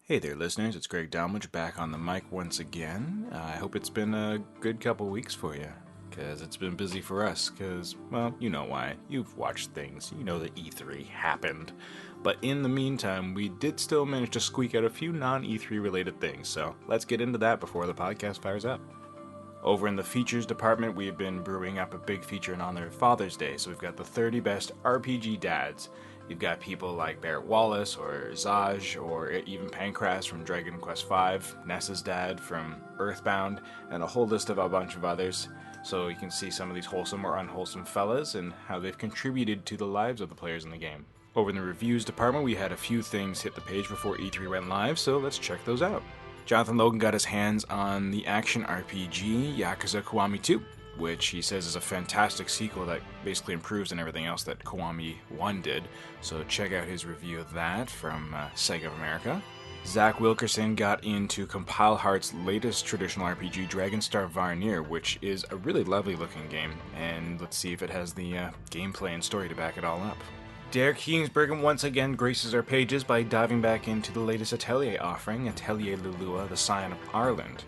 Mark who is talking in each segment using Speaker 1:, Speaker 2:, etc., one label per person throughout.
Speaker 1: Hey there, listeners. It's Greg Dalmage back on the mic once again. I hope it's been a good couple weeks for you, because it's been busy for us, because, well, you know why. You've watched things. You know that E3 happened. But in the meantime, we did still manage to squeak out a few non-E3 related things, so let's get into that before the podcast fires up. Over in the features department, we've been brewing up a big feature in honor of Father's Day, so we've got the 30 best RPG dads. You've got people like Barrett Wallace, or Zaj, or even Pancras from Dragon Quest V, Nessa's dad from Earthbound, and a whole list of a bunch of others. So you can see some of these wholesome or unwholesome fellas and how they've contributed to the lives of the players in the game. Over in the reviews department, we had a few things hit the page before E3 went live, so let's check those out. Jonathan Logan got his hands on the action RPG Yakuza Kiwami 2, which he says is a fantastic sequel that basically improves on everything else that Kiwami 1 did, so check out his review of that from Sega of America. Zach Wilkerson got into Compile Heart's latest traditional RPG, Dragonstar Varnir, which is a really lovely looking game, and let's see if it has the gameplay and story to back it all up. Derek Kingsbergen once again graces our pages by diving back into the latest Atelier offering, Atelier Lulua, the Scion of Ireland.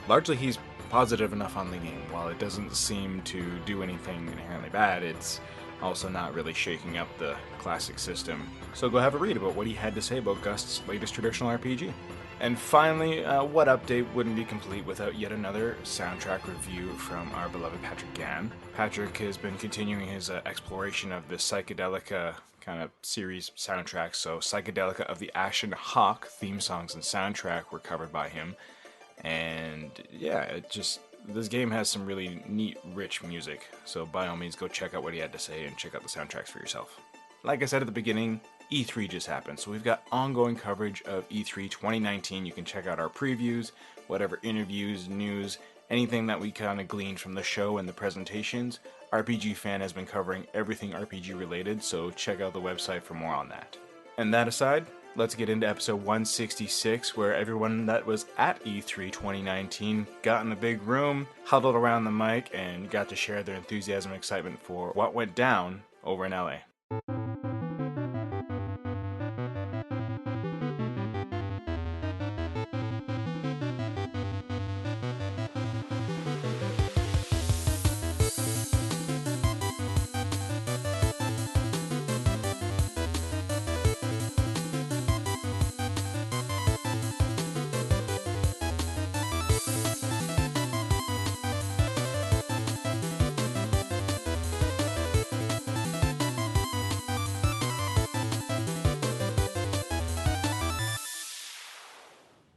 Speaker 1: Largely he's positive enough on the game. While it doesn't seem to do anything inherently bad, it's also not really shaking up the classic system. So go have a read about what he had to say about Gust's latest traditional RPG. And finally, what update wouldn't be complete without yet another soundtrack review from our beloved Patrick Gann. Patrick has been continuing his exploration of the Psychedelica kind of series soundtracks, so Psychedelica of the Ashen Hawk theme songs and soundtrack were covered by him. And yeah, this game has some really neat, rich music, so by all means go check out what he had to say and check out the soundtracks for yourself. Like I said at the beginning, E3 just happened, so we've got ongoing coverage of E3 2019. You can check out our previews, whatever interviews, news, anything that we kind of gleaned from the show and the presentations. RPGFan has been covering everything RPG related, so check out the website for more on that. And that aside, let's get into episode 166, where everyone that was at E3 2019 got in a big room, huddled around the mic, and got to share their enthusiasm and excitement for what went down over in LA.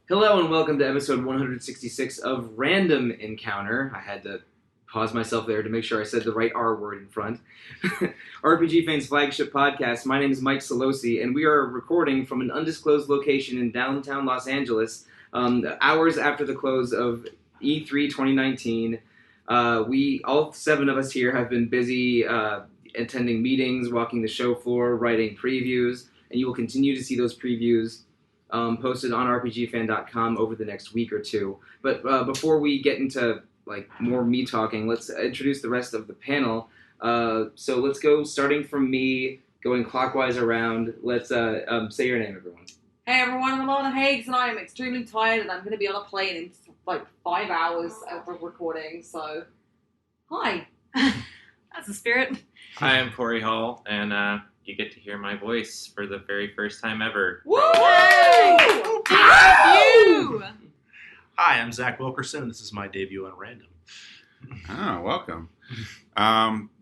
Speaker 2: Hello and welcome to episode 166 of Random Encounter. I had to pause myself there to make sure I said the right R word in front. RPGFan's flagship podcast. My name is Mike Sollosi, and we are recording from an undisclosed location in downtown Los Angeles, hours after the close of E3 2019. All seven of us here have been busy attending meetings, walking the show floor, writing previews, and you will continue to see those previews posted on RPGFan.com over the next week or two. But before we get into more me talking, let's introduce the rest of the panel. So let's go, starting from me, going clockwise around. Let's say your name, everyone.
Speaker 3: Hey everyone, I'm Alana Hagues, and I am extremely tired, and I'm going to be on a plane in 5 hours of recording, so hi.
Speaker 4: That's the spirit.
Speaker 5: Hi, I'm Corey Hall, and you get to hear my voice for the very first time ever.
Speaker 3: Woo!
Speaker 4: Debut!
Speaker 6: Hi, I'm Zach Wilkerson, and this is my debut on Random.
Speaker 7: Oh, welcome.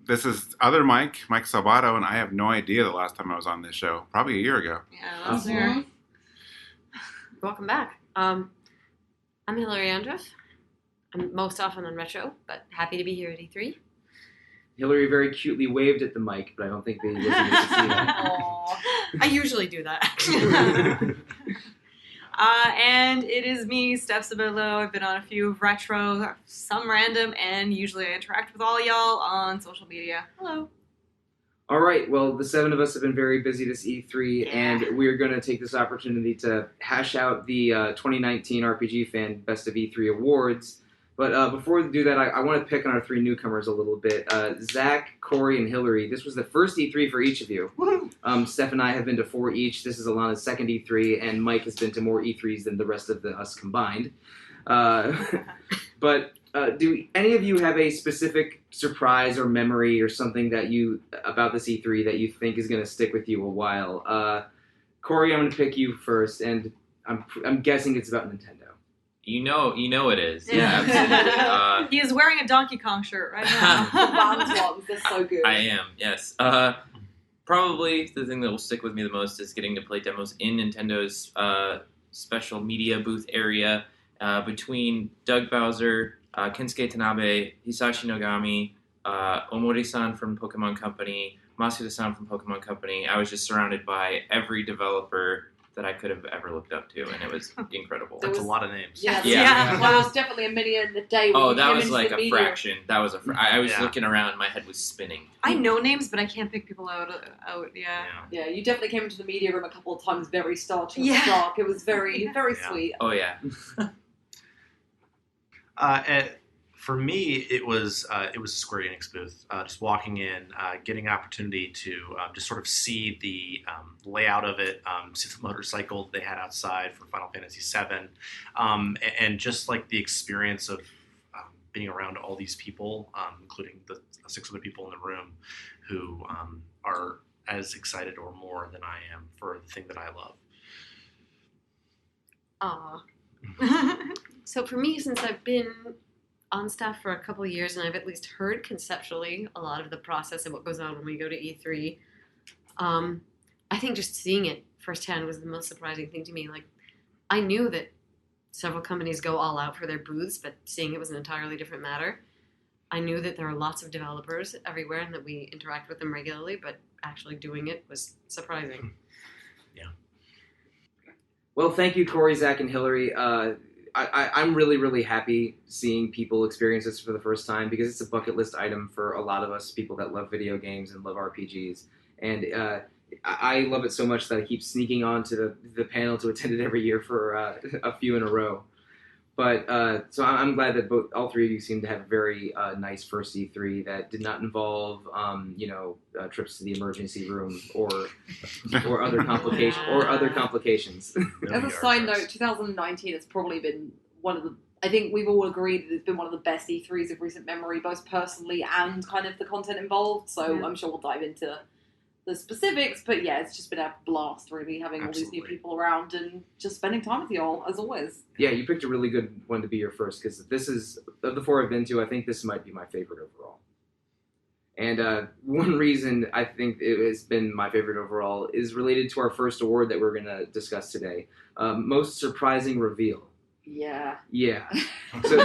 Speaker 7: This is other Mike Salbato, and I have no idea the last time I was on this show. Probably a year ago.
Speaker 4: Yeah, last year. Welcome back. I'm Hilary Andreff. I'm most often on Retro, but happy to be here at E3.
Speaker 2: Hilary very cutely waved at the mic, but I don't think the listeners can see that.
Speaker 4: I usually do that. And it is me, Steph Sybydlo. I've been on a few of Retro, some random, and usually I interact with all y'all on social media. Hello.
Speaker 2: All right, well, the seven of us have been very busy this E3, and we're going to take this opportunity to hash out the 2019 RPG Fan Best of E3 awards. But before we do that, I want to pick on our three newcomers a little bit. Zach, Corey, and Hilary. This was the first E3 for each of you. Steph and I have been to 4 each. This is Alana's second E3, and Mike has been to more E3s than the rest of us combined. But do any of you have a specific surprise or memory or something that about this E3 that you think is going to stick with you a while? Corey, I'm going to pick you first, and I'm guessing it's about Nintendo.
Speaker 5: You know it is. Yeah, absolutely.
Speaker 8: He is wearing a Donkey Kong shirt right now.
Speaker 3: The Vans ones, they're so good.
Speaker 5: I am, yes. Probably the thing that will stick with me the most is getting to play demos in Nintendo's special media booth area between Doug Bowser, Kensuke Tanabe, Hisashi Nogami, Omori-san from Pokemon Company, Masuda-san from Pokemon Company. I was just surrounded by every developer that I could have ever looked up to, and it was incredible.
Speaker 6: That's a lot of names.
Speaker 3: Yeah.
Speaker 5: Yeah.
Speaker 3: There was definitely a mini in the day. When
Speaker 5: Oh,
Speaker 3: you
Speaker 5: that
Speaker 3: came
Speaker 5: was
Speaker 3: into
Speaker 5: like
Speaker 3: the
Speaker 5: a
Speaker 3: media.
Speaker 5: fraction. That was I was looking around, my head was spinning.
Speaker 8: I know names, but I can't pick people out. Yeah.
Speaker 3: Yeah, you definitely came into the media room a couple of times, very starchy and
Speaker 8: Yeah.
Speaker 3: stark. It was very, very
Speaker 6: Yeah.
Speaker 3: sweet.
Speaker 5: Oh yeah.
Speaker 6: For me, it was a Square Enix booth. Just walking in, getting an opportunity to just sort of see the layout of it, see the motorcycle they had outside for Final Fantasy VII, and just like the experience of being around all these people, including the 6 other people in the room, who are as excited or more than I am for the thing that I love.
Speaker 4: Aw. So for me, since I've been on staff for a couple of years and I've at least heard conceptually a lot of the process and what goes on when we go to E3, I think just seeing it firsthand was the most surprising thing to me. Like, I knew that several companies go all out for their booths, but seeing it was an entirely different matter. I knew that there are lots of developers everywhere and that we interact with them regularly, but actually doing it was surprising.
Speaker 2: Well, thank you, Corey, Zach, and Hilary. I'm really, really happy seeing people experience this for the first time because it's a bucket list item for a lot of us people that love video games and love RPGs. And I love it so much that I keep sneaking on to the panel to attend it every year for a few in a row. But so I'm glad that all three of you seem to have a very nice first E3 that did not involve, trips to the emergency room or other complications.
Speaker 3: As a side note, 2019 has probably been one of the. I think we've all agreed that it's been one of the best E3s of recent memory, both personally and kind of the content involved. So I'm sure we'll dive into the specifics, but yeah, it's just been a blast, really, having all these new people around and just spending time with y'all, as always.
Speaker 2: Yeah, you picked a really good one to be your first, because this is, of the 4 I've been to, I think this might be my favorite overall. And one reason I think it has been my favorite overall is related to our first award that we're going to discuss today. Most surprising reveal.
Speaker 3: Yeah.
Speaker 2: Yeah. So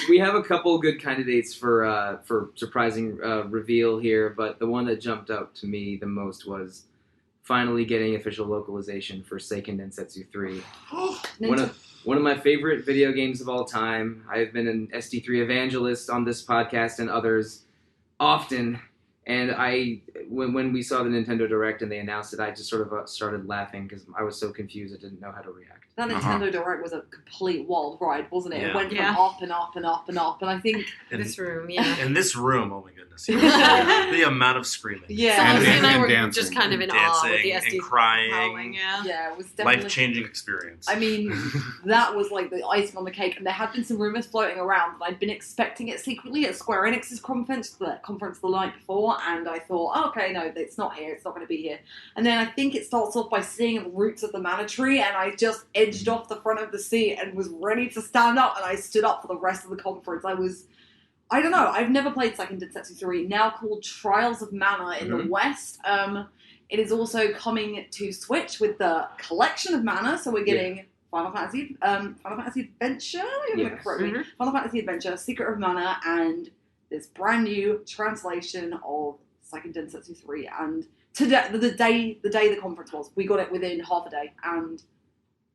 Speaker 2: we have a couple good candidates for surprising reveal here, but the one that jumped out to me the most was finally getting official localization for Seiken Densetsu 3. One of my favorite video games of all time. I've been an SD3 evangelist on this podcast and others often, and when we saw the Nintendo Direct and they announced it, I just sort of started laughing because I was so confused I didn't know how to react.
Speaker 3: That Nintendo Direct was a complete wild ride, wasn't it?
Speaker 6: Yeah.
Speaker 3: It went from up and up and up and up, and I think...
Speaker 6: In
Speaker 4: this room, yeah.
Speaker 6: In this room, oh my goodness. The amount of screaming.
Speaker 3: Yeah.
Speaker 4: Sollosi and I
Speaker 7: and
Speaker 4: were
Speaker 7: dancing.
Speaker 4: just kind of in
Speaker 6: Dancing
Speaker 4: awe with the SD
Speaker 6: and crying.
Speaker 4: howling, yeah.
Speaker 3: Yeah, it was definitely...
Speaker 6: Life-changing experience.
Speaker 3: I mean, that was like the icing on the cake, and there had been some rumours floating around that I'd been expecting it secretly at Square Enix's conference the night before, and I thought, oh, okay, no, it's not here, it's not going to be here. And then I think it starts off by seeing the roots of the mana tree, and I just edged off the front of the seat and was ready to stand up, and I stood up for the rest of the conference. I don't know, I've never played Seiken Densetsu 3, now called Trials of Mana in the West. It is also coming to Switch with the collection of mana, so we're getting Final Fantasy Adventure, Final Fantasy Adventure, Secret of Mana, and this brand new translation of Seiken Densetsu 3. And today, the day the conference was, we got it within half a day, and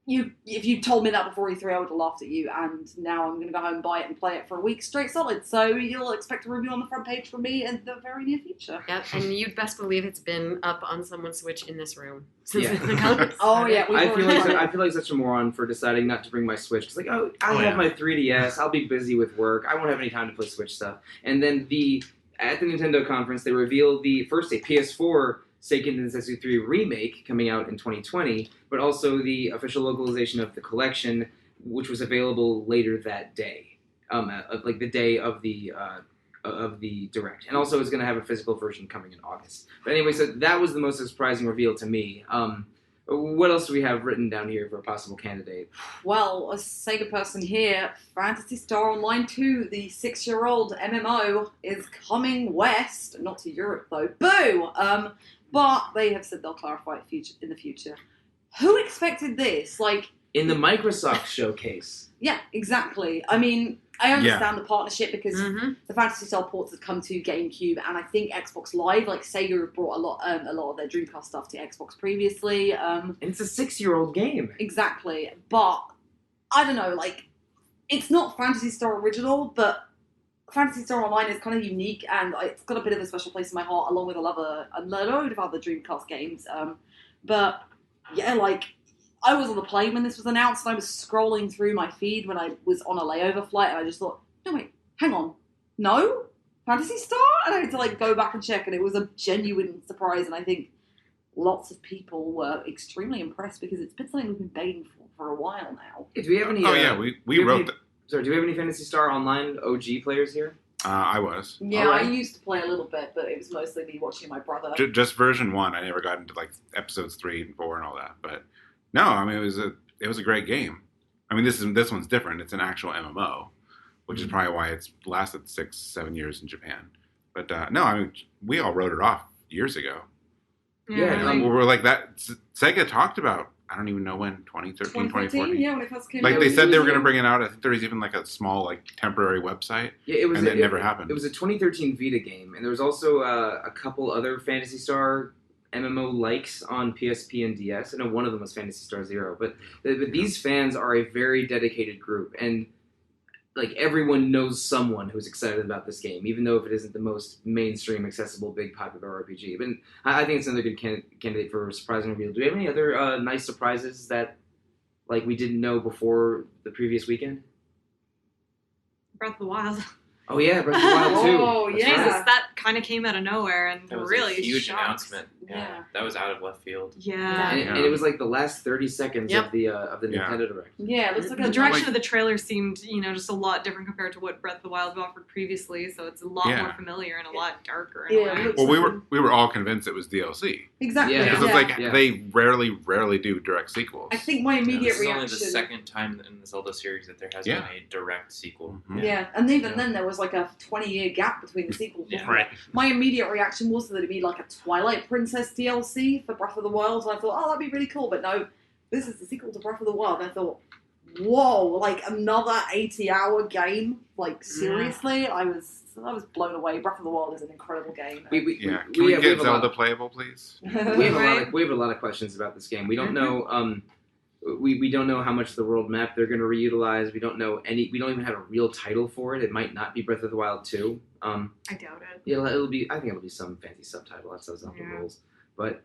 Speaker 3: if you told me that before E3, I would have laughed at you, and now I'm going to go home and buy it and play it for a week straight solid. So you'll expect a review on the front page from me in the very near future.
Speaker 4: Yep, and you'd best believe it's been up on someone's Switch in this room since
Speaker 2: Yeah.
Speaker 4: the comments
Speaker 3: Oh,
Speaker 4: started.
Speaker 3: yeah.
Speaker 2: I feel like such a moron for deciding not to bring my Switch. Because I have my 3DS. I'll be busy with work. I won't have any time to play Switch stuff. And then at the Nintendo conference, they revealed the first PS4 Seiken Densetsu 3 remake coming out in 2020, but also the official localization of the collection, which was available later that day, like the day of the direct, and also it's going to have a physical version coming in August. But anyway, so that was the most surprising reveal to me. What else do we have written down here for a possible candidate?
Speaker 3: Well, a Sega person here, Phantasy Star Online 2, the 6-year-old MMO, is coming west. Not to Europe, though. Boo! But they have said they'll clarify it in the future. Who expected this? Like,
Speaker 2: In the Microsoft showcase.
Speaker 3: yeah, exactly. I mean, I understand the partnership because the Phantasy Star ports have come to GameCube, and I think Xbox Live, like Sega have brought a lot of their Dreamcast stuff to Xbox previously.
Speaker 2: And it's a 6-year-old game.
Speaker 3: Exactly. But, I don't know, like, it's not Phantasy Star Original, but Phantasy Star Online is kind of unique, and it's got a bit of a special place in my heart, along with a load of other Dreamcast games. But, yeah, like, I was on the plane when this was announced, and I was scrolling through my feed when I was on a layover flight, and I just thought, no, wait, hang on. No? Phantasy Star? And I had to, like, go back and check, and it was a genuine surprise, and I think lots of people were extremely impressed, because it's been something we've been begging for a while now.
Speaker 2: Do we have any...
Speaker 7: we wrote...
Speaker 2: Sorry, do we have any Phantasy Star Online OG players here?
Speaker 7: I was.
Speaker 3: Yeah,
Speaker 2: Alright.
Speaker 3: I used to play a little bit, but it was mostly me watching my brother.
Speaker 7: Just version 1. I never got into like episodes 3 and 4 and all that. But no, I mean it was a great game. I mean this one's different. It's an actual MMO, which is probably why it's lasted 6-7 years in Japan. But no, I mean we all wrote it off years ago.
Speaker 2: Yeah,
Speaker 7: We were like that. Sega talked about. I don't even know when, 2013, 2014.
Speaker 3: Yeah, when it first came
Speaker 7: Like
Speaker 3: out.
Speaker 7: they said they were going to bring it out. I think there was even like a small like temporary website.
Speaker 2: Yeah, it was.
Speaker 7: And it never happened.
Speaker 2: It was a 2013 Vita game, and there was also a couple other Phantasy Star MMO likes on PSP and DS. I know one of them was Phantasy Star Zero, but these fans are a very dedicated group, and like everyone knows someone who's excited about this game, even though if it isn't the most mainstream, accessible, big, popular RPG. But I think it's another good candidate for a surprising reveal. Do we have any other nice surprises that like we didn't know before the previous weekend?
Speaker 8: Breath of the Wild.
Speaker 2: Oh yeah, Breath of the Wild 2.
Speaker 3: Oh,
Speaker 2: That's
Speaker 3: yeah.
Speaker 2: right.
Speaker 8: Jesus, that kind of came out of nowhere and
Speaker 5: That was
Speaker 8: really
Speaker 5: a huge
Speaker 8: shocked.
Speaker 5: announcement.
Speaker 3: Yeah.
Speaker 5: That was out of left field.
Speaker 8: Yeah.
Speaker 2: And it was like the last 30 seconds
Speaker 4: Yep.
Speaker 2: of the
Speaker 7: Yeah.
Speaker 2: Nintendo Direct.
Speaker 3: Yeah, it looks like
Speaker 8: The
Speaker 3: a
Speaker 8: direction of the trailer seemed, just a lot different compared to what Breath of the Wild offered previously, so it's a lot
Speaker 7: Yeah.
Speaker 8: more familiar and a lot darker. In a
Speaker 3: Yeah,
Speaker 8: way.
Speaker 3: it looks
Speaker 7: Well, we
Speaker 3: like
Speaker 7: were all convinced it was DLC
Speaker 3: exactly.
Speaker 2: Yeah.
Speaker 7: because it's like
Speaker 2: Yeah.
Speaker 7: they rarely do direct sequels.
Speaker 3: I think my immediate
Speaker 5: This is
Speaker 3: reaction.
Speaker 5: only the second time in the Zelda series that there has
Speaker 7: Yeah.
Speaker 5: been a direct sequel.
Speaker 7: Mhm.
Speaker 3: Yeah, and even
Speaker 5: Yeah.
Speaker 3: then there was like a 20-year gap between the sequels.
Speaker 5: Yeah.
Speaker 6: Right.
Speaker 3: My immediate reaction was that it'd be like a Twilight Princess DLC for Breath of the Wild, and I thought, oh, that'd be really cool. But no, this is the sequel to Breath of the Wild. And I thought, whoa, like another 80-hour game? Like seriously, I was blown away. Breath of the Wild is an incredible game.
Speaker 7: Yeah, can we get Zelda playable, please?
Speaker 2: We have a lot of questions about this game. We don't know. We don't know how much of the world map they're going to reutilize. We don't know any. We don't even have a real title for it. It might not be Breath of the Wild 2.
Speaker 8: I doubt it.
Speaker 2: Yeah, it'll be. I think it'll be some fancy subtitle. That's those not the rules. But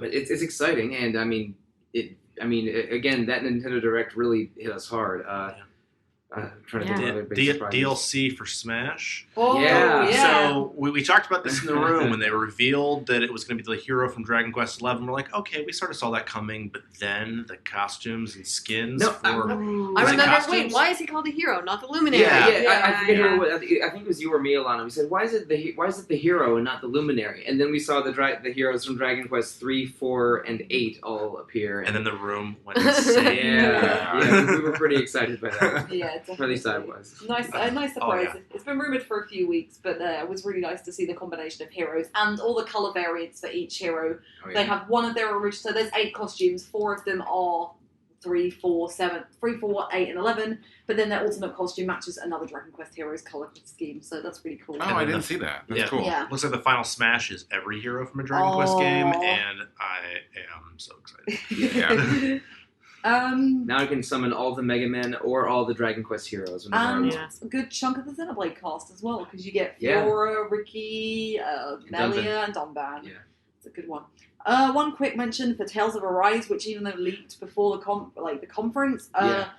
Speaker 2: it's exciting, and I mean, again, that Nintendo Direct really hit us hard. I'm trying to think of other big surprises.
Speaker 6: DLC for Smash.
Speaker 3: Oh,
Speaker 2: Yeah.
Speaker 3: yeah.
Speaker 6: So we talked about this in the room when they revealed that it was going to be the hero from Dragon Quest XI. We're like, okay, we sort of saw that coming, but then the costumes and skins
Speaker 2: No,
Speaker 6: for...
Speaker 4: I
Speaker 6: Was it
Speaker 4: remember.
Speaker 6: costumes?
Speaker 4: Wait, why is he called a hero, not the Luminary?
Speaker 2: Yeah, I
Speaker 8: Yeah,
Speaker 2: forget
Speaker 8: yeah.
Speaker 2: who it was. I think it was you or me, Alana. We said, why is it the hero and not the Luminary? And then we saw the heroes from Dragon Quest 3, 4, and 8 all appear.
Speaker 6: And then the room went insane.
Speaker 2: yeah, we were pretty excited by that.
Speaker 3: Yeah,
Speaker 2: Or at
Speaker 3: definitely.
Speaker 2: least I was.
Speaker 3: Nice surprise.
Speaker 6: yeah.
Speaker 3: It's been rumored for a few weeks, but it was really nice to see the combination of heroes and all the color variants for each hero.
Speaker 2: Oh, yeah.
Speaker 3: They have one of their original. So there's 8 costumes. 4 of them are 3, 4, 8, and 11. But then their ultimate costume matches another Dragon Quest hero's color scheme. So that's really cool.
Speaker 7: Oh, I didn't see that. That's cool.
Speaker 3: Yeah.
Speaker 6: Looks like the final Smash is every hero from a Dragon Quest game, and I am so excited.
Speaker 7: Yeah.
Speaker 2: Now I can summon all the Mega Men or all the Dragon Quest heroes. Whenever I
Speaker 3: And
Speaker 2: want.
Speaker 3: a good chunk of the Xenoblade cast as well, because you get
Speaker 2: Yeah.
Speaker 3: Fiora, Ricky, Melia, and Dunban.
Speaker 2: Yeah.
Speaker 3: It's a good one. One quick mention for Tales of Arise, which even though leaked before the conference,
Speaker 2: Yeah.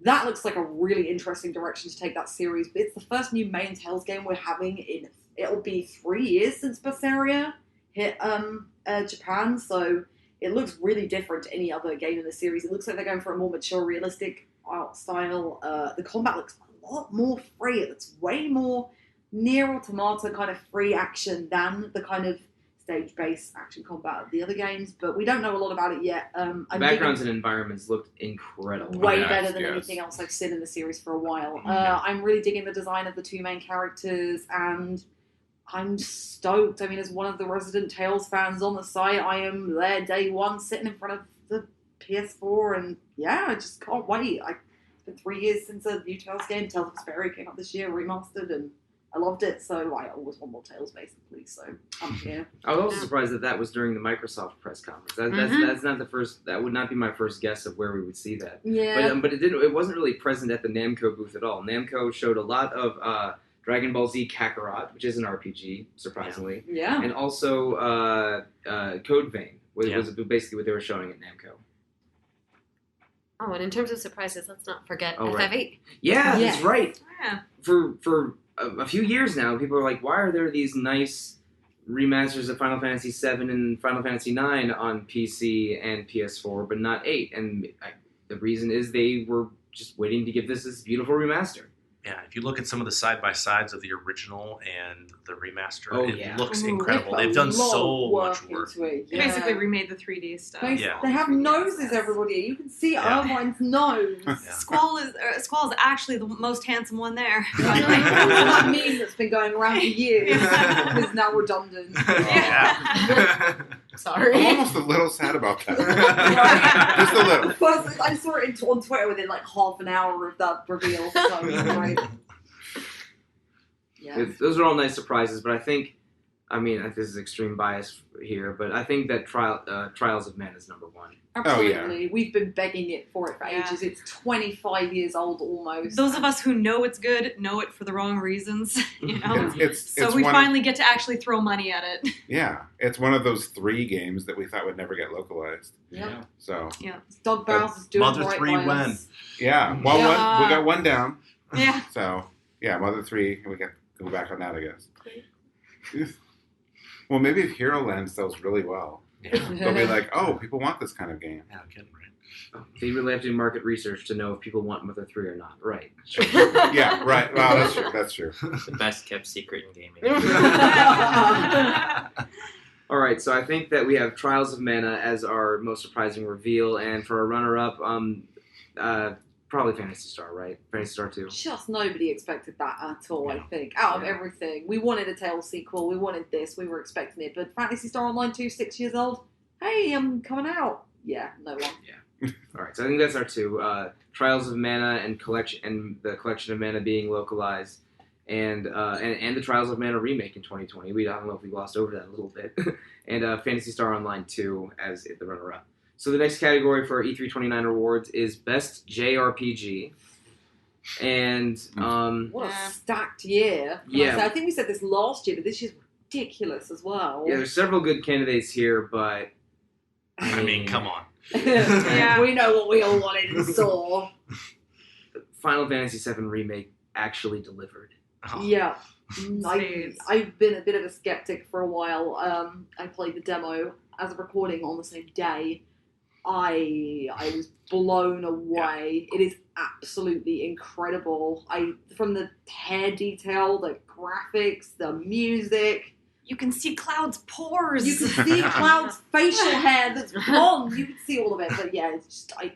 Speaker 3: that looks like a really interesting direction to take that series. But it's the first new main Tales game we're having in, it'll be 3 years since Berseria hit Japan, so it looks really different to any other game in the series. It looks like they're going for a more mature, realistic art style. The combat looks a lot more free. It's way more Nier Automata kind of free action than the kind of stage-based action combat of the other games, but we don't know a lot about it yet.
Speaker 2: The backgrounds and environments looked incredible.
Speaker 3: Way
Speaker 7: Yes,
Speaker 3: better than
Speaker 7: yes.
Speaker 3: anything else I've seen in the series for a while.
Speaker 2: Yeah.
Speaker 3: I'm really digging the design of the 2 main characters, and I'm stoked. I mean, as one of the resident Tales fans on the site, I am there day one, sitting in front of the PS4, and yeah, I just can't wait. It's been 3 years since a new Tales game. Tales of Vesperia came out this year, remastered, and I loved it, so I always want more Tales, basically, so I'm here.
Speaker 2: I was also surprised that was during the Microsoft press conference. That's not the first. That would not be my first guess of where we would see that.
Speaker 3: Yeah.
Speaker 2: But it didn't. It wasn't really present at the Namco booth at all. Namco showed a lot of Dragon Ball Z Kakarot, which is an RPG, surprisingly,
Speaker 3: Yeah.
Speaker 2: and also Code Vein, which
Speaker 6: Yeah.
Speaker 2: was basically what they were showing at Namco.
Speaker 4: Oh, and in terms of surprises, let's not forget
Speaker 2: Oh, right.
Speaker 4: FF8.
Speaker 2: Yeah,
Speaker 3: Yes.
Speaker 2: that's right.
Speaker 8: Yeah.
Speaker 2: For a few years now, people are like, why are there these nice remasters of Final Fantasy VII and Final Fantasy IX on PC and PS4, but not 8? And the reason is they were just waiting to give this beautiful remaster.
Speaker 6: Yeah, if you look at some of the side-by-sides of the original and the remaster,
Speaker 2: Oh,
Speaker 6: it
Speaker 2: yeah.
Speaker 6: looks
Speaker 3: Ooh,
Speaker 6: incredible.
Speaker 3: they put
Speaker 6: They've done
Speaker 3: a lot
Speaker 6: so
Speaker 3: of
Speaker 6: much work.
Speaker 3: into it.
Speaker 8: They
Speaker 3: Yeah.
Speaker 8: basically remade the 3D stuff.
Speaker 6: Yeah.
Speaker 3: They have noses, everybody. You can see
Speaker 6: Yeah.
Speaker 3: Irvine's nose.
Speaker 8: Squall is actually the most handsome one there.
Speaker 3: That meme that's been going around for years is now redundant.
Speaker 6: Yeah.
Speaker 4: Sorry.
Speaker 7: I'm almost a little sad about that. Just a little.
Speaker 3: First, I saw it on Twitter within like half an hour of that reveal. So it was great. Yeah.
Speaker 2: Those are all nice surprises, but I think, this is extreme bias here, but I think that Trials of Man is number one.
Speaker 3: Absolutely. We've been begging it for
Speaker 8: Yeah.
Speaker 3: ages. It's 25 years old almost.
Speaker 8: Those of us who know it's good know it for the wrong reasons, you know.
Speaker 7: It's
Speaker 8: So we
Speaker 7: one
Speaker 8: finally get to actually throw money at it.
Speaker 7: it's one of those 3 games that we thought would never get localized.
Speaker 3: Yep.
Speaker 7: So
Speaker 3: Doug Bowser's doing
Speaker 6: Mother
Speaker 3: right
Speaker 6: 3
Speaker 3: by
Speaker 6: when?
Speaker 3: us.
Speaker 7: yeah, well,
Speaker 8: Yeah.
Speaker 7: we got one down.
Speaker 8: Yeah.
Speaker 7: So yeah, Mother 3, we got to go back on that, I guess. Well, maybe if Hero Land sells really well,
Speaker 6: Yeah.
Speaker 7: they'll be like, oh, people want this kind of game.
Speaker 6: Yeah, I'm kidding, right?
Speaker 2: They really have to do market research to know if people want Mother 3 or not. Right.
Speaker 7: Yeah, right. Well, that's true. That's true.
Speaker 5: The best kept secret in gaming.
Speaker 2: All right, so I think that we have Trials of Mana as our most surprising reveal, and for a runner-up, probably Phantasy Star, right? Phantasy Star 2.
Speaker 3: Just nobody expected that at all, I think. Out of
Speaker 2: Yeah.
Speaker 3: everything. We wanted a Tales sequel, we wanted this, we were expecting it, but Fantasy Star Online 2, 6 years old? Hey, I'm coming out. Yeah, no one.
Speaker 2: All right, so I think that's our 2. Trials of Mana and the Collection of Mana being localized, and the Trials of Mana remake in 2020. I don't know if we glossed over that a little bit. And Phantasy Star Online 2 as the runner-up. So the next category for E3 29 awards is Best JRPG. And
Speaker 3: What
Speaker 8: Yeah.
Speaker 3: a stacked year.
Speaker 2: Yeah.
Speaker 3: I think we said this last year, but this year's ridiculous as well.
Speaker 2: yeah, there's several good candidates here, but
Speaker 6: I mean, come on.
Speaker 8: Yeah.
Speaker 3: We know what we all wanted and saw.
Speaker 2: Final Fantasy VII Remake actually delivered.
Speaker 6: Oh.
Speaker 3: Yeah.
Speaker 8: Spades.
Speaker 3: I've been a bit of a skeptic for a while. I played the demo as a recording on the same day. I was blown away. It is absolutely incredible. From the hair detail, the graphics, the music.
Speaker 8: You can see Cloud's pores.
Speaker 3: You can see Cloud's facial hair that's blonde. You can see all of it. But yeah, it's just I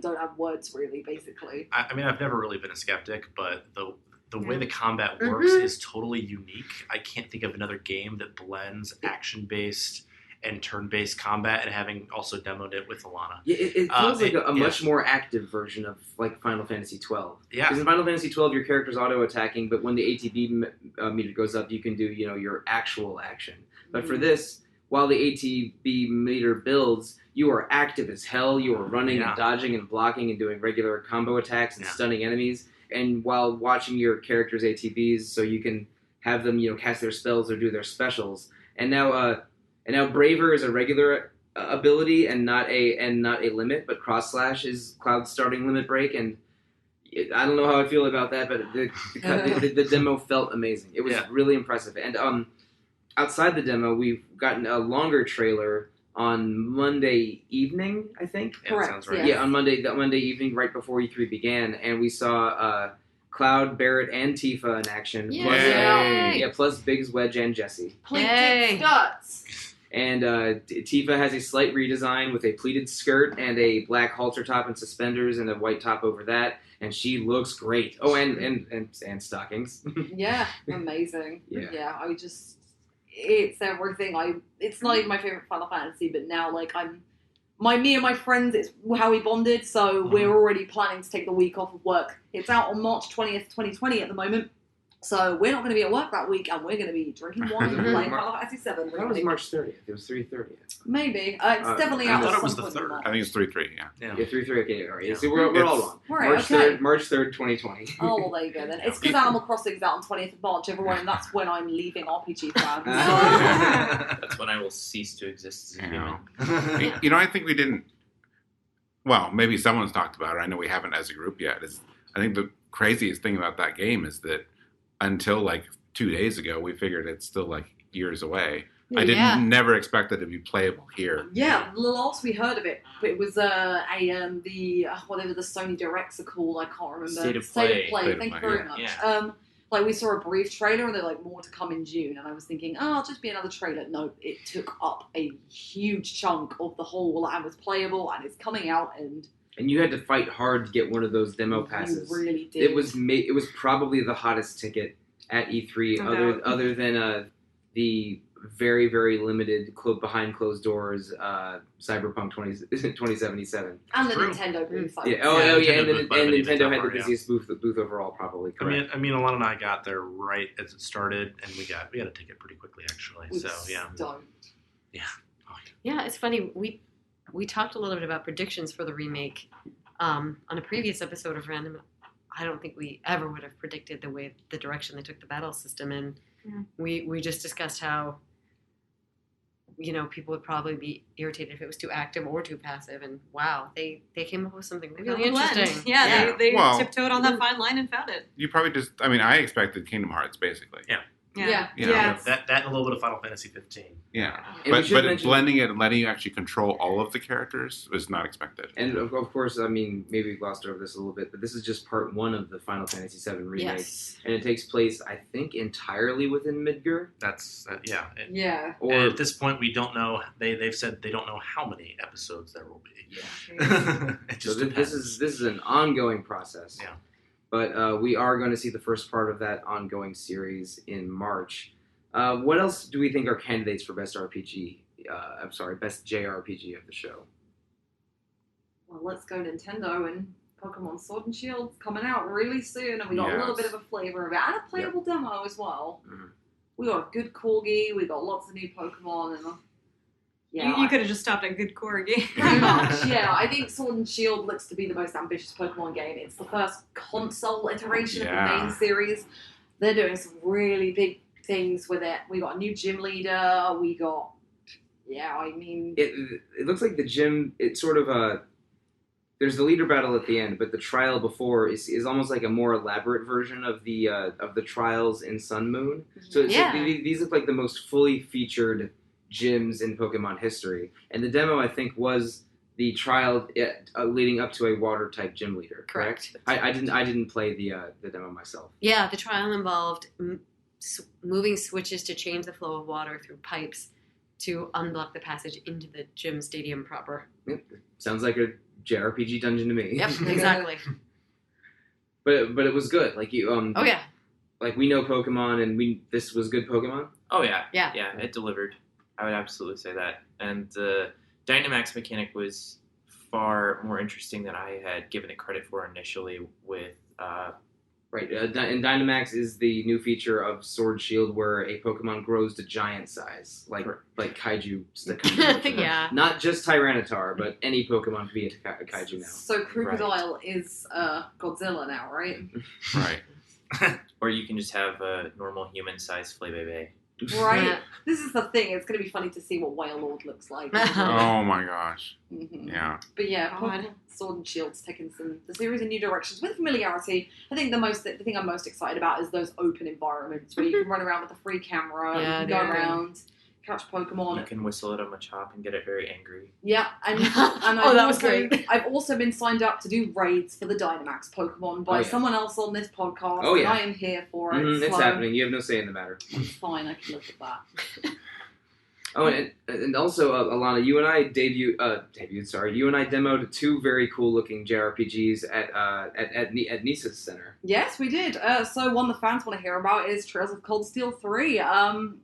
Speaker 3: don't have words really. Basically,
Speaker 6: I mean, I've never really been a skeptic, but the way the combat works is totally unique. I can't think of another game that blends action-based and turn-based combat, and having also demoed it with Alana.
Speaker 2: Yeah, it feels like a
Speaker 6: yeah.
Speaker 2: much more active version of like Final Fantasy 12.
Speaker 6: Yeah.
Speaker 2: Because in Final Fantasy 12, your character's auto-attacking, but when the ATB meter goes up, you can do your actual action. But for this, while the ATB meter builds, you are active as hell. You are running and dodging and blocking and doing regular combo attacks and stunning enemies. And while watching your character's ATBs, so you can have them, cast their spells or do their specials. And now Braver is a regular ability and not a limit, but Cross Slash is Cloud's starting limit break. And I don't know how I feel about that, but the demo felt amazing. It was really impressive. And outside the demo, we've gotten a longer trailer on Monday evening, I think.
Speaker 6: Yeah, correct. Sounds right.
Speaker 2: Yes. Yeah, on Monday evening, right before E3 began, and we saw Cloud, Barrett, and Tifa in action.
Speaker 4: Yay!
Speaker 2: Plus Biggs, Wedge, and Jesse.
Speaker 3: Pleated skirts.
Speaker 2: And Tifa has a slight redesign with a pleated skirt and a black halter top and suspenders and a white top over that, and she looks great. Oh, and stockings.
Speaker 3: Yeah, amazing.
Speaker 2: Yeah.
Speaker 3: It's everything. It's not even my favorite Final Fantasy, but now me and my friends, it's how we bonded. So we're already planning to take the week off of work. It's out on March 20th, 2020 at the moment. So we're not going to be at work that week, and we're going to be drinking wine and playing Final Fantasy 7.
Speaker 2: That was March 30th. It was 3/30.
Speaker 3: Maybe. It's definitely out.
Speaker 6: I thought
Speaker 3: at
Speaker 6: it was
Speaker 3: some
Speaker 6: the
Speaker 3: point in
Speaker 6: 3rd.
Speaker 3: March.
Speaker 7: I think it's 3-3.
Speaker 2: Yeah, 3/3. Okay, all right.
Speaker 6: Yeah.
Speaker 2: See, we're all wrong.
Speaker 3: Right,
Speaker 2: March
Speaker 3: okay.
Speaker 2: 3rd, March 3rd, 2020.
Speaker 3: Oh, well, there you go then. It's because Animal Crossing's out on 20th of March, everyone, and that's when I'm leaving RPGFan.
Speaker 5: That's when I will cease to exist as a
Speaker 7: Yeah.
Speaker 5: human.
Speaker 7: I think we didn't. Well, maybe someone's talked about it. I know we haven't as a group yet. I think the craziest thing about that game is that until 2 days ago, we figured it's still years away. I never expect it to be playable here.
Speaker 3: Yeah, the last we heard of it was whatever the Sony Directs are called. I can't remember.
Speaker 5: State of Play.
Speaker 3: Thank you very much.
Speaker 5: Yeah.
Speaker 3: We saw a brief trailer, and they're more to come in June. And I was thinking, it'll just be another trailer. No, it took up a huge chunk of the whole and was playable, and it's coming out. And
Speaker 2: you had to fight hard to get one of those demo passes.
Speaker 3: You really did.
Speaker 2: It was probably the hottest ticket at E3, other than the very, very limited behind closed doors Cyberpunk 2077.
Speaker 3: And the Nintendo booth.
Speaker 2: And Nintendo had the busiest booth overall, probably. Correct.
Speaker 6: I mean, Alana and I got there right as it started, and we got a ticket pretty quickly, actually.
Speaker 4: Yeah, it's funny. We talked a little bit about predictions for the remake on a previous episode of Random. I don't think we ever would have predicted the direction they took the battle system in. Yeah. We just discussed how people would probably be irritated if it was too active or too passive, and wow, they came up with something really interesting.
Speaker 8: Yeah, they tiptoed on that fine line and found it.
Speaker 7: You probably just, I expected Kingdom Hearts, basically.
Speaker 8: Yeah.
Speaker 6: That and a little bit of Final Fantasy 15.
Speaker 7: Yeah. But blending it and letting you actually control all of the characters was not expected.
Speaker 2: And of course, maybe we glossed over this a little bit, but this is just part 1 of the Final Fantasy 7 remake.
Speaker 4: Yes.
Speaker 2: And it takes place, I think, entirely within Midgar.
Speaker 6: That's,
Speaker 3: Yeah.
Speaker 6: And at this point, we don't know, they've said they don't know how many episodes there will be.
Speaker 2: Yeah. This is an ongoing process.
Speaker 6: Yeah.
Speaker 2: But we are going to see the first part of that ongoing series in March. What else do we think are candidates for best RPG? Best JRPG of the show?
Speaker 3: Well, let's go Nintendo, and Pokemon Sword and Shield's coming out really soon, and we got a little bit of a flavor of it, and a playable demo as well.
Speaker 2: Mm-hmm.
Speaker 3: We got a good Corgi, we got lots of new Pokemon, and
Speaker 8: you could have just stopped at good Corgi.
Speaker 3: Pretty much, yeah. I think Sword and Shield looks to be the most ambitious Pokemon game. It's the first console iteration of the main series. They're doing some really big things with it. We got a new gym leader. We got,
Speaker 2: it looks like the gym. It's sort of there's the leader battle at the end, but the trial before is almost like a more elaborate version of the trials in Sun Moon. So these look like the most fully featured gyms in Pokemon history, and the demo I think was the trial leading up to a water type gym leader. Correct. I didn't play the demo myself.
Speaker 4: Yeah, the trial involved moving switches to change the flow of water through pipes to unblock the passage into the gym stadium proper.
Speaker 2: Yep. Sounds like a JRPG dungeon to me.
Speaker 4: Yep, exactly.
Speaker 2: but it was good. Like you.
Speaker 4: Oh yeah.
Speaker 2: Like we know Pokemon, and this was good Pokemon.
Speaker 5: Oh yeah.
Speaker 4: Yeah.
Speaker 5: Yeah, it delivered. I would absolutely say that. And the Dynamax mechanic was far more interesting than I had given it credit for initially with
Speaker 2: Right, and Dynamax is the new feature of Sword Shield, where a Pokemon grows to giant size, like Kaiju.
Speaker 4: Yeah.
Speaker 2: Not just Tyranitar, but any Pokemon can be a Kaiju now.
Speaker 3: So Crocodile is Godzilla now, right?
Speaker 7: Right.
Speaker 5: Or you can just have a normal human-sized Flabébé.
Speaker 3: Right. This is the thing. It's going to be funny to see what Wailord looks like.
Speaker 7: Oh my gosh.
Speaker 3: Mm-hmm.
Speaker 7: Yeah.
Speaker 3: But yeah,
Speaker 4: God.
Speaker 3: Pokemon Sword and Shield's taking the series in new directions with familiarity. I think the thing I'm most excited about is those open environments where you can run around with a free camera,
Speaker 4: Yeah,
Speaker 3: you can go
Speaker 4: they're good.
Speaker 3: around, catch Pokemon.
Speaker 5: You can whistle at a Machop and get it very angry.
Speaker 3: Yeah, and
Speaker 4: Oh, that was great.
Speaker 3: I've also been signed up to do raids for the Dynamax Pokemon by someone else on this podcast.
Speaker 2: Oh, yeah.
Speaker 3: And I am here for it.
Speaker 2: It's
Speaker 3: so
Speaker 2: happening. You have no say in the matter.
Speaker 3: It's fine. I can live with that.
Speaker 2: Oh, and also, Alana, you and I You and I demoed 2 very cool looking JRPGs at Nisa's center.
Speaker 3: Yes, we did. So one the fans want to hear about is Trails of Cold Steel 3. I'm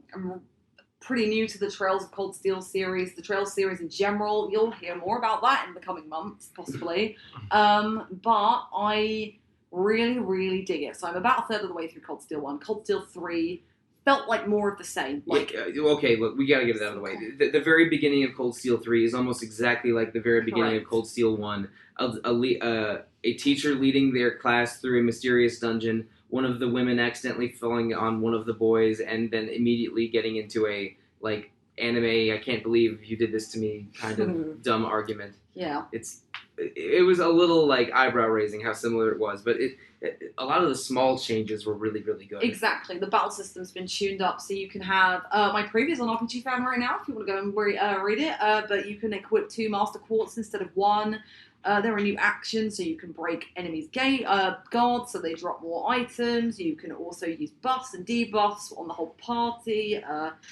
Speaker 3: pretty new to the Trails of Cold Steel series, the Trails series in general. You'll hear more about that in the coming months, possibly. But I really, really dig it. So I'm about a third of the way through Cold Steel 1. Cold Steel 3 felt like more of the same.
Speaker 2: Okay, look, we gotta get it out of the way. The very beginning of Cold Steel 3 is almost exactly like the very beginning of Cold Steel 1. A teacher leading their class through a mysterious dungeon, one of the women accidentally falling on one of the boys, and then immediately getting into a, like, anime, I can't believe you did this to me kind of dumb argument.
Speaker 3: Yeah.
Speaker 2: It was a little, like, eyebrow-raising how similar it was, but a lot of the small changes were really, really good.
Speaker 3: Exactly. The battle system's been tuned up, so you can have my previous on RPGFan right now, if you want to go and read it, but you can equip 2 Master Quartz instead of 1. There are new actions, so you can break enemies' guards, so they drop more items. You can also use buffs and debuffs on the whole party.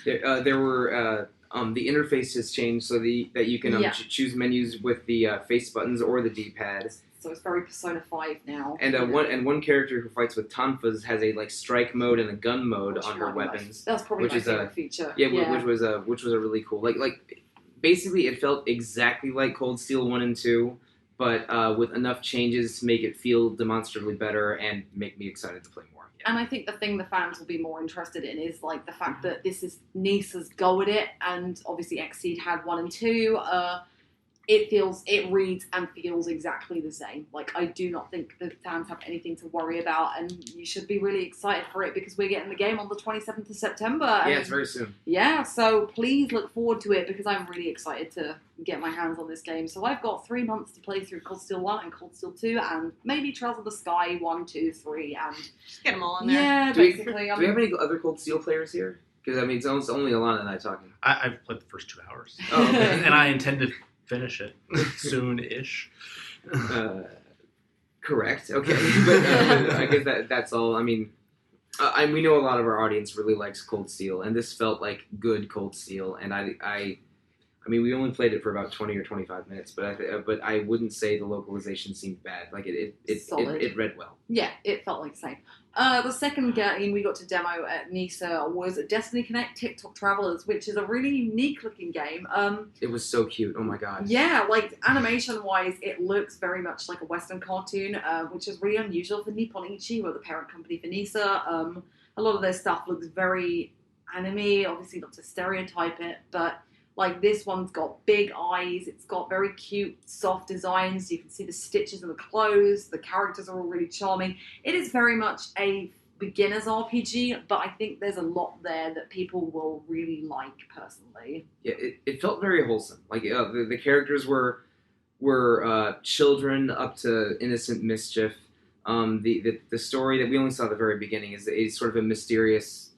Speaker 2: There were... the interface has changed so that you can choose menus with the face buttons or the D-pad.
Speaker 3: So it's very Persona 5 now.
Speaker 2: And one character who fights with Tonfas has a like strike mode and a gun mode on her weapons.
Speaker 3: That's probably my favorite feature.
Speaker 2: Yeah, which was a really cool. Like basically it felt exactly like Cold Steel 1 and 2, but with enough changes to make it feel demonstrably better and make me excited to play more.
Speaker 3: And I think the thing the fans will be more interested in is like the fact that this is Nisa's go at it, and obviously Xseed had 1 and 2. It reads and feels exactly the same. Like, I do not think the fans have anything to worry about, and you should be really excited for it because we're getting the game on the 27th of September.
Speaker 2: Yeah, it's very soon.
Speaker 3: Yeah, so please look forward to it because I'm really excited to get my hands on this game. So I've got 3 months to play through Cold Steel 1 and Cold Steel 2 and maybe Trails of the Sky 1, 2, 3, and...
Speaker 8: Just get them all in there.
Speaker 3: Yeah,
Speaker 2: do we
Speaker 3: basically.
Speaker 2: have any other Cold Steel players here? Because, I mean, it's only Alana and I talking.
Speaker 6: I've played the first 2 hours.
Speaker 2: Oh, okay.
Speaker 6: And I intend to finish it soon-ish.
Speaker 2: Correct. Okay, but I guess that's all. I mean, we know a lot of our audience really likes Cold Steel, and this felt like good Cold Steel. And I mean, we only played it for about 20 or 25 minutes, but I wouldn't say the localization seemed bad. Like it read well.
Speaker 3: Yeah, it felt like the same. The second game we got to demo at Nisa was Destiny Connect TikTok Travelers, which is a really unique looking game.
Speaker 2: It was so cute. Oh my god.
Speaker 3: Yeah, like animation-wise, it looks very much like a Western cartoon, which is really unusual for Nippon Ichi, or the parent company for Nisa. A lot of their stuff looks very anime, obviously not to stereotype it, but like this one's got big eyes, it's got very cute, soft designs, you can see the stitches in the clothes, the characters are all really charming. It is very much a beginner's RPG, but I think there's a lot there that people will really like, personally.
Speaker 2: Yeah, it felt very wholesome. Like the characters were children up to innocent mischief. The story that we only saw at the very beginning is sort of a mysterious...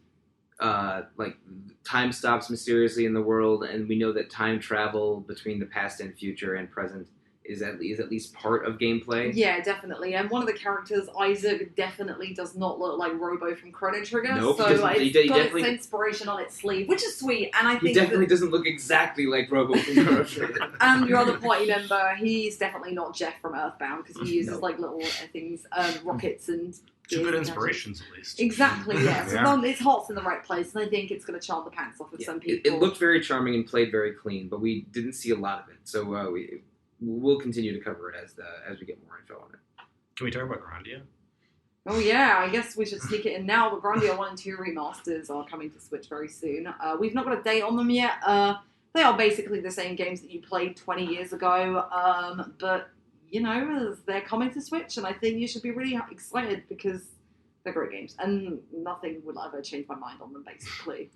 Speaker 2: like time stops mysteriously in the world, and we know that time travel between the past and future and present is at least part of gameplay.
Speaker 3: Yeah, definitely. And one of the characters, Isaac, definitely does not look like Robo from Chrono Trigger.
Speaker 2: Nope,
Speaker 3: so
Speaker 2: he
Speaker 3: it's got
Speaker 2: definitely...
Speaker 3: its inspiration on its sleeve, which is sweet. And I think
Speaker 2: he definitely doesn't look exactly like Robo from Chrono Trigger.
Speaker 3: And your other party member, he's definitely not Jeff from Earthbound because he uses like little things, rockets and...
Speaker 6: 2 good inspirations, at least.
Speaker 3: Exactly, yeah. So
Speaker 7: Yeah.
Speaker 3: its heart's in the right place, and I think it's going to charm the pants off of some people.
Speaker 2: It looked very charming and played very clean, but we didn't see a lot of it. So we'll continue to cover it as we get more info on it.
Speaker 6: Can we talk about Grandia?
Speaker 3: Oh yeah, I guess we should sneak it in now. The Grandia 1 and 2 remasters are coming to Switch very soon. We've not got a date on them yet. They are basically the same games that you played 20 years ago, but, you know, they're coming to Switch, and I think you should be really excited because they're great games, and nothing would ever change my mind on them, basically.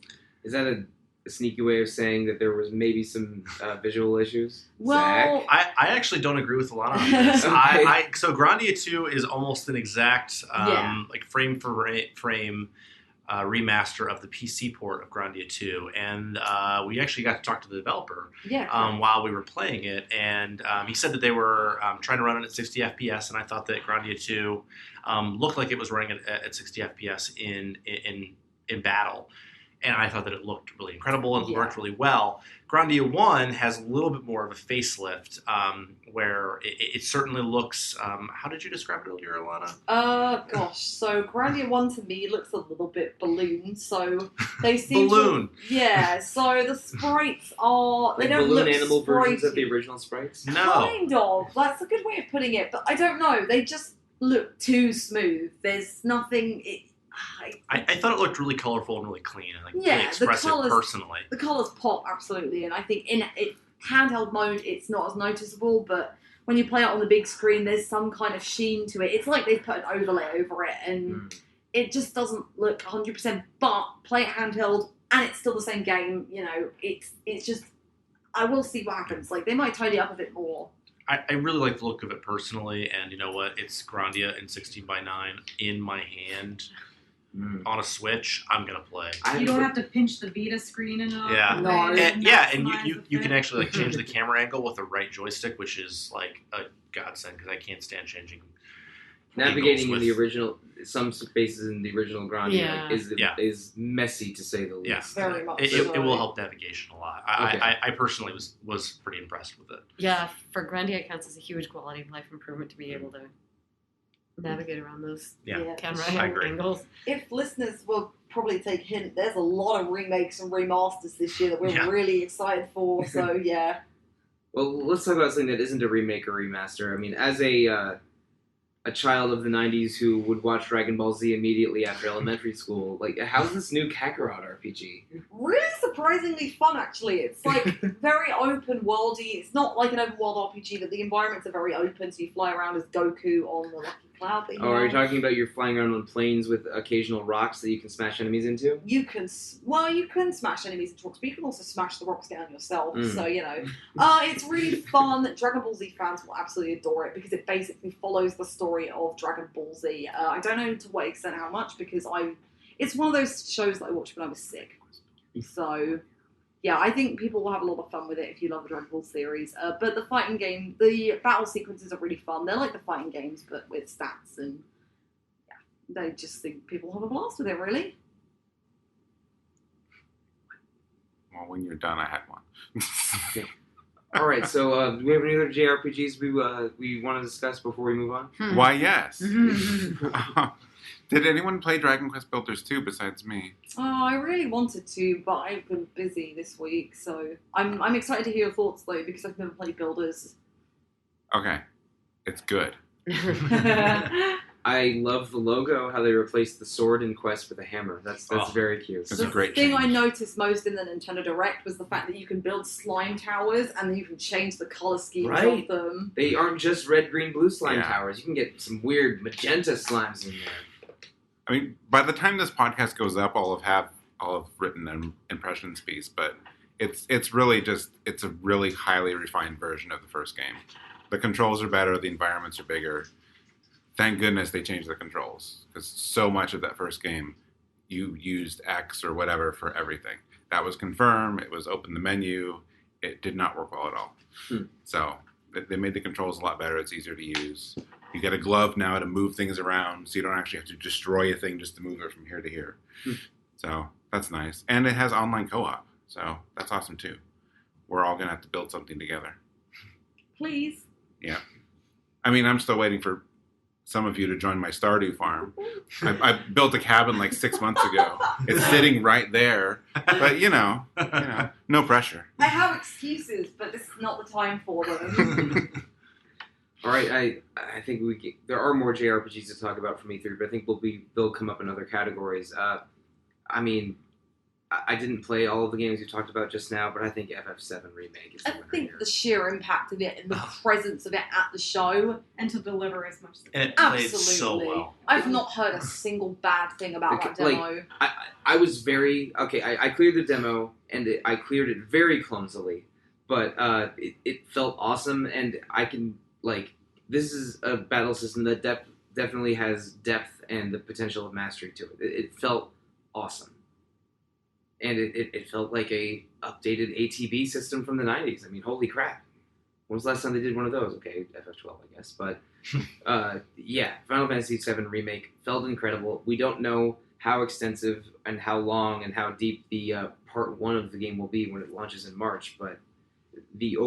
Speaker 2: Is that a sneaky way of saying that there was maybe some visual issues?
Speaker 3: Well,
Speaker 2: Zach?
Speaker 6: I actually don't agree with Alana on this.
Speaker 2: Okay.
Speaker 6: So Grandia 2 is almost an exact
Speaker 3: Yeah.
Speaker 6: like frame for frame remaster of the PC port of Grandia 2, and we actually got to talk to the developer
Speaker 3: yeah.
Speaker 6: while we were playing it, and he said that they were trying to run it at 60 FPS, and I thought that Grandia 2 looked like it was running at 60 FPS in battle. And I thought that it looked really incredible and worked really well. Grandia 1 has a little bit more of a facelift, where it certainly looks... how did you describe it earlier, Alana?
Speaker 3: Gosh, so Grandia 1 to me looks a little bit balloon, so they seem
Speaker 6: Balloon.
Speaker 3: Yeah, so the sprites are... They
Speaker 2: Like
Speaker 3: don't
Speaker 2: balloon
Speaker 3: look
Speaker 2: animal versions of the
Speaker 3: spritey.
Speaker 2: original sprites?
Speaker 6: No.
Speaker 3: Kind of. That's a good way of putting it, but I don't know. They just look too smooth. There's nothing...
Speaker 6: I thought it looked really colorful and really clean and
Speaker 3: Yeah,
Speaker 6: really
Speaker 3: the
Speaker 6: expressive
Speaker 3: colours-
Speaker 6: personally.
Speaker 3: The colours pop, absolutely, and I think in handheld mode it's not as noticeable, but when you play it on the big screen there's some kind of sheen to it. It's like they've put an overlay over it, and it just doesn't look 100%, but play it handheld and it's still the same game, you know, it's just, I will see what happens. Like, they might tidy up a bit more.
Speaker 6: I really like the look of it personally, and you know what? It's Grandia in 16:9 in my hand on a Switch. I'm gonna play.
Speaker 8: You don't have to pinch the Vita screen enough.
Speaker 6: Yeah.
Speaker 3: No.
Speaker 6: And
Speaker 8: maximize
Speaker 6: you
Speaker 8: the
Speaker 6: can
Speaker 8: thing.
Speaker 6: actually like change the camera angle with the right joystick, which is like a godsend because I can't stand changing.
Speaker 2: Navigating in
Speaker 6: angles
Speaker 2: the
Speaker 6: with-
Speaker 2: original, some spaces in the original Grandia
Speaker 4: Yeah.
Speaker 2: is messy to say the least.
Speaker 6: Yeah.
Speaker 3: Very much
Speaker 6: It
Speaker 3: so.
Speaker 6: will help navigation a lot.
Speaker 2: Okay.
Speaker 6: I personally was pretty impressed with it.
Speaker 4: Yeah, for Grandia it counts as a huge quality of life improvement to be able to navigate around those
Speaker 6: Yeah.
Speaker 4: camera
Speaker 6: I agree.
Speaker 4: angles.
Speaker 3: If listeners will probably take a hint, there's a lot of remakes and remasters this year that we're
Speaker 6: Yeah.
Speaker 3: really excited for, so yeah.
Speaker 2: Well, let's talk about something that isn't a remake or remaster. I mean, as a child of the 90s who would watch Dragon Ball Z immediately after elementary school, like, how's this new Kakarot RPG?
Speaker 3: Really surprisingly fun, actually. It's like very open worldy. It's not like an open world RPG, but the environments are very open, so you fly around as Goku on the Lucky Cloud that you
Speaker 2: Oh, are you
Speaker 3: have.
Speaker 2: talking about you're flying around on planes with occasional rocks that you can smash enemies into?
Speaker 3: You can smash enemies into rocks, but you can also smash the rocks down yourself.
Speaker 2: Mm.
Speaker 3: So, you know, it's really fun. Dragon Ball Z fans will absolutely adore it because it basically follows the story of Dragon Ball Z. I don't know to what extent how much because it's one of those shows that I watched when I was sick. So, yeah, I think people will have a lot of fun with it if you love the Dragon Ball series. But the fighting game, the battle sequences are really fun. They're like the fighting games, but with stats, and yeah, they just think people have a blast with it, really.
Speaker 7: Well, when you're done, I had one.
Speaker 2: All right, so do we have any other JRPGs we want to discuss before we move on?
Speaker 7: Why, yes. Did anyone play Dragon Quest Builders 2 besides me?
Speaker 3: Oh, I really wanted to, but I've been busy this week, so I'm excited to hear your thoughts though because I've never played Builders.
Speaker 7: Okay. It's good.
Speaker 2: I love the logo, how they replaced the sword in Quest with a hammer. That's very cute.
Speaker 7: That's a great
Speaker 3: thing I
Speaker 7: change.
Speaker 3: noticed most in the Nintendo Direct was the fact that you can build slime towers and then you can change the color schemes
Speaker 2: Right.
Speaker 3: of them.
Speaker 2: They aren't just red, green, blue slime
Speaker 7: Yeah.
Speaker 2: towers. You can get some weird magenta slimes in there.
Speaker 7: I mean, by the time this podcast goes up, I'll have written an impressions piece, but it's really just it's a really highly refined version of the first game. The controls are better, the environments are bigger. Thank goodness they changed the controls because so much of that first game you used X or whatever for everything. That was confirmed. It was open the menu. It did not work well at all. So they made the controls a lot better. It's easier to use. You get a glove now to move things around, so you don't actually have to destroy a thing just to move it from here to here. So that's nice. And it has online co-op, so that's awesome too. We're all going to have to build something together.
Speaker 3: Please.
Speaker 7: Yeah. I mean, I'm still waiting for some of you to join my Stardew farm. I built a cabin like 6 months ago. It's sitting right there. But, you know, no pressure.
Speaker 3: I have excuses, but this is not the time for them.
Speaker 2: All right, I think there are more JRPGs to talk about from E3, but I think they'll come up in other categories. I mean, I didn't play all of the games you talked about just now, but I think FF7 Remake is the winner here.
Speaker 3: The sheer impact of it and the presence of it at the show.
Speaker 8: And to deliver as much as
Speaker 6: And it played so
Speaker 3: Absolutely.
Speaker 6: well.
Speaker 3: I've not heard a single bad thing about that demo.
Speaker 2: I was very... Okay, I cleared the demo, and I cleared it very clumsily, but it felt awesome, and I can... this is a battle system that definitely has depth and the potential of mastery to it. It felt awesome. And it felt like a updated ATB system from the 90s. I mean, holy crap. When was the last time they did one of those? Okay, FF12, I guess. But, yeah, Final Fantasy VII Remake felt incredible. We don't know how extensive and how long and how deep the Part 1 of the game will be when it launches in March, but the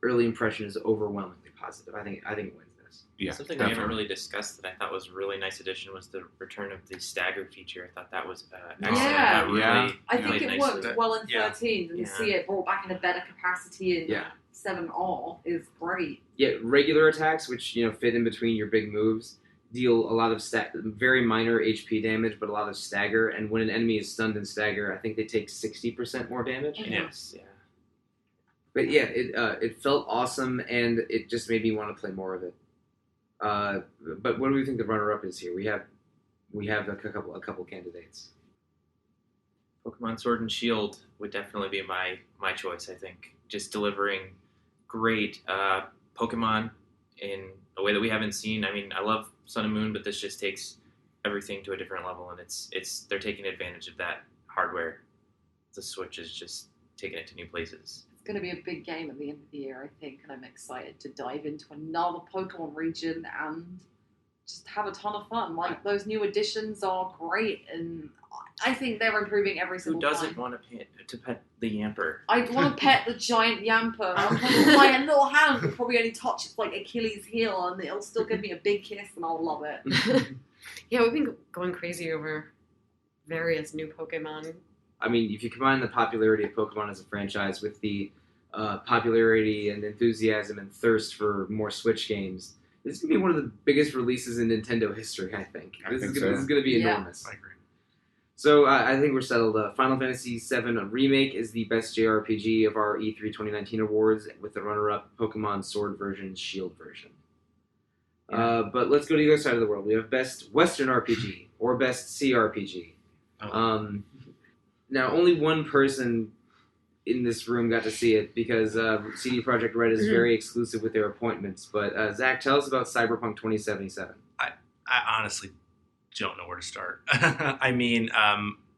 Speaker 2: early impression is overwhelmingly positive. I think it wins this.
Speaker 7: Yeah,
Speaker 5: Something
Speaker 7: definitely.
Speaker 5: we haven't really discussed that I thought was a really nice addition was the return of the stagger feature. I thought that was excellent.
Speaker 3: Yeah.
Speaker 5: That really
Speaker 3: I think
Speaker 5: played
Speaker 3: it
Speaker 5: nicely.
Speaker 3: worked well in
Speaker 6: Yeah.
Speaker 3: 13, and to see it brought back in a better capacity in 7R is great.
Speaker 2: Yeah, regular attacks, which fit in between your big moves, deal a lot of very minor HP damage, but a lot of stagger. And when an enemy is stunned and stagger, I think they take 60% more damage.
Speaker 5: Yes, yeah.
Speaker 2: But yeah, it felt awesome, and it just made me want to play more of it. But what do we think the runner-up is here? We have a couple candidates.
Speaker 5: Pokemon Sword and Shield would definitely be my choice, I think. Just delivering great Pokemon in a way that we haven't seen. I mean, I love Sun and Moon, but this just takes everything to a different level, and it's they're taking advantage of that hardware. The Switch is just taking it to new places.
Speaker 3: It's going to be a big game at the end of the year, I think, and I'm excited to dive into another Pokemon region and just have a ton of fun. Like, those new additions are great, and I think they're improving every
Speaker 5: Who
Speaker 3: single time.
Speaker 5: doesn't want to pet the Yamper?
Speaker 3: I want to pet the giant Yamper. My little hand will probably only touch its Achilles heel, and it'll still give me a big kiss, and I'll love it.
Speaker 4: Yeah, we've been going crazy over various new Pokemon.
Speaker 2: I mean, if you combine the popularity of Pokemon as a franchise with the popularity and enthusiasm and thirst for more Switch games, this is going to be one of the biggest releases in Nintendo history, I think. This is going to be enormous.
Speaker 6: I agree.
Speaker 2: So I think we're settled. Final Fantasy VII Remake is the best JRPG of our E3 2019 awards, with the runner-up Pokemon Sword version, Shield version. But let's go to the other side of the world. We have best Western RPG or best CRPG. Now, only one person in this room got to see it because CD Projekt Red is very exclusive with their appointments. But Zach, tell us about Cyberpunk 2077.
Speaker 6: I honestly don't know where to start. I mean,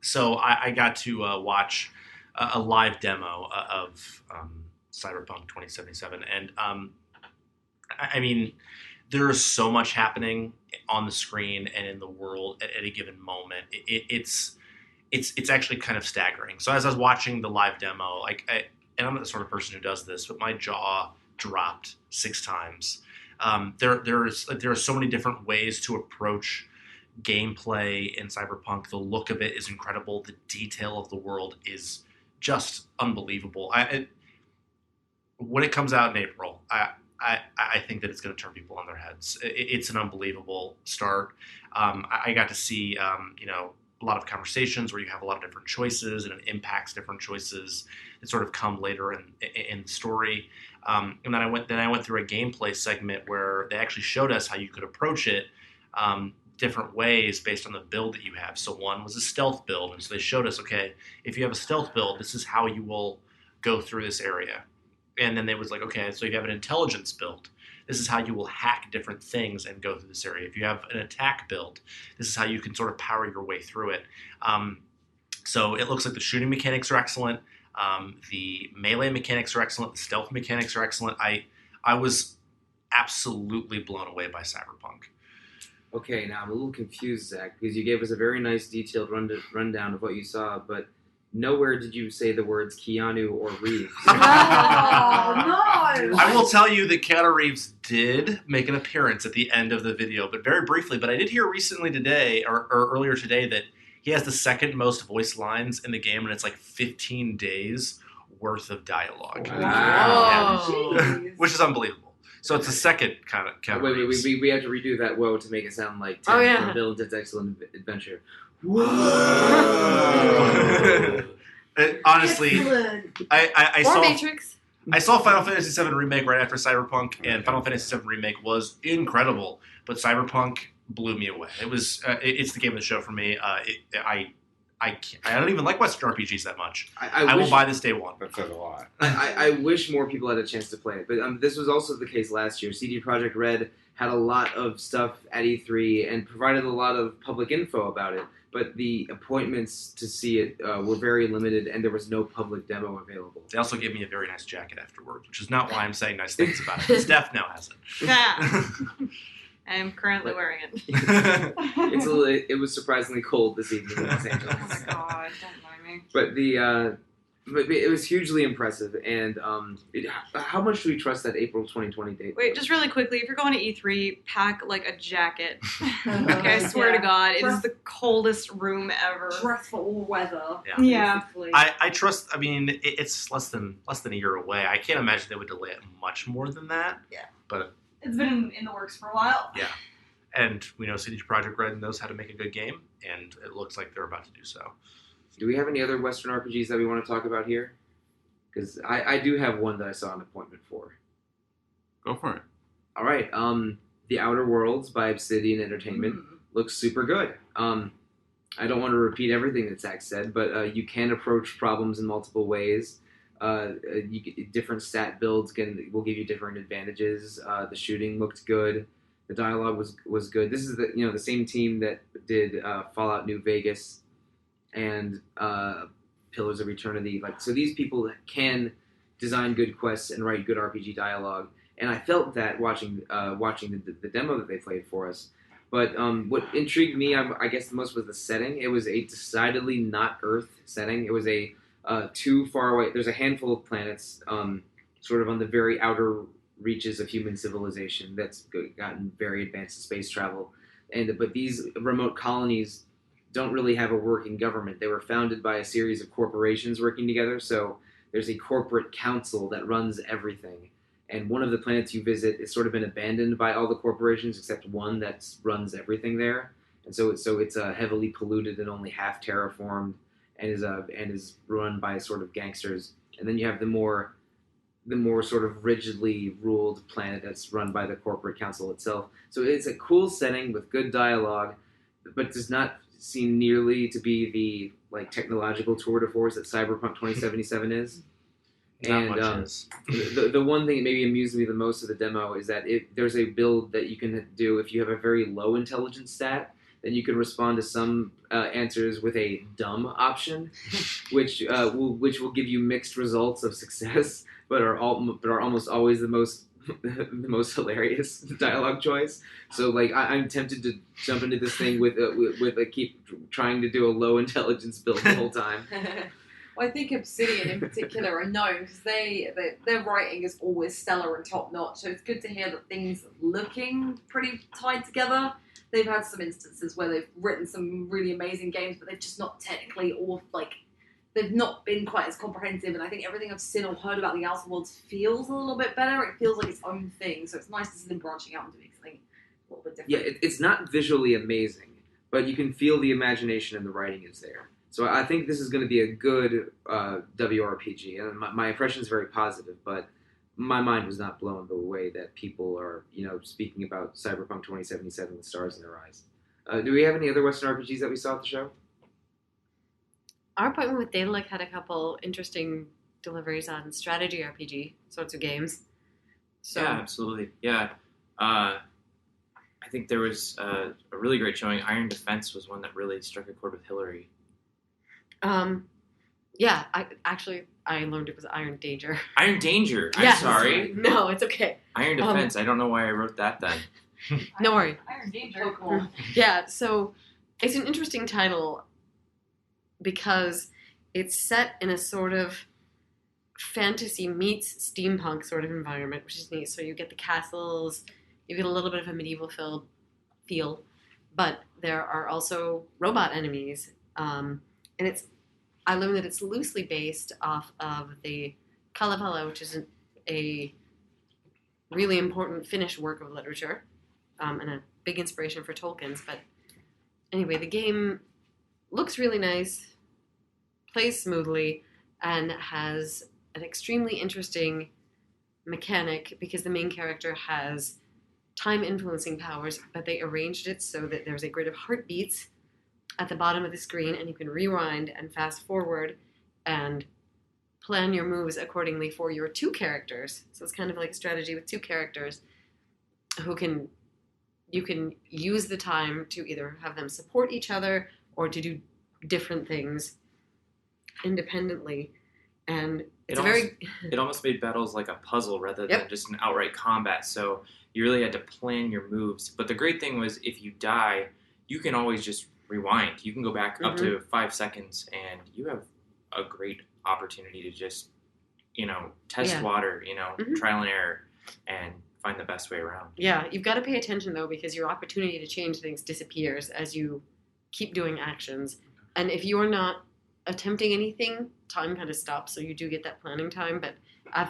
Speaker 6: so I got to watch a live demo of Cyberpunk 2077, and I mean, there is so much happening on the screen and in the world at a given moment. It's actually kind of staggering. So as I was watching the live demo, and I'm not the sort of person who does this, but my jaw dropped 6 times. There are so many different ways to approach gameplay in Cyberpunk. The look of it is incredible. The detail of the world is just unbelievable. When it comes out in April, I think that it's going to turn people on their heads. It's an unbelievable start. I got to see, a lot of conversations where you have a lot of different choices, and it impacts different choices that sort of come later in the story. And then I went through a gameplay segment where they actually showed us how you could approach it different ways based on the build that you have. So one was a stealth build, and so they showed us, okay, if you have a stealth build, this is how you will go through this area. And then they was like, okay, so if you have an intelligence build, this is how you will hack different things and go through this area. If you have an attack build, this is how you can sort of power your way through it. So it looks like the shooting mechanics are excellent. The melee mechanics are excellent. The stealth mechanics are excellent. I was absolutely blown away by Cyberpunk.
Speaker 2: Okay, now I'm a little confused, Zach, because you gave us a very nice detailed rundown of what you saw, but nowhere did you say the words Keanu or Reeves.
Speaker 3: Oh, no!
Speaker 6: I will tell you that Keanu Reeves did make an appearance at the end of the video, but very briefly. But I did hear recently today, or earlier today, that he has the second most voice lines in the game, and it's like 15 days worth of dialogue.
Speaker 2: Wow.
Speaker 6: Yeah. Which is unbelievable. So it's the second kind of
Speaker 2: Wait, we have to redo that whoa to make it sound like Tim
Speaker 4: Oh, yeah.
Speaker 2: from Bill and Ted's Excellent Adventure.
Speaker 6: Honestly,
Speaker 3: Excellent.
Speaker 6: I
Speaker 4: Or
Speaker 6: saw
Speaker 4: Matrix.
Speaker 6: I saw Final Fantasy VII Remake right after Cyberpunk, and Final Fantasy VII Remake was incredible. But Cyberpunk blew me away. It was it's the game of the show for me. I don't even like Western RPGs that much. I will buy this day one.
Speaker 7: That says a lot.
Speaker 2: I wish more people had a chance to play it, but this was also the case last year. CD Projekt Red had a lot of stuff at E3 and provided a lot of public info about it, but the appointments to see it were very limited, and there was no public demo available.
Speaker 6: They also gave me a very nice jacket afterwards, which is not why I'm saying nice things about it. Steph now has it.
Speaker 8: Yeah. I am currently wearing it.
Speaker 2: It was surprisingly cold this evening in Los Angeles.
Speaker 8: Oh my god, don't mind me.
Speaker 2: But it was hugely impressive, and how much do we trust that April 2020 date?
Speaker 8: Wait, just really quickly, if you're going to E3, pack like a jacket. Okay, I swear to God, it is the coldest room ever.
Speaker 3: Dress for all weather.
Speaker 8: Yeah.
Speaker 3: Basically.
Speaker 6: I trust. I mean, it's less than a year away. I can't imagine they would delay it much more than that.
Speaker 8: Yeah.
Speaker 6: But
Speaker 8: It's been in the works for a while.
Speaker 6: yeah, and we know CD Projekt Red knows how to make a good game, and it looks like they're about to do so.
Speaker 2: Do we have any other Western RPGs that we want to talk about here? Because I do have one that I saw an appointment for.
Speaker 7: Go for it.
Speaker 2: All right, The Outer Worlds by Obsidian Entertainment looks super good. I don't want to repeat everything that Zach said, but you can approach problems in multiple ways. Different stat builds will give you different advantages. The shooting looked good. The dialogue was good. This is the same team that did Fallout New Vegas and Pillars of Eternity. So these people can design good quests and write good RPG dialogue. And I felt that watching the demo that they played for us. But what intrigued me, I guess, the most was the setting. It was a decidedly not Earth setting. It was a too far away. There's a handful of planets, sort of on the very outer reaches of human civilization that's gotten very advanced in space travel. But these remote colonies don't really have a working government. They were founded by a series of corporations working together. So there's a corporate council that runs everything. And one of the planets you visit is sort of been abandoned by all the corporations except one that runs everything there. And so it's heavily polluted and only half terraformed. And is run by sort of gangsters, and then you have the more sort of rigidly ruled planet that's run by the corporate council itself. So it's a cool setting with good dialogue, but does not seem nearly to be the technological tour de force that Cyberpunk 2077 is.
Speaker 6: Not much
Speaker 2: And
Speaker 6: is.
Speaker 2: the one thing that maybe amused me the most of the demo is that there's a build that you can do if you have a very low intelligence stat. Then you can respond to some answers with a dumb option, which will give you mixed results of success, but are almost always the most hilarious dialogue choice. So I'm tempted to jump into this thing with keep trying to do a low intelligence build the whole time.
Speaker 3: Well, I think Obsidian in particular are known because their writing is always stellar and top notch. So it's good to hear that things looking pretty tied together. They've had some instances where they've written some really amazing games, but they've just not technically they've not been quite as comprehensive. And I think everything I've seen or heard about the Outer Worlds feels a little bit better. It feels like its own thing. So it's nice to see them branching out and doing something a little bit different.
Speaker 2: Yeah, it's not visually amazing, but you can feel the imagination and the writing is there. So I think this is going to be a good WRPG, and my impression is very positive, but my mind was not blown the way that people are, speaking about Cyberpunk 2077 with stars in their eyes. Do we have any other Western RPGs that we saw at the show?
Speaker 4: Our appointment with Daedalic had a couple interesting deliveries on strategy RPG sorts of games. So
Speaker 5: Yeah, absolutely. Yeah. I think there was a really great showing. Iron Defense was one that really struck a chord with Hilary.
Speaker 4: yeah, I learned it was Iron Danger.
Speaker 5: Iron Danger. I'm
Speaker 4: Yes.
Speaker 5: sorry.
Speaker 4: No, it's okay.
Speaker 5: Iron Defense. I don't know why I wrote that then.
Speaker 4: No worry.
Speaker 8: Iron Danger.
Speaker 3: Pokemon.
Speaker 4: Yeah, so it's an interesting title because it's set in a sort of fantasy meets steampunk sort of environment, which is neat. So you get the castles, you get a little bit of a medieval feel, but there are also robot enemies. And I learned that it's loosely based off of the Kalevala, which is really important Finnish work of literature, and a big inspiration for Tolkien's. But anyway, the game looks really nice, plays smoothly, and has an extremely interesting mechanic because the main character has time influencing powers, but they arranged it so that there's a grid of heartbeats at the bottom of the screen, and you can rewind and fast forward and plan your moves accordingly for your two characters. So it's kind of like a strategy with two characters you can use the time to either have them support each other or to do different things independently. And it's
Speaker 5: it almost made battles like a puzzle rather than just an outright combat. So you really had to plan your moves. But the great thing was if you die, you can always just rewind. You can go back up to 5 seconds and you have a great opportunity to just, test water, trial and error and find the best way around.
Speaker 4: Yeah, you've got to pay attention though, because your opportunity to change things disappears as you keep doing actions. And if you are not attempting anything, time kind of stops. So you do get that planning time, but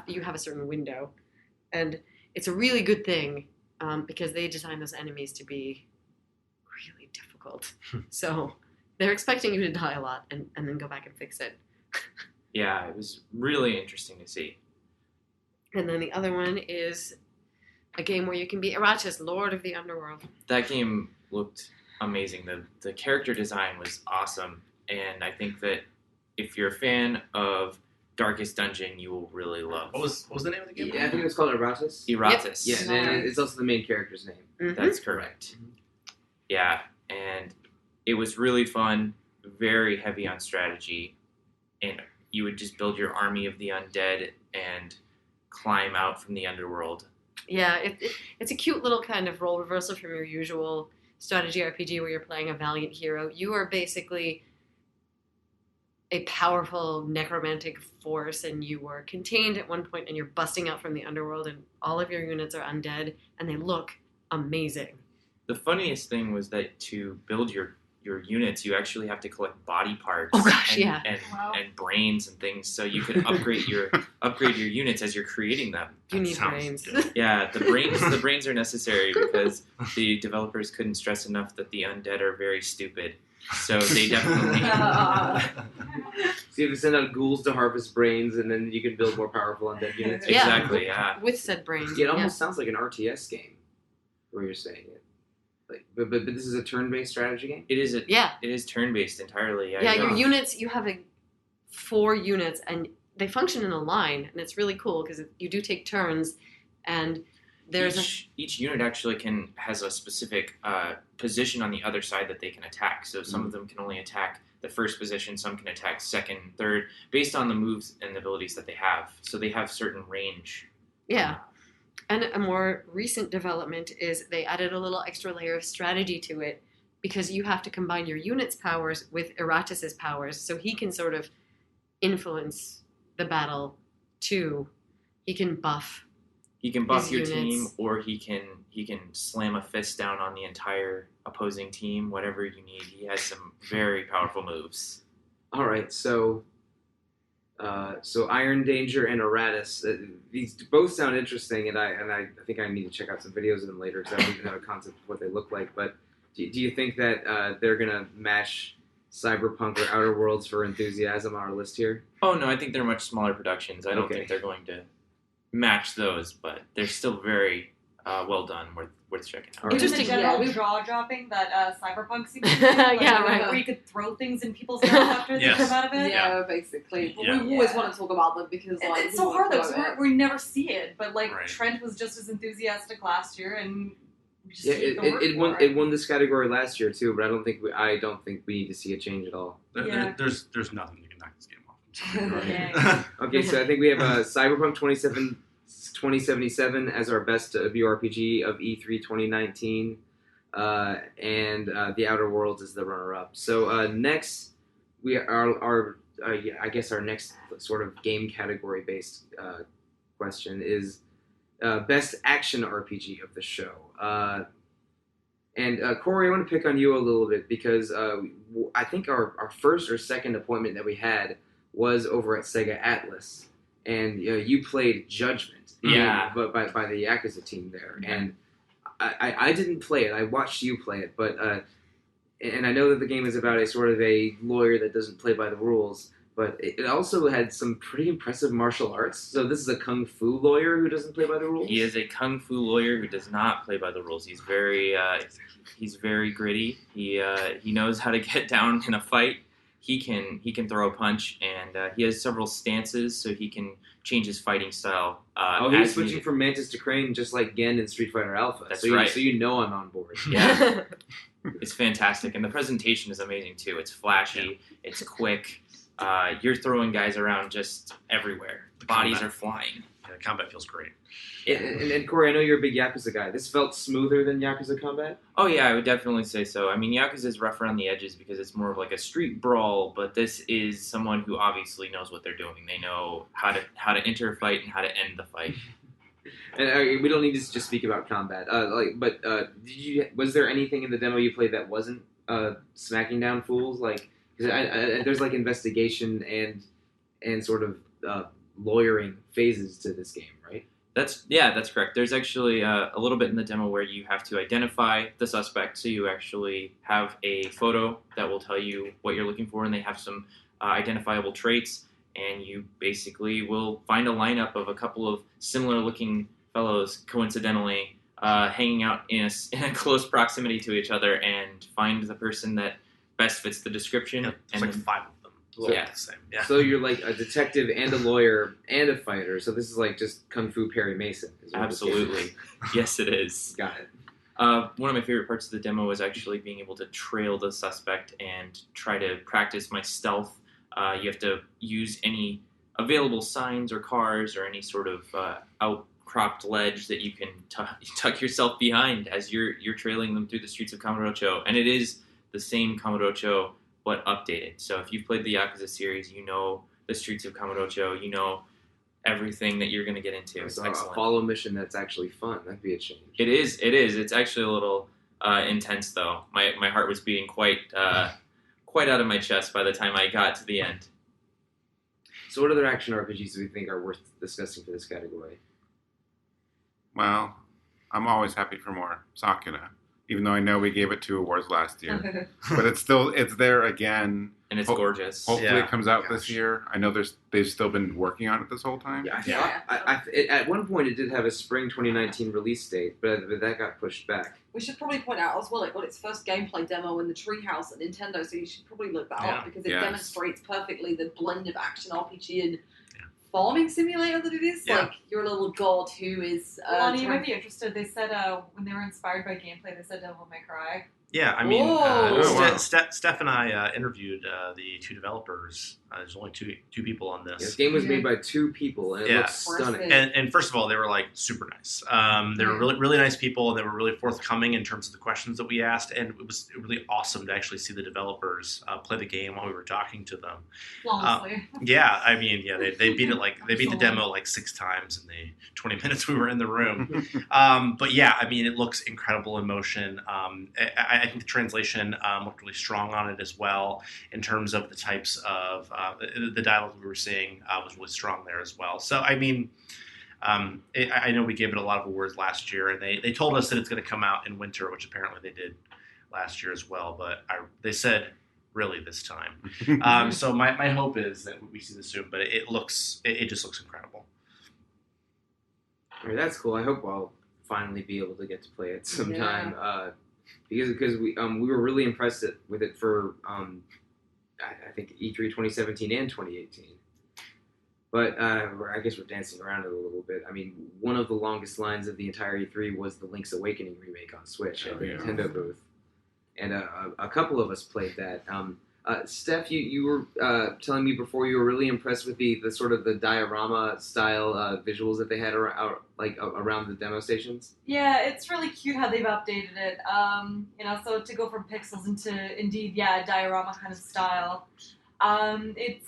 Speaker 4: you have a certain window. And it's a really good thing because they design those enemies to be really difficult. So they're expecting you to die a lot and then go back and fix it.
Speaker 5: Yeah, it was really interesting to see.
Speaker 4: And then the other one is a game where you can be Aratus, Lord of the Underworld.
Speaker 5: That game looked amazing. The character design was awesome. And I think that if you're a fan of Darkest Dungeon, you will really love.
Speaker 6: What was the name of the game?
Speaker 2: Yeah, I think it was called Eratus.
Speaker 5: Eratus.
Speaker 2: Yeah, and it's also the main character's name.
Speaker 4: Mm-hmm.
Speaker 5: That's correct. Yeah, and it was really fun, very heavy on strategy, and you would just build your army of the undead and climb out from the underworld.
Speaker 4: Yeah, it's a cute little kind of role reversal from your usual strategy RPG where you're playing a valiant hero. You are basically a powerful necromantic force, and you were contained at one point, and you're busting out from the underworld, and all of your units are undead, and they look amazing.
Speaker 5: The funniest thing was that to build your units, you actually have to collect body parts and brains and things, so you can upgrade your units as you're creating them.
Speaker 4: You need brains.
Speaker 5: Yeah, the brains are necessary because the developers couldn't stress enough that the undead are very stupid. So they definitely.
Speaker 2: So you have to send out ghouls to harvest brains, and then you can build more powerful undead units.
Speaker 4: Yeah.
Speaker 5: Exactly. Yeah.
Speaker 4: With said brains.
Speaker 2: Yeah, it almost sounds like an RTS game, where you're saying it. Like, but this is a turn-based strategy game.
Speaker 5: It is.
Speaker 4: Yeah.
Speaker 5: It is turn-based entirely.
Speaker 4: Yeah. Your units. You have 4 units, and they function in a line, and it's really cool because you do take turns, and there's
Speaker 5: each unit actually has a specific position on the other side that they can attack. So some of them can only attack the first position, some can attack second, third, based on the moves and abilities that they have. So they have certain range.
Speaker 4: Yeah. And a more recent development is they added a little extra layer of strategy to it because you have to combine your unit's powers with Eratus's powers, so he can sort of influence the battle too. He can buff.
Speaker 5: He can buff your
Speaker 4: units.
Speaker 5: team, or he can slam a fist down on the entire opposing team, whatever you need. He has some very powerful moves.
Speaker 2: All right, so Iron Danger and Eratus, these both sound interesting, and I think I need to check out some videos of them later because I don't even have a concept of what they look like. But do you think that they're gonna match Cyberpunk or Outer Worlds for enthusiasm on our list here?
Speaker 5: Oh no, I think they're much smaller productions. I don't think they're going to match those, but they're still very well done, worth checking out.
Speaker 8: Interesting, general jaw-dropping that Cyberpunk seems to be. Right. Where you could throw things in people's mouths after they come out of it.
Speaker 3: Yeah, basically. But we always want to talk about them because
Speaker 8: it's so hard though, because we never see it. But Trent was just as enthusiastic last year, and we just
Speaker 2: it won this category last year too. But I don't think we need to see a change at all.
Speaker 6: There's nothing that can knock this game off.
Speaker 2: Okay, so I think we have Cyberpunk 2077 as our best WRPG of E3 2019, and The Outer Worlds is the runner-up. So next, I guess our next sort of game category-based question is best action RPG of the show. And Corey, I want to pick on you a little bit because I think our first or second appointment that we had was over at Sega Atlas, and you played Judgment.
Speaker 5: Yeah.
Speaker 2: but by the Yakuza team there, and I didn't play it. I watched you play it, but and I know that the game is about a sort of a lawyer that doesn't play by the rules, but it also had some pretty impressive martial arts. So this is a kung fu lawyer who doesn't play by the rules?
Speaker 5: He is a kung fu lawyer who does not play by the rules. He's very gritty. He knows how to get down in a fight. He can throw a punch, and he has several stances, so he can change his fighting style.
Speaker 2: He's switching from Mantis to Crane, just like Gen in Street Fighter Alpha.
Speaker 5: That's
Speaker 2: so
Speaker 5: right.
Speaker 2: So you know I'm on board.
Speaker 5: Yeah. It's fantastic, and the presentation is amazing too. It's flashy, it's quick. You're throwing guys around just everywhere. Bodies are flying.
Speaker 6: Yeah, the combat feels great.
Speaker 2: And Corey, I know you're a big Yakuza guy. This felt smoother than Yakuza combat?
Speaker 5: Oh yeah, I would definitely say so. I mean, Yakuza is rough around the edges because it's more of like a street brawl, but this is someone who obviously knows what they're doing. They know how to enter a fight and how to end the fight.
Speaker 2: And we don't need to just speak about combat. Was there anything in the demo you played that wasn't smacking down fools? Like, cause there's like investigation and sort of lawyering phases to this game, right?
Speaker 5: That's correct. There's actually a little bit in the demo where you have to identify the suspect. So you actually have a photo that will tell you what you're looking for, and they have some identifiable traits. And you basically will find a lineup of a couple of similar-looking fellows, coincidentally, hanging out in a close proximity to each other, and find the person that best fits the description.
Speaker 6: Yeah, there's like 5 of them.
Speaker 5: Yeah.
Speaker 6: The same. Yeah.
Speaker 2: So you're like a detective and a lawyer and a fighter. So this is like just Kung Fu Perry Mason.
Speaker 5: Absolutely. Yes, it is.
Speaker 2: Got it.
Speaker 5: One of my favorite parts of the demo is actually being able to trail the suspect and try to practice my stealth. You have to use any available signs or cars or any sort of outcropped ledge that you can tuck yourself behind as you're trailing them through the streets of Kamurocho. And it is the same Kamurocho, but updated. So if you've played the Yakuza series, you know the streets of Kamurocho, you know everything that you're going to get into. It's
Speaker 2: So
Speaker 5: excellent.
Speaker 2: a follow mission that's actually fun. That'd be a change.
Speaker 5: It is. It's actually a little intense, though. My heart was beating quite out of my chest by the time I got to the end.
Speaker 2: So what other action RPGs do we think are worth discussing for this category?
Speaker 7: Well, I'm always happy for more Sakura, even though I know we gave it 2 awards last year. But it's there again.
Speaker 5: And it's gorgeous.
Speaker 7: Hopefully it comes out
Speaker 6: Gosh.
Speaker 7: this year. I know they've still been working on it this whole time.
Speaker 2: Yeah, at one point it did have a spring 2019 release date, but that got pushed back.
Speaker 3: We should probably point out as well, it got its first gameplay demo in the Treehouse at Nintendo, so you should probably look that up because it demonstrates perfectly the blend of action RPG and farming simulator that it is.
Speaker 6: Yeah.
Speaker 3: Like, you're a little god who is...
Speaker 8: Alana, you might be interested. They said when they were inspired by gameplay, they said Devil May Cry.
Speaker 6: Yeah, I mean,
Speaker 3: Whoa.
Speaker 6: Steph and I interviewed the 2 developers. There's only two people on this.
Speaker 2: This game was made by 2 people, and it looks stunning.
Speaker 6: And first of all, they were like super nice. They were really, really nice people, and they were really forthcoming in terms of the questions that we asked. And it was really awesome to actually see the developers play the game while we were talking to them.
Speaker 8: Flawlessly.
Speaker 6: Yeah, I mean, they beat it they beat the demo like 6 times in the 20 minutes we were in the room. But yeah, I mean, it looks incredible in motion. I think the translation looked really strong on it as well in terms of the types of the dialogue we were seeing was really strong there as well. So I mean, I know we gave it a lot of awards last year, and they told us that it's going to come out in winter, which apparently they did last year as well. But they said really this time. So my hope is that we see this soon. But it just looks incredible.
Speaker 2: I mean, that's cool. I hope I'll finally be able to get to play it sometime. Because we were really impressed with it for I think E3 2017 and 2018. But I guess we're dancing around it a little bit. I mean, one of the longest lines of the entire E3 was the Link's Awakening remake on Switch at the Nintendo booth, and a couple of us played that. Steph, you were telling me before you were really impressed with the sort of the diorama style visuals that they had around the demo stations.
Speaker 8: Yeah, it's really cute how they've updated it. So to go from pixels into indeed, diorama kind of style. It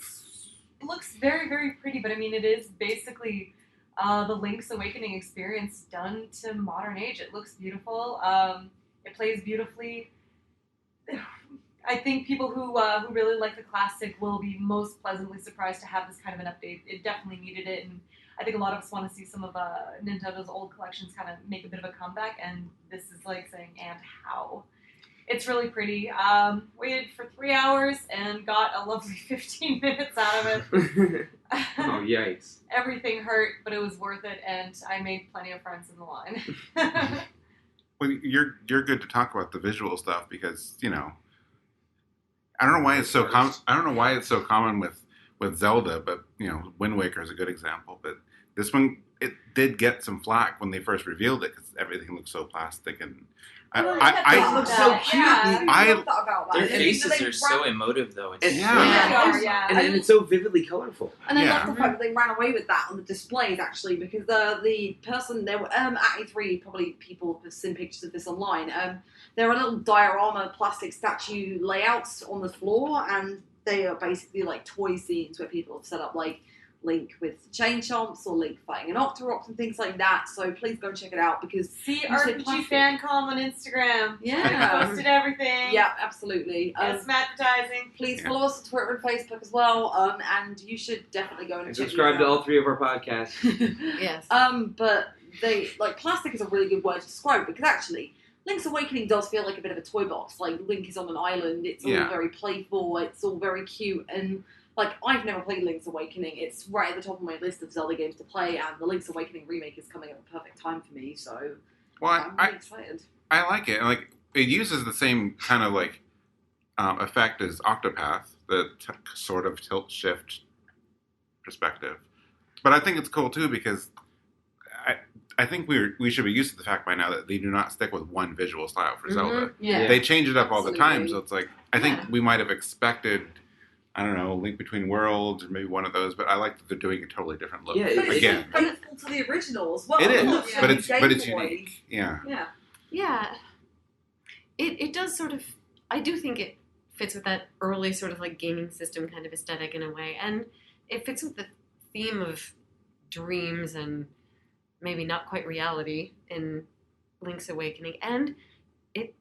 Speaker 8: looks very, very pretty, but I mean, it is basically the Link's Awakening experience done to modern age. It looks beautiful. It plays beautifully. I think people who really like the classic will be most pleasantly surprised to have this kind of an update. It definitely needed it, and I think a lot of us want to see some of Nintendo's old collections kind of make a bit of a comeback, and this is like saying, and how? It's really pretty. Waited for 3 hours and got a lovely 15 minutes out of it.
Speaker 2: Oh, yikes.
Speaker 8: Everything hurt, but it was worth it, and I made plenty of friends in the line.
Speaker 7: Well, you're good to talk about the visual stuff because I don't know why it's so common. I don't know why it's so common with Zelda, but Wind Waker is a good example. But this one, it did get some flack when they first revealed it because everything looked so plastic and.
Speaker 3: It looks so cute. I love that about that.
Speaker 5: Their faces are so emotive, though. It's
Speaker 2: And it's so vividly colorful.
Speaker 3: And I love the fact that they ran away with that on the displays, actually, because the person there were at E3, probably people have seen pictures of this online. There are little diorama plastic statue layouts on the floor, and they are basically like toy scenes where people have set up like Link with chain chomps or Link fighting an Octoroks and things like that. So please go check it out because
Speaker 8: see RPGFan on Instagram.
Speaker 3: Yeah,
Speaker 8: I posted everything.
Speaker 3: Yeah, absolutely.
Speaker 8: Some advertising.
Speaker 3: Please follow us on Twitter and Facebook as well. And you should definitely go and check
Speaker 2: subscribe to all 3 of our podcasts.
Speaker 4: Yes.
Speaker 3: But they plastic is a really good word to describe it because actually Link's Awakening does feel like a bit of a toy box. Like Link is on an island. It's all very playful. It's all very cute and. Like, I've never played Link's Awakening. It's right at the top of my list of Zelda games to play, and the Link's Awakening remake is coming at the perfect time for me, so I'm really excited.
Speaker 7: I like it. Like, it uses the same kind of, like, effect as Octopath, the sort of tilt-shift perspective. But I think it's cool, too, because I think we should be used to the fact by now that they do not stick with one visual style for Zelda.
Speaker 3: Yeah.
Speaker 7: They change it up all the time, so it's like, I think we might have expected... I don't know, Link Between Worlds, or maybe one of those, but I like that they're doing a totally different look.
Speaker 2: Yeah,
Speaker 7: again.
Speaker 3: It's faithful to the original as well.
Speaker 7: It is, but it's unique. Yeah.
Speaker 4: Yeah. It does sort of, I do think it fits with that early sort of like gaming system kind of aesthetic in a way, and it fits with the theme of dreams and maybe not quite reality in Link's Awakening, and it,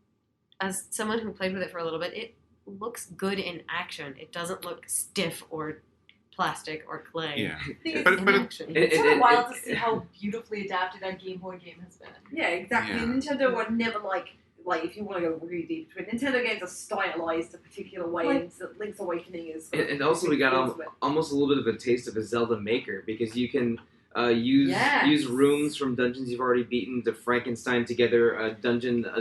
Speaker 4: as someone who played with it for a little bit, it looks good in action. It doesn't look stiff or plastic or clay.
Speaker 7: Yeah,
Speaker 8: but
Speaker 7: it's
Speaker 8: sort of wild to see how beautifully adapted that Game Boy game has been.
Speaker 3: Yeah, exactly.
Speaker 7: Yeah.
Speaker 3: Nintendo were never like if you want to go really deep into it, Nintendo games are stylized a particular way, and Link's Awakening is.
Speaker 2: And also, we got almost a little bit of a taste of a Zelda Maker because you can. Use rooms from dungeons you've already beaten to Frankenstein together a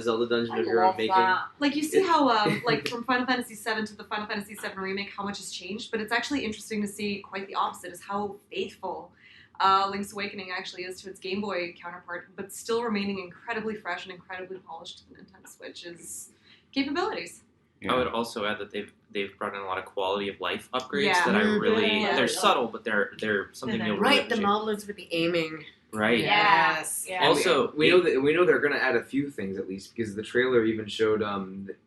Speaker 2: Zelda dungeon of your own making.
Speaker 3: That.
Speaker 8: Like you see how like from Final Fantasy VII to the Final Fantasy VII remake, how much has changed, but it's actually interesting to see quite the opposite is how faithful Link's Awakening actually is to its Game Boy counterpart, but still remaining incredibly fresh and incredibly polished to the Nintendo Switch's capabilities.
Speaker 7: Yeah.
Speaker 5: I would also add that they've brought in a lot of quality of life upgrades
Speaker 8: Yeah.
Speaker 5: that I really
Speaker 8: Yeah.
Speaker 5: they're subtle, but they're something
Speaker 8: And
Speaker 5: you'll
Speaker 8: they're
Speaker 5: really
Speaker 4: Right, the
Speaker 5: appreciate.
Speaker 4: modelers with the aiming.
Speaker 5: Right.
Speaker 4: Yes.
Speaker 8: Yeah.
Speaker 5: Also,
Speaker 2: we know they're going to add a few things at least because the trailer even showed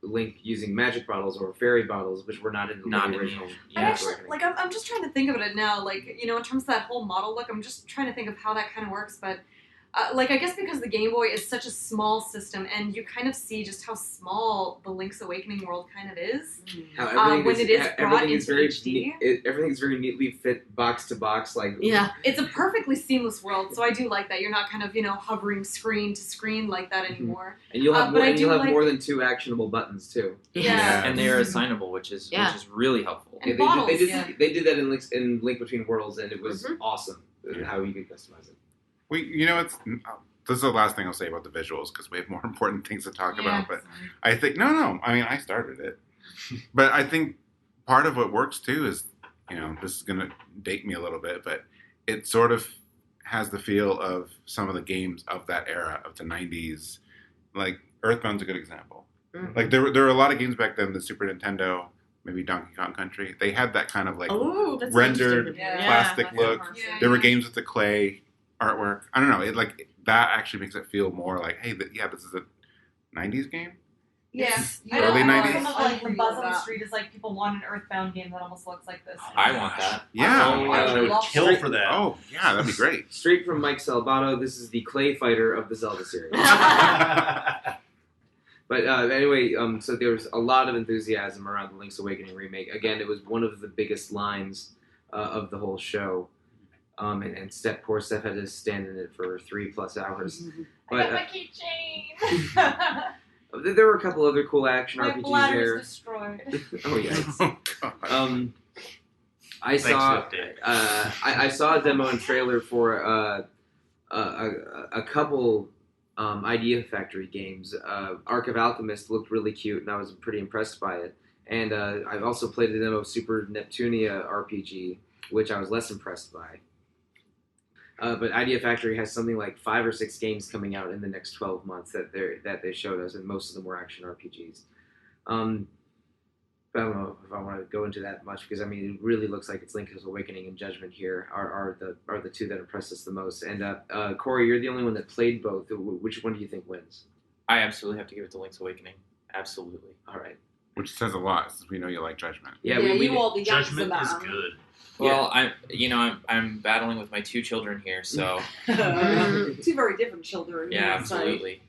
Speaker 2: Link using magic bottles or fairy bottles, which were not in the original.
Speaker 8: I actually, like, I'm just trying to think of it now, like, in terms of that whole model look, I'm just trying to think of how that kind of works, but, like, I guess because the Game Boy is such a small system, and you kind of see just how small the Link's Awakening world kind of is, when it is brought into HD.
Speaker 2: Everything's very neatly fit box to box, like...
Speaker 4: Yeah.
Speaker 8: It's a perfectly seamless world, so I do like that. You're not kind of, hovering screen to screen like that anymore.
Speaker 2: And you'll have,
Speaker 8: but
Speaker 2: more than 2 actionable buttons, too.
Speaker 8: Yeah.
Speaker 5: And they are assignable, which is really helpful.
Speaker 8: And
Speaker 2: they did that in Link Between Worlds, and it was awesome how you could customize it.
Speaker 7: This is the last thing I'll say about the visuals because we have more important things to talk about. But I think I mean, I started it, but I think part of what works too is this is going to date me a little bit, but it sort of has the feel of some of the games of that era of the 90s. Like Earthbound's a good example.
Speaker 4: Mm-hmm.
Speaker 7: Like there were a lot of games back then, the Super Nintendo, maybe Donkey Kong Country. They had that kind of like
Speaker 4: That's
Speaker 7: rendered plastic
Speaker 8: Yeah.
Speaker 7: look. There were games with the clay artwork. I don't know. It like that actually makes it feel more like, hey, this is a 90s game.
Speaker 8: Yeah.
Speaker 7: Early 90s.
Speaker 8: Some of like the buzz on the street is like people want an Earthbound game that almost looks like this.
Speaker 5: I want that.
Speaker 7: Yeah.
Speaker 6: I would kill for that.
Speaker 7: Oh, yeah, that'd be great.
Speaker 2: Straight from Mike Salbato, this is the clay fighter of the Zelda series. But anyway, so there was a lot of enthusiasm around the Link's Awakening remake. Again, it was one of the biggest lines of the whole show. And poor Steph had to stand in it for 3+ hours.
Speaker 8: I got my keychain.
Speaker 2: There were a couple other cool action
Speaker 8: My
Speaker 2: RPGs
Speaker 8: bladder
Speaker 2: there.
Speaker 8: is destroyed.
Speaker 2: Oh yeah.
Speaker 7: Oh, God.
Speaker 2: I saw
Speaker 6: for the update.
Speaker 2: I saw a demo and trailer for a couple Idea Factory games. Arc of Alchemist looked really cute, and I was pretty impressed by it. And I've also played the demo of Super Neptunia RPG, which I was less impressed by. But Idea Factory has something like 5 or 6 games coming out in the next 12 months that they showed us, and most of them were action RPGs. But I don't know if I want to go into that much because I mean it really looks like it's Link's Awakening and Judgment here are the two that impressed us the most. And Corey, you're the only one that played both. Which one do you think wins?
Speaker 5: I absolutely have to give it to Link's Awakening. Absolutely.
Speaker 2: All right.
Speaker 7: Which says a lot, since we know you like Judgment.
Speaker 2: Yeah,
Speaker 3: you are the
Speaker 6: Judgment
Speaker 3: youngster
Speaker 6: is
Speaker 3: man.
Speaker 6: good.
Speaker 5: Well, I'm battling with my 2 children here, so
Speaker 3: Two very different children.
Speaker 5: yeah,
Speaker 3: you would say.
Speaker 5: absolutely.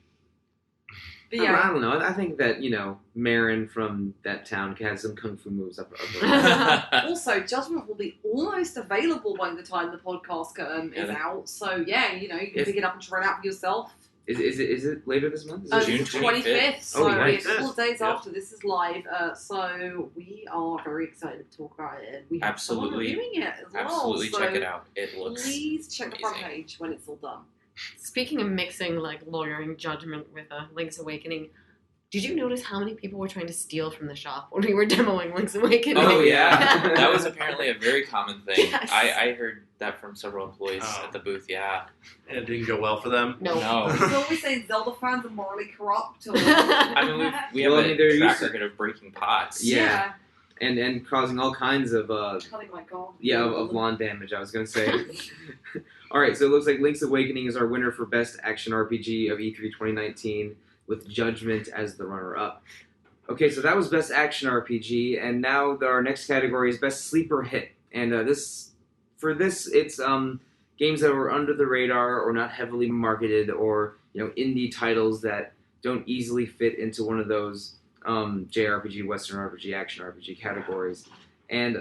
Speaker 3: But
Speaker 2: I
Speaker 3: yeah,
Speaker 2: don't know. I think that Marin from that town has some kung fu moves up her.
Speaker 3: also, Judgment will be almost available by the time the podcast is
Speaker 5: Yeah.
Speaker 3: out. So yeah, you can
Speaker 2: If-
Speaker 3: pick it up and try it out for yourself.
Speaker 2: Is it later this month? Is it
Speaker 5: June
Speaker 3: It's the 25th, so
Speaker 2: Oh,
Speaker 3: it's
Speaker 6: nice.
Speaker 3: a couple of days
Speaker 6: Yep.
Speaker 3: after this is live. So we are very excited to talk about it. We have someone
Speaker 5: Absolutely.
Speaker 3: reviewing it as well.
Speaker 5: Absolutely,
Speaker 3: so
Speaker 5: check it out. It looks
Speaker 3: Please check the front
Speaker 5: amazing.
Speaker 3: page when it's all done.
Speaker 4: Speaking of mixing like lawyering Judgment with Link's Awakening, did you notice how many people were trying to steal from the shop when we were demoing Link's Awakening?
Speaker 5: Oh yeah, that was apparently a very common thing.
Speaker 4: Yes.
Speaker 5: I heard that from several employees
Speaker 6: Oh.
Speaker 5: at the booth. Yeah,
Speaker 6: And it didn't go well for them.
Speaker 4: No.
Speaker 5: no.
Speaker 3: It's always saying Zelda fans are morally corrupt. Or...
Speaker 5: I mean, we have
Speaker 2: Well, I mean, they're
Speaker 5: a track
Speaker 2: used to-
Speaker 5: record of breaking pots.
Speaker 2: Yeah. and causing all kinds of
Speaker 3: Oh my god.
Speaker 2: of lawn damage. I was gonna say. All right, so it looks like Link's Awakening is our winner for Best Action RPG of E3 2019, with Judgment as the runner-up. Okay, so that was Best Action RPG, and now our next category is Best Sleeper Hit. And it's games that were under the radar or not heavily marketed, or indie titles that don't easily fit into one of those JRPG, Western RPG, Action RPG categories. And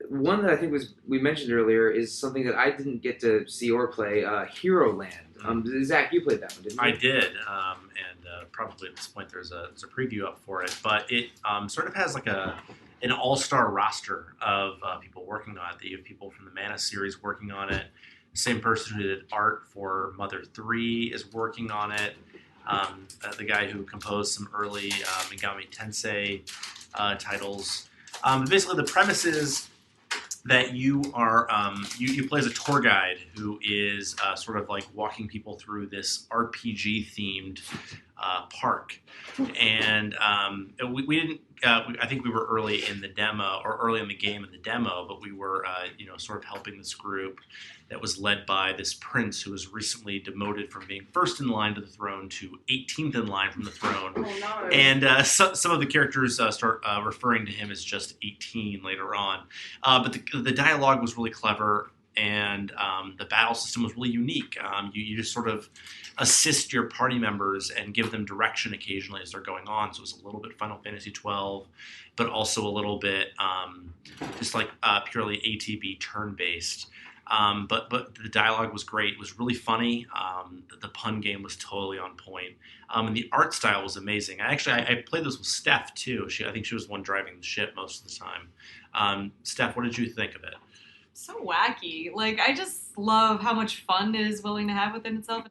Speaker 2: one that I think we mentioned earlier is something that I didn't get to see or play, Hero Land. Zach, you played that one, didn't you?
Speaker 6: I did, and probably at this point there's a preview up for it, but it sort of has like an all-star roster of people working on it. You have people from the Mana series working on it. The same person who did art for Mother 3 is working on it. The guy who composed some early Megami Tensei titles. Basically, the premise is that you are you play as a tour guide who is sort of like walking people through this RPG themed park, and we didn't. I think we were early in the demo or early in the game in the demo, but we were sort of helping this group that was led by this prince who was recently demoted from being first in line to the throne to 18th in line from the throne.
Speaker 3: Oh no.
Speaker 6: And some of the characters start referring to him as just 18 later on. But the dialogue was really clever, and the battle system was really unique. You just sort of assist your party members and give them direction occasionally as they're going on. So it was a little bit Final Fantasy 12, but also a little bit just like purely ATB turn-based. But the dialogue was great. It was really funny. The pun game was totally on point. And the art style was amazing. I played this with Steph too. I think she was the one driving the ship most of the time. Steph, what did you think of it?
Speaker 8: So wacky. Like, I just love how much fun it is willing to have within itself.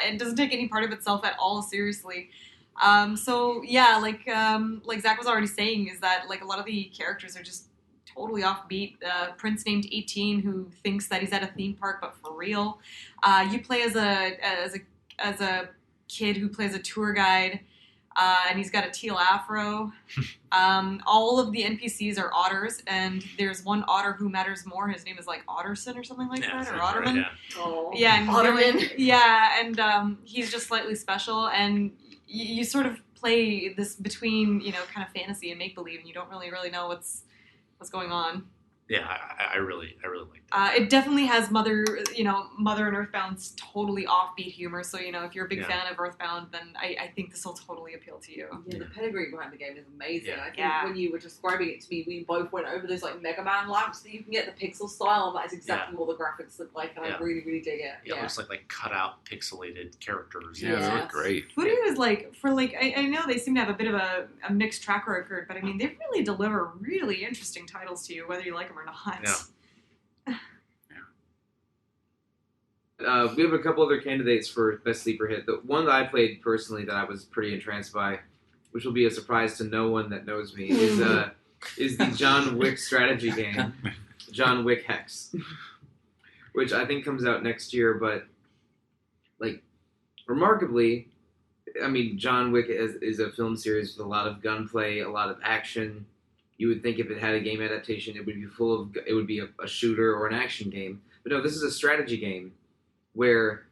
Speaker 8: It doesn't take any part of itself at all seriously. So yeah, like Zach was already saying, is that like a lot of the characters are just totally offbeat. Prince named 18 who thinks that he's at a theme park, but for real. You play as a kid who plays a tour guide, and he's got a teal afro. All of the NPCs are otters, and there's one otter who matters more. His name is like Otterson or something like that, or
Speaker 6: sounds right,
Speaker 8: Otterman.
Speaker 6: yeah.
Speaker 3: Oh.
Speaker 8: Yeah, and
Speaker 4: Otterman.
Speaker 8: and he's just slightly special, and you sort of play this between kind of fantasy and make believe, and you don't really know what's going on.
Speaker 6: Yeah, I really like that.
Speaker 8: It definitely has Mother and Earthbound's totally offbeat humor. So, if you're a big fan of Earthbound, then I think this will totally appeal to you.
Speaker 3: Yeah, the pedigree behind the game is amazing.
Speaker 6: Yeah.
Speaker 3: I think when you were describing it to me, we both went over those like Mega Man lamps that you can get the pixel style, and that is exactly what the graphics look like, and I really, really dig it.
Speaker 6: Yeah, it looks like cut out pixelated characters.
Speaker 7: Yeah, they look great.
Speaker 8: Voodoo is I know they seem to have a bit of a mixed track record, but I mean, they really deliver really interesting titles to you, whether you like them or not.
Speaker 6: Yeah.
Speaker 2: We have a couple other candidates for Best Sleeper Hit. The one that I played personally that I was pretty entranced by, which will be a surprise to no one that knows me, is the John Wick strategy game, John Wick Hex, which I think comes out next year. But remarkably, I mean, John Wick is a film series with a lot of gunplay, a lot of action. You would think if it had a game adaptation, it would be a shooter or an action game. But no, this is a strategy game where,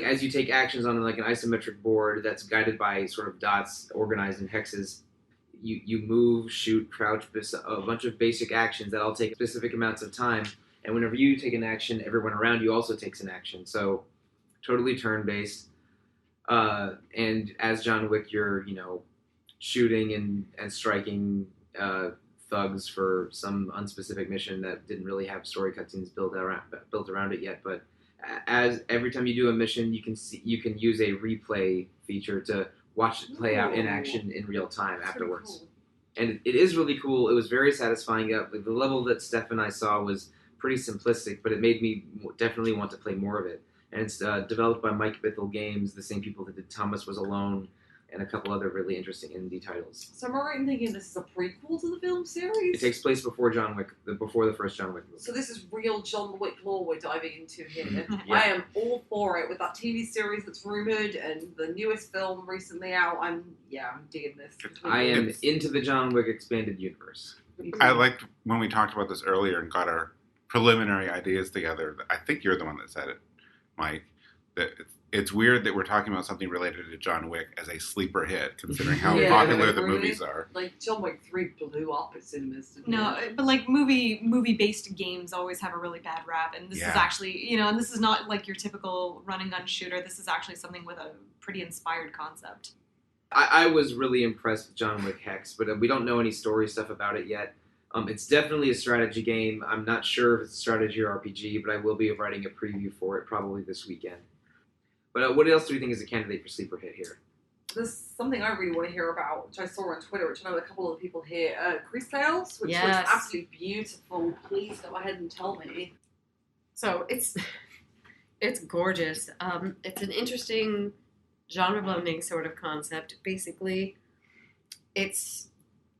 Speaker 2: as you take actions on an isometric board that's guided by sort of dots organized in hexes, you move, shoot, crouch, a bunch of basic actions that all take specific amounts of time. And whenever you take an action, everyone around you also takes an action. So totally turn-based. And as John Wick, you're, shooting and striking thugs for some unspecific mission that didn't really have story cutscenes built around it yet. But as every time you do a mission, you can use a replay feature to watch it play out in action in real time afterwards. Cool. And it is really cool. It was very satisfying. The level that Steph and I saw was pretty simplistic, but it made me definitely want to play more of it. And it's developed by Mike Bithell Games, the same people that did Thomas Was Alone, and a couple other really interesting indie titles.
Speaker 3: So am I right in thinking this is a prequel to the film series?
Speaker 2: It takes place before John Wick, before the first John Wick movie.
Speaker 3: So this is real John Wick lore we're diving into here.
Speaker 2: Yeah.
Speaker 3: I am all for it with that TV series that's rumored and the newest film recently out. I'm digging this.
Speaker 2: I am into the John Wick expanded universe.
Speaker 7: I liked when we talked about this earlier and got our preliminary ideas together. I think you're the one that said it, Mike, that it's weird that we're talking about something related to John Wick as a sleeper hit, considering how popular the movies are.
Speaker 3: John Wick 3 blew up at cinemas.
Speaker 8: But movie-based games always have a really bad rap, and this is actually, and this is not your typical run-and-gun shooter. This is actually something with a pretty inspired concept.
Speaker 2: I was really impressed with John Wick Hex, but we don't know any story stuff about it yet. It's definitely a strategy game. I'm not sure if it's a strategy or RPG, but I will be writing a preview for it probably this weekend. But what else do we think is a candidate for Sleeper Hit here?
Speaker 3: There's something I really want to hear about, which I saw on Twitter, which I know a couple of people here. Grease Tales, which looks absolutely beautiful. Please go ahead and tell me.
Speaker 4: So it's gorgeous. It's an interesting genre blending sort of concept. Basically, it's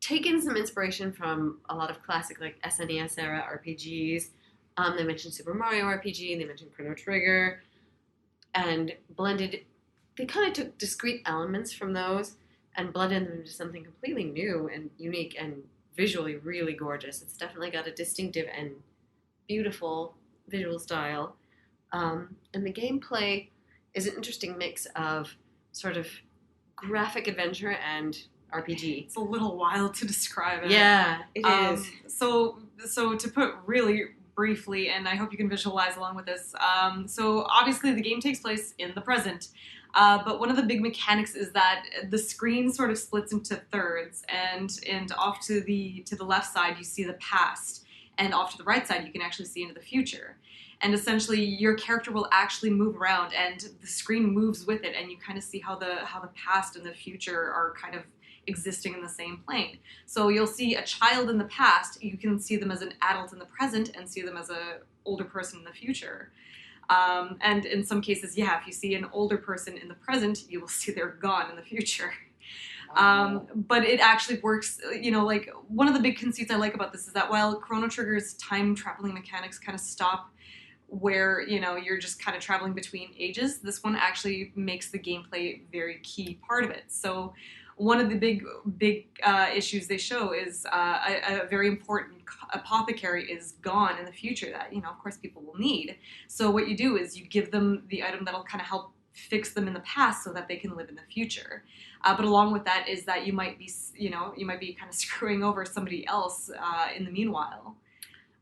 Speaker 4: taken some inspiration from a lot of classic SNES era RPGs. They mentioned Super Mario RPG, they mentioned Chrono Trigger, and blended. They kind of took discrete elements from those and blended them into something completely new and unique and visually really gorgeous. It's definitely got a distinctive and beautiful visual style. And the gameplay is an interesting mix of sort of graphic adventure and RPG.
Speaker 8: It's a little wild to describe it.
Speaker 4: Yeah, it is.
Speaker 8: So to put really briefly, and I hope you can visualize along with this. So obviously the game takes place in the present, but one of the big mechanics is that the screen sort of splits into thirds, and off to the left side you see the past, and off to the right side you can actually see into the future. And essentially your character will actually move around, and the screen moves with it, and you kind of see how the past and the future are kind of existing in the same plane. So you'll see a child in the past, you can see them as an adult in the present and see them as an older person in the future. And in some cases, if you see an older person in the present, you will see they're gone in the future. But it actually works, one of the big conceits I like about this is that while Chrono Trigger's time traveling mechanics kind of stop where, you're just kind of traveling between ages, this one actually makes the gameplay a very key part of it. So one of the big issues they show is a very important apothecary is gone in the future that, of course, people will need. So what you do is you give them the item that'll kind of help fix them in the past so that they can live in the future. But along with that is that you might be kind of screwing over somebody else in the meanwhile.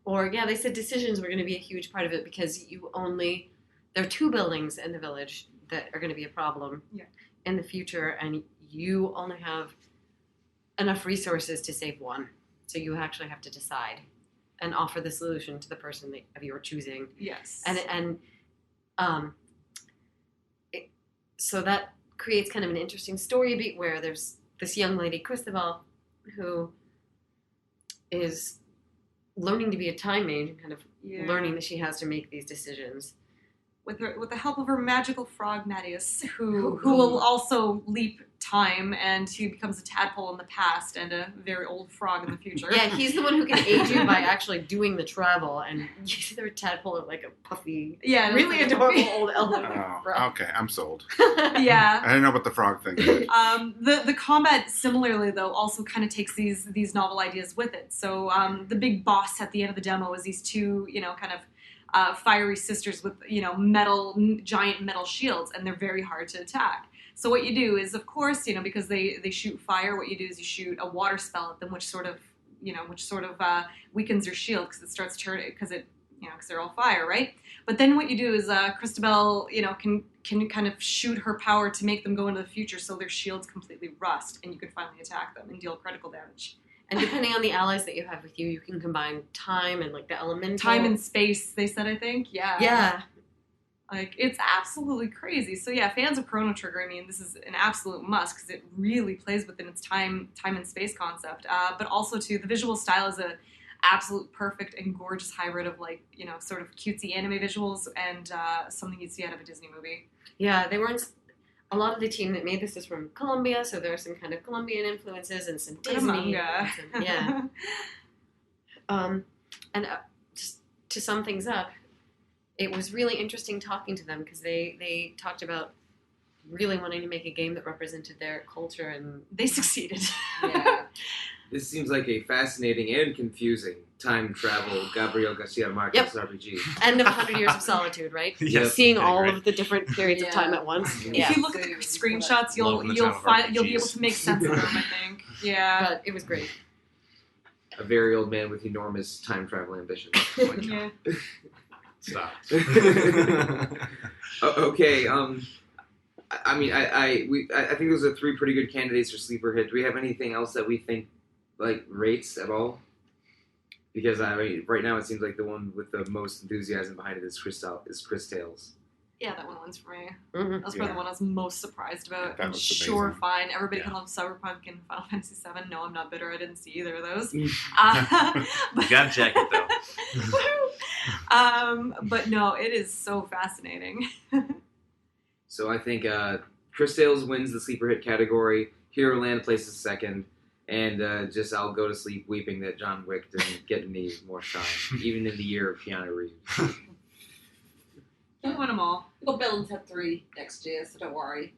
Speaker 4: Or, they said decisions were going to be a huge part of it because there are 2 buildings in the village that are going to be a problem in the future, and you only have enough resources to save one. So you actually have to decide and offer the solution to the person of your choosing.
Speaker 8: Yes.
Speaker 4: So that creates kind of an interesting story beat where there's this young lady, Christabel, who is learning to be a time mage and kind of learning that she has to make these decisions.
Speaker 8: With the help of her magical frog, Mattias, who will also leap time, and he becomes a tadpole in the past and a very old frog in the future.
Speaker 4: Yeah, he's the one who can aid you by actually doing the travel, and they're a tadpole of like a puffy, really adorable old elven frog.
Speaker 7: Okay, I'm sold.
Speaker 8: Yeah.
Speaker 7: I didn't know what the frog thing is.
Speaker 8: The combat, similarly, though, also kind of takes these novel ideas with it. So the big boss at the end of the demo is these 2, kind of fiery sisters with, giant metal shields, and they're very hard to attack. So what you do is, of course, because they shoot fire, what you do is you shoot a water spell at them, which sort of weakens your shield because it starts turning, because they're all fire, right? But then what you do is Christabel, can kind of shoot her power to make them go into the future, so their shields completely rust, and you can finally attack them and deal critical damage.
Speaker 4: And depending on the allies that you have with you, you can combine time and like the elemental.
Speaker 8: Time and space, they said, I think. Yeah.
Speaker 4: Yeah.
Speaker 8: Like, it's absolutely crazy. So yeah, fans of Chrono Trigger, I mean, this is an absolute must because it really plays within its time and space concept. But also too, the visual style is a absolute perfect and gorgeous hybrid of like, sort of cutesy anime visuals and something you'd see out of a Disney movie.
Speaker 4: Yeah, they weren't. A lot of the team that made this is from Colombia, so there are some kind of Colombian influences and some Disney. Yeah. Just to sum things up, it was really interesting talking to them because they talked about really wanting to make a game that represented their culture, and
Speaker 8: they succeeded.
Speaker 2: Yeah. This seems like a fascinating and confusing time travel Gabriel Garcia Marquez RPG.
Speaker 4: End of 100 Years of Solitude, right?
Speaker 6: Yes.
Speaker 4: Seeing all of the different periods of time at once.
Speaker 8: If you look at the screenshots, you'll be able to make sense of them, I think. Yeah.
Speaker 4: But it was great.
Speaker 2: A very old man with enormous time travel ambitions.
Speaker 8: Yeah.
Speaker 6: Stop.
Speaker 2: Okay. I mean, I think those are 3 pretty good candidates for sleeper hit. Do we have anything else that we think rates at all? Because right now it seems like the one with the most enthusiasm behind it is Chris Tales.
Speaker 8: Yeah, that one wins for me.
Speaker 4: Mm-hmm.
Speaker 8: That's probably the one I was most surprised about.
Speaker 7: That was
Speaker 8: sure,
Speaker 7: amazing.
Speaker 8: Fine. Everybody can love Cyberpunk and Final Fantasy VII. No, I'm not bitter. I didn't see either of those.
Speaker 6: You gotta check it though.
Speaker 8: But no, it is so fascinating.
Speaker 2: So I think Chris Tales wins the sleeper hit category. Hero Land places second. And I'll go to sleep weeping that John Wick didn't get any more shine, even in the year of Keanu Reeves.
Speaker 8: You win them all.
Speaker 3: We've got Bill and Ted 3 next year, so don't worry.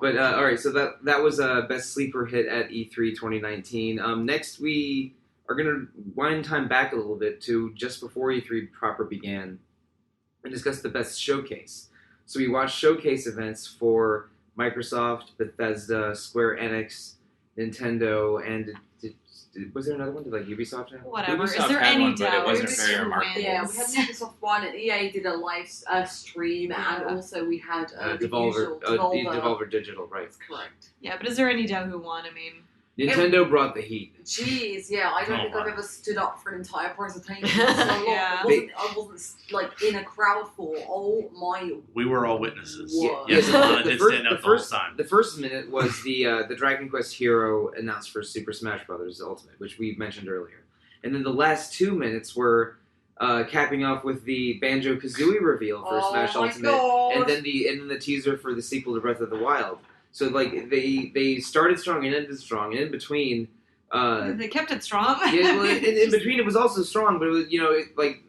Speaker 2: But all right, so that was best sleeper hit at E3 2019. Next, we are going to wind time back a little bit to just before E3 proper began and discuss the best showcase. So we watched showcase events for Microsoft, Bethesda, Square Enix, Nintendo, and was there another one? Did Ubisoft have?
Speaker 8: Whatever.
Speaker 5: Ubisoft
Speaker 8: Is there
Speaker 5: had
Speaker 8: any
Speaker 5: one, but it
Speaker 8: doubt?
Speaker 5: wasn't
Speaker 8: Who's
Speaker 5: very
Speaker 8: who
Speaker 5: remarkable.
Speaker 3: Yeah, we had Microsoft one, and EA did a live stream, and also we had the usual
Speaker 2: Devolver Digital, right?
Speaker 3: That's correct.
Speaker 8: Yeah, but is there any doubt who won? I mean,
Speaker 2: Nintendo brought the heat.
Speaker 3: Jeez, yeah, I don't
Speaker 6: Oh,
Speaker 3: think
Speaker 6: wow.
Speaker 3: I've ever stood up for an entire presentation for so long.
Speaker 8: Yeah.
Speaker 3: I wasn't in a crowd for. Oh my!
Speaker 6: We were all witnesses.
Speaker 3: Whoa.
Speaker 6: Yes,
Speaker 2: Yeah,
Speaker 6: Alana did stand up the whole time.
Speaker 2: The first minute was the Dragon Quest hero announced for Super Smash Bros. Ultimate, which we mentioned earlier, and then the last 2 minutes were capping off with the Banjo-Kazooie reveal for Smash
Speaker 3: my
Speaker 2: Ultimate,
Speaker 3: God.
Speaker 2: and then the teaser for the sequel to Breath of the Wild. So they started strong and ended strong, and in between.
Speaker 8: they kept it strong.
Speaker 2: Yeah, well, in between it was also strong, but it was,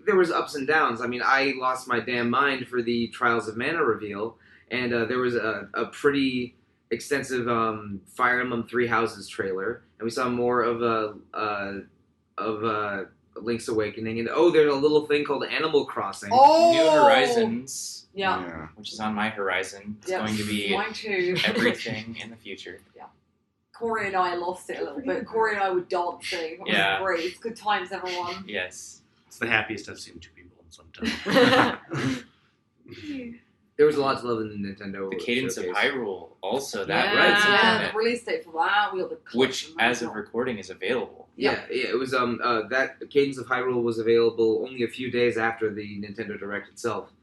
Speaker 2: there was ups and downs. I mean, I lost my damn mind for the Trials of Mana reveal, and there was a pretty extensive Fire Emblem Three Houses trailer, and we saw more of Link's Awakening, and there's a little thing called Animal Crossing.
Speaker 3: Oh,
Speaker 5: New Horizons,
Speaker 3: Yeah,
Speaker 5: which is on my horizon. It's
Speaker 3: yeah.
Speaker 5: going to be
Speaker 3: Mine too.
Speaker 5: everything in the future.
Speaker 3: Corey and I lost it a little bit. Corey and I were dancing. It was
Speaker 5: Yeah.
Speaker 3: great. It's good times, everyone.
Speaker 5: Yes.
Speaker 6: It's the happiest I've seen two people in some time.
Speaker 2: There was a lot to love in the Nintendo
Speaker 5: The Cadence
Speaker 2: showcase.
Speaker 5: of Hyrule, also that
Speaker 2: right,
Speaker 5: was
Speaker 3: Yeah,
Speaker 5: something
Speaker 3: the release date for that. We got the
Speaker 5: which,
Speaker 3: collection,
Speaker 5: as
Speaker 3: that
Speaker 5: of recording, is available.
Speaker 2: Yeah, it was that Cadence of Hyrule was available only a few days after the Nintendo Direct itself,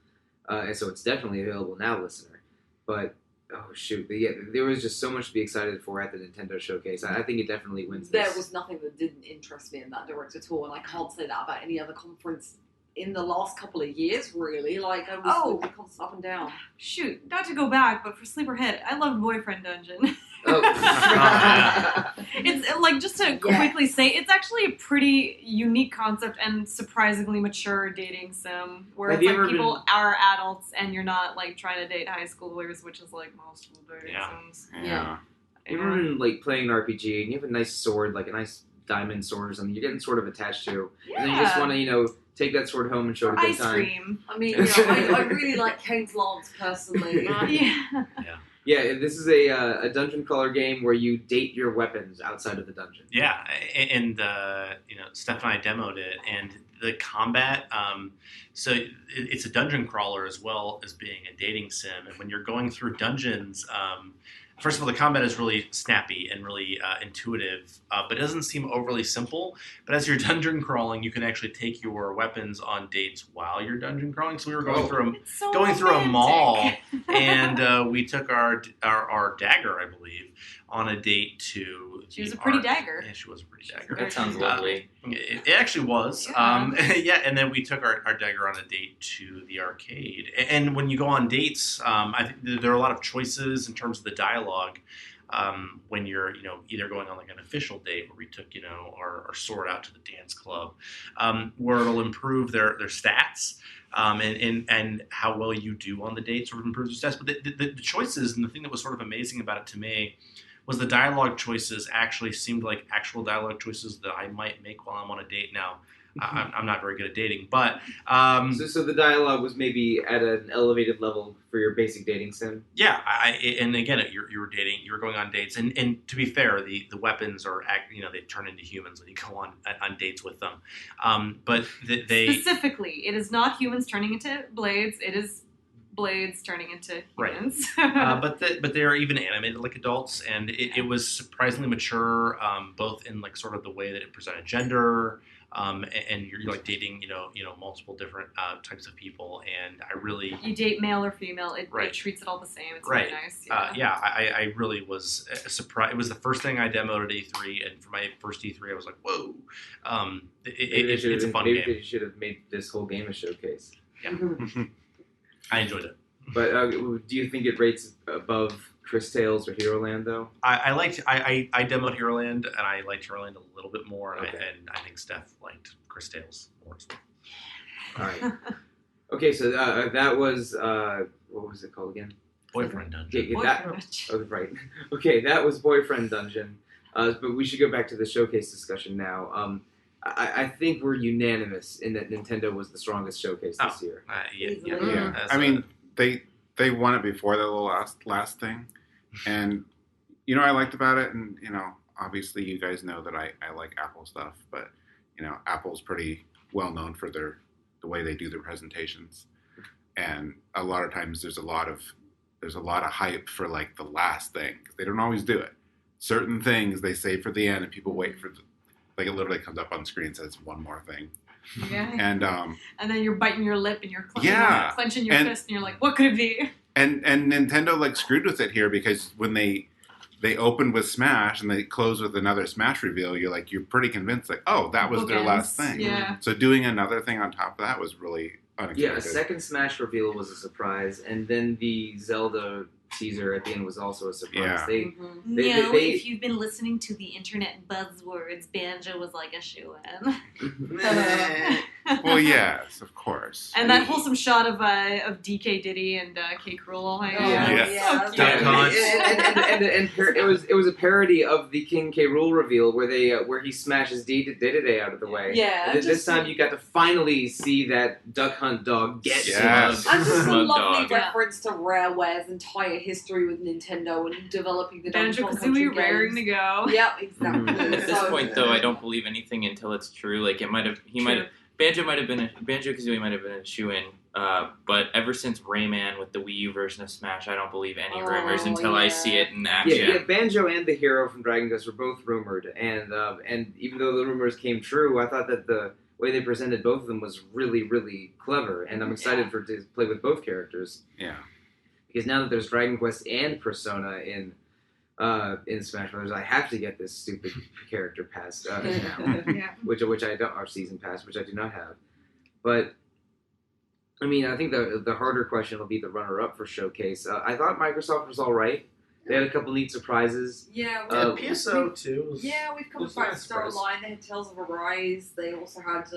Speaker 2: and so it's definitely available now, listener. But oh shoot, there was just so much to be excited for at the Nintendo showcase. I think it definitely wins.
Speaker 3: There
Speaker 2: This.
Speaker 3: was nothing that didn't interest me in that direct at all, and I can't say that about any other conference in the last couple of years, really. Like, I was the constant up and down.
Speaker 8: Shoot, not to go back, but for Sleeper Hit, I love Boyfriend Dungeon.
Speaker 2: Oh.
Speaker 8: It's like, just to quickly say, it's actually a pretty unique concept and surprisingly mature dating sim, where
Speaker 2: Have
Speaker 8: it's
Speaker 2: you
Speaker 8: like
Speaker 2: ever
Speaker 8: people are adults and you're not like trying to date high schoolers, which is like most of the dating
Speaker 6: Yeah.
Speaker 8: sims.
Speaker 3: Yeah.
Speaker 2: You ever been like playing an RPG and you have a nice sword, like a nice diamond sword or something you're getting sort of attached to, and then you just want to, take that sword home and show it a good
Speaker 8: Ice
Speaker 2: time.
Speaker 8: cream.
Speaker 3: I mean, I really like Kane's Lance, personally.
Speaker 8: Yeah.
Speaker 2: Yeah, this is a dungeon crawler game where you date your weapons outside of the dungeon.
Speaker 6: Yeah, and Steph and I demoed it, and the combat. So it's a dungeon crawler as well as being a dating sim, and when you're going through dungeons. First of all, the combat is really snappy and really intuitive, but it doesn't seem overly simple. But as you're dungeon crawling, you can actually take your weapons on dates while you're dungeon crawling. So we were going through
Speaker 8: It's so
Speaker 6: a
Speaker 8: romantic.
Speaker 6: mall, and we took our dagger, I believe, on a date to.
Speaker 8: She was a pretty dagger.
Speaker 6: Yeah, she was a pretty dagger.
Speaker 5: That sounds lovely.
Speaker 6: It actually was.
Speaker 8: Yeah.
Speaker 6: And then we took our dagger on a date to the arcade. And when you go on dates, I think there are a lot of choices in terms of the dialogue. When you're, either going on like an official date where we took, our sword out to the dance club, where it'll improve their stats. And how well you do on the date sort of improves your stats. But the choices, and the thing that was sort of amazing about it to me, was the dialogue choices actually seemed like actual dialogue choices that I might make while I'm on a date. Now, I'm not very good at dating, but...
Speaker 2: So the dialogue was maybe at an elevated level for your basic dating sim?
Speaker 6: Yeah, and again, you were dating, you were going on dates, and to be fair, the weapons are, they turn into humans when you go on dates with them. But they...
Speaker 8: Specifically, it is not humans turning into blades, it is blades turning into humans.
Speaker 6: But they are even animated like adults, and it was surprisingly mature, both in like sort of the way that it presented gender, and you're like dating, multiple different types of people, and I really
Speaker 8: You date male or female, it treats it all the same. It's
Speaker 6: right.
Speaker 8: really nice.
Speaker 6: I really was surprised. It was the first thing I demoed at E3, and for my first E3, I was like, whoa, it's a fun game.
Speaker 2: Maybe they should have made this whole game a showcase.
Speaker 6: Yeah. I enjoyed it.
Speaker 2: But do you think it rates above Chris Tales or Hero Land, though?
Speaker 6: I demoed Hero Land, and I liked Hero Land a little bit more,
Speaker 2: Okay.
Speaker 6: and I think Steph liked Chris Tales more.
Speaker 2: All right. Okay, so that was what was it called again?
Speaker 6: Boyfriend Dungeon.
Speaker 2: Oh, right. Okay, that was Boyfriend Dungeon. But we should go back to the showcase discussion now. I think we're unanimous in that Nintendo was the strongest showcase this year.
Speaker 7: Yeah. I mean, they won it before the last thing, and I liked about it, and obviously you guys know that I like Apple stuff, but Apple's pretty well known for the way they do their presentations, and a lot of times there's a lot of hype for like the last thing. They don't always do it. Certain things they save for the end, and people wait for like it literally comes up on the screen and says one more thing.
Speaker 8: Yeah.
Speaker 7: And
Speaker 8: then you're biting your lip and you're clenching your fist and you're like, what could it be?
Speaker 7: And Nintendo like screwed with it here, because when they opened with Smash and they closed with another Smash reveal, you're pretty convinced like, oh, that was their last thing.
Speaker 8: Yeah.
Speaker 7: So doing another thing on top of that was really unexpected.
Speaker 2: Yeah, a second Smash reveal was a surprise, and then the Zelda teaser at the end was also a surprise.
Speaker 7: Yeah.
Speaker 8: If you've been listening to the internet buzzwords, Banjo was like a shoo-in.
Speaker 7: Well, yes, of course.
Speaker 8: And that wholesome shot of DK Diddy and K. Cruel hanging out.
Speaker 7: Yeah.
Speaker 8: So cute.
Speaker 2: And it was a parody of the King K. Rool reveal where he smashes Day out of the way.
Speaker 3: Yeah.
Speaker 2: And this time you got to finally see that Duck Hunt dog get
Speaker 7: Yes.
Speaker 2: smug.
Speaker 3: And just a
Speaker 5: Smug
Speaker 3: lovely
Speaker 5: dog.
Speaker 3: reference to Rareware's entire history with Nintendo and developing the Donkey Kong Country
Speaker 8: Banjo-Kazooie raring to
Speaker 3: games.
Speaker 8: go.
Speaker 3: Yep, exactly.
Speaker 5: At this
Speaker 3: So-
Speaker 5: point, though, I don't believe anything until it's true. Like it might have, Banjo-Kazooie might have been a shoe-in. But ever since Rayman with the Wii U version of Smash, I don't believe any rumors until I see it in action.
Speaker 2: Yeah, Banjo and the hero from Dragon Quest were both rumored, and even though the rumors came true, I thought that the way they presented both of them was really, really clever, and I'm excited to play with both characters.
Speaker 7: Yeah.
Speaker 2: Because now that there's Dragon Quest and Persona in Smash Brothers, I have to get this stupid character pass now,
Speaker 8: Yeah.
Speaker 2: which I don't, our season pass, which I do not have. But I mean, I think the harder question will be the runner-up for Showcase. I thought Microsoft was all right. They had a couple neat surprises.
Speaker 3: Yeah,
Speaker 6: PSO too.
Speaker 3: we've covered Storyline. They had Tales of Arise. They also had,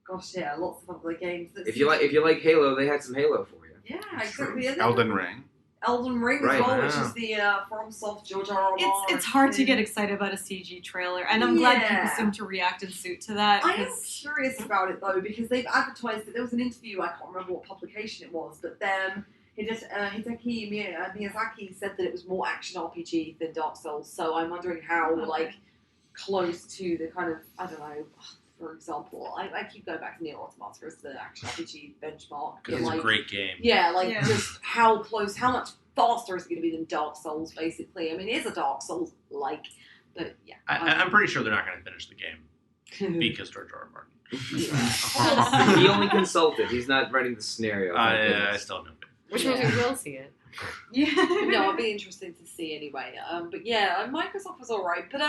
Speaker 3: lots of other games.
Speaker 2: If you like Halo, they had some Halo for you.
Speaker 3: Yeah, exactly. And
Speaker 7: Elden Ring.
Speaker 3: Elden Ring
Speaker 2: Right.
Speaker 3: as well, which
Speaker 6: Wow.
Speaker 3: is the FromSoft George R. R. Martin.
Speaker 8: It's hard to get excited about a CG trailer, and I'm glad people
Speaker 3: Yeah.
Speaker 8: seem to react in suit to that.
Speaker 3: I am
Speaker 8: 'cause-
Speaker 3: curious about it though because they've advertised it. There was an interview, I can't remember what publication it was, but then Hideki Miyazaki said that it was more action RPG than Dark Souls. So I'm wondering how close to the kind of, I don't know. For example, I keep going back to Nier Automata as the action RPG benchmark.
Speaker 6: Because it's a great game.
Speaker 3: Yeah,
Speaker 8: Yeah.
Speaker 3: just how close, how much faster is it going to be than Dark Souls, basically? I mean, it is a Dark Souls-like, but yeah.
Speaker 6: I'm pretty sure they're not going to finish the game because George R. R. Martin.
Speaker 2: He only consulted. He's not writing the scenario.
Speaker 6: I still have no faith.
Speaker 4: Which means we will see it.
Speaker 8: Yeah.
Speaker 3: No, it'll be interesting to see anyway. But yeah, Microsoft was alright. But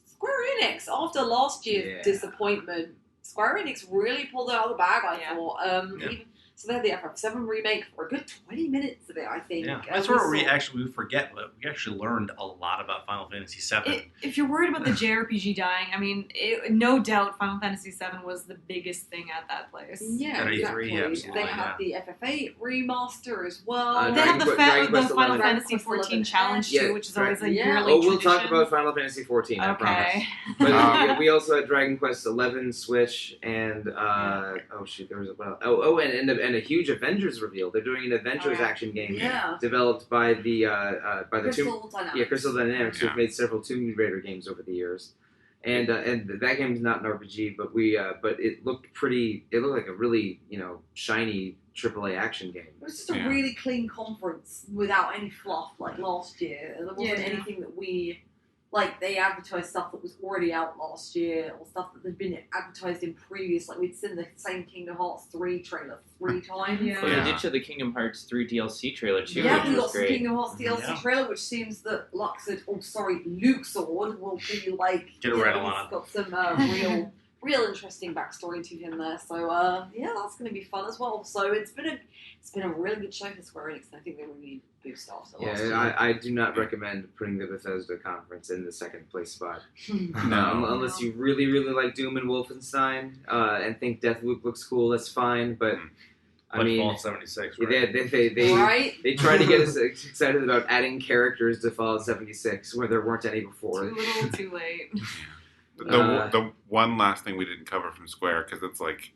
Speaker 3: Square Enix, after last year's disappointment, Square Enix really pulled it out of the bag, I thought. So they had the FF7 remake for a good 20 minutes of it, I think.
Speaker 6: Yeah, that's where we forget, but we actually learned a lot about Final Fantasy VII.
Speaker 8: If you're worried about the JRPG dying, I mean, no doubt Final Fantasy VII was the biggest thing at that place.
Speaker 3: Yeah,
Speaker 6: At E3,
Speaker 3: exactly.
Speaker 6: absolutely,
Speaker 3: They had the FF8 remaster as well.
Speaker 8: They have the
Speaker 2: Dragon Quest
Speaker 8: Final
Speaker 2: 11.
Speaker 8: Fantasy XIV challenge too,
Speaker 2: Yeah,
Speaker 8: which is always a
Speaker 3: yeah.
Speaker 8: yearly
Speaker 2: we'll
Speaker 8: tradition.
Speaker 2: talk about Final Fantasy XIV, I promise.
Speaker 8: Okay.
Speaker 2: But yeah, we also had Dragon Quest 11 Switch, and there was and a huge Avengers reveal. They're doing an Avengers action game developed by the
Speaker 3: Crystal Dynamics.
Speaker 2: Crystal Dynamics, who've made several Tomb Raider games over the years. And that game is not an RPG, but it looked pretty. It looked like a really shiny AAA action game.
Speaker 3: It was just a really clean conference without any fluff like last year. There wasn't anything that they advertised stuff that was already out last year or stuff that had been advertised in previous. Like we'd seen the same Kingdom Hearts 3 trailer 3 times.
Speaker 5: Well, they did show the Kingdom Hearts 3 DLC trailer too,
Speaker 3: Yeah,
Speaker 5: which
Speaker 3: we got
Speaker 5: was
Speaker 3: some
Speaker 5: great.
Speaker 3: Kingdom Hearts DLC trailer, which seems that Luke Sword will be like
Speaker 6: Get a right, Alana.
Speaker 3: He's got some real interesting backstory to him there. So that's going to be fun as well. So it's been a really good show for Square Enix. And I think they really boost after last year.
Speaker 2: I do not recommend putting the Bethesda conference in the second place spot.
Speaker 7: No.
Speaker 2: Unless you really, really like Doom and Wolfenstein and think Deathloop looks cool, that's fine. But I mean,
Speaker 6: Fallout 76, right?
Speaker 2: they tried to get us excited about adding characters to Fallout 76 where there weren't any before.
Speaker 8: Too little, too late.
Speaker 7: The one last thing we didn't cover from Square, because it's like,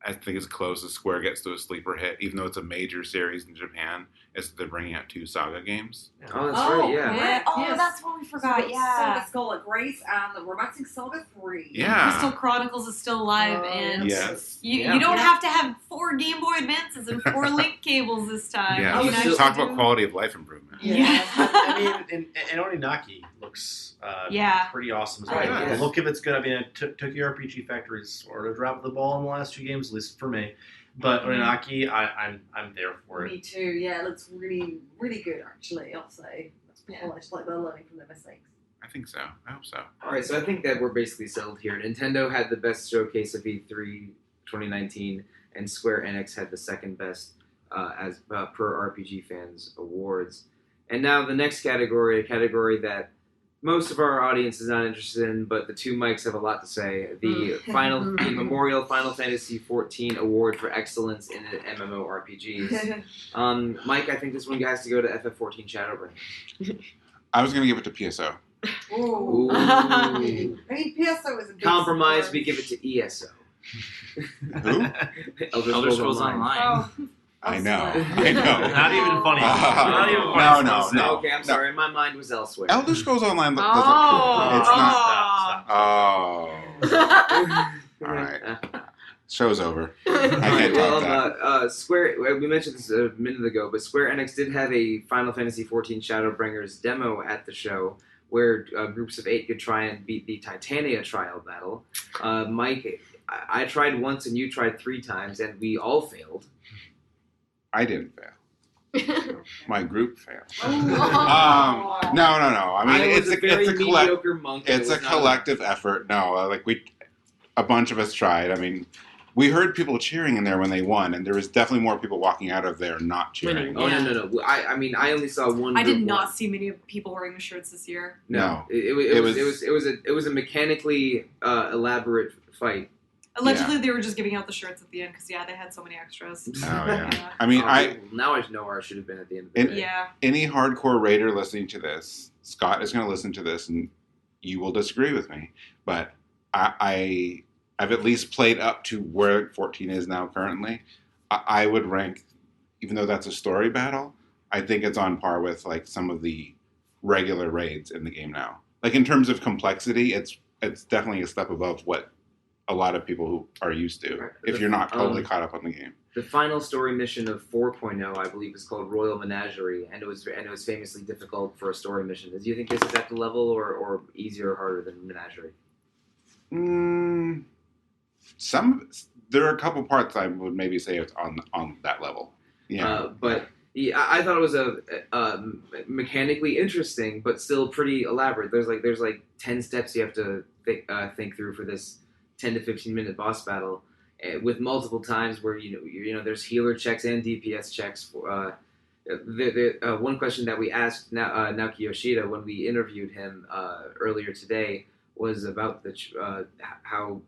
Speaker 7: I think as close as Square gets to a sleeper hit, even though it's a major series in Japan, is that they're bringing out 2 Saga games.
Speaker 2: Oh, that's right, yeah.
Speaker 3: Yes.
Speaker 8: That's what we forgot.
Speaker 3: Saga Scarlet Grace and the Romancing Saga 3.
Speaker 7: Yeah.
Speaker 8: Crystal Chronicles is still live, and
Speaker 7: Yes.
Speaker 8: you don't have to have 4 Game Boy Advances and 4 link cables this time.
Speaker 7: Yeah.
Speaker 8: You can actually
Speaker 7: Talk
Speaker 8: do-
Speaker 7: about quality of life improvement.
Speaker 8: Yeah.
Speaker 6: I mean, and Oninaki looks pretty awesome as well.
Speaker 2: Right,
Speaker 6: The
Speaker 2: yes.
Speaker 6: look of it's good. I mean, Tokyo RPG Factory's sort of dropped the ball in the last 2 games, at least for me. But Oninaki, I'm there for it.
Speaker 3: Me too, yeah. It looks really, really good, actually, I'll say. That's polished, like they're learning from their mistakes.
Speaker 7: I think so. I hope so.
Speaker 2: Alright, so I think that we're basically settled here. Nintendo had the best showcase of E3 2019, and Square Enix had the second best as per RPGFan's awards. And now the next category, a category that most of our audience is not interested in, but the 2 mics have a lot to say. The Memorial Final Fantasy XIV Award for Excellence in MMORPGs. Mike, I think this one has to go to FF14 Shadowbringers.
Speaker 7: I was going to give it to PSO.
Speaker 3: Ooh.
Speaker 2: Ooh.
Speaker 3: I mean, PSO is a big
Speaker 2: Compromise,
Speaker 3: surprise.
Speaker 2: we give it to ESO.
Speaker 7: Who?
Speaker 2: Elder
Speaker 5: Elder
Speaker 2: Scrolls
Speaker 5: Scrolls
Speaker 2: Online.
Speaker 5: Online.
Speaker 8: Oh,
Speaker 7: I know.
Speaker 3: swear.
Speaker 6: Not even funny. Not even
Speaker 7: No,
Speaker 6: funny.
Speaker 7: no, no.
Speaker 2: Okay, I'm sorry. My mind was elsewhere.
Speaker 7: Elder Scrolls Online doesn't.
Speaker 4: Oh.
Speaker 7: It's not.
Speaker 6: Stop.
Speaker 7: Oh. All right. Show's over. I can't top that.
Speaker 2: Square. We mentioned this a minute ago, but Square Enix did have a Final Fantasy XIV Shadowbringers demo at the show, where groups of 8 could try and beat the Titania trial battle. Mike, I tried once and you tried 3 times, and we all failed.
Speaker 7: I didn't fail. My group failed.
Speaker 3: Oh.
Speaker 7: No. I mean,
Speaker 2: was a very mediocre monk. and
Speaker 7: It's
Speaker 2: it
Speaker 7: a
Speaker 2: was not
Speaker 7: collective effort. No, a bunch of us tried. I mean, we heard people cheering in there when they won, and there was definitely more people walking out of there not cheering.
Speaker 2: Oh no! I mean, I only saw one.
Speaker 8: I did
Speaker 2: group
Speaker 8: not
Speaker 2: win.
Speaker 8: see many people wearing the shirts this year.
Speaker 7: No.
Speaker 2: It was a mechanically elaborate fight.
Speaker 8: Allegedly, they were just giving out the shirts at the end because they had so many extras.
Speaker 7: Oh yeah. I mean,
Speaker 2: now I know where I should have been at the end of the day.
Speaker 8: Yeah.
Speaker 7: any hardcore raider listening to this, Scott is going to listen to this, and you will disagree with me, but I've at least played up to where 14 is now currently. I would rank, even though that's a story battle, I think it's on par with like some of the regular raids in the game now. Like in terms of complexity, it's definitely a step above what a lot of people who are used to,
Speaker 2: Right.
Speaker 7: if you're not totally caught up on the game.
Speaker 2: The final story mission of 4.0, I believe, is called Royal Menagerie, and it was famously difficult for a story mission. Do you think this is at the level or easier or harder than Menagerie?
Speaker 7: There are a couple parts I would maybe say it's on that level. Yeah,
Speaker 2: But yeah, I thought it was a mechanically interesting, but still pretty elaborate. There's like 10 steps you have to think through for this 10 to 15 minute boss battle, with multiple times where you know there's healer checks and DPS checks. For the one question that we asked Naoki Yoshida when we interviewed him earlier today was about how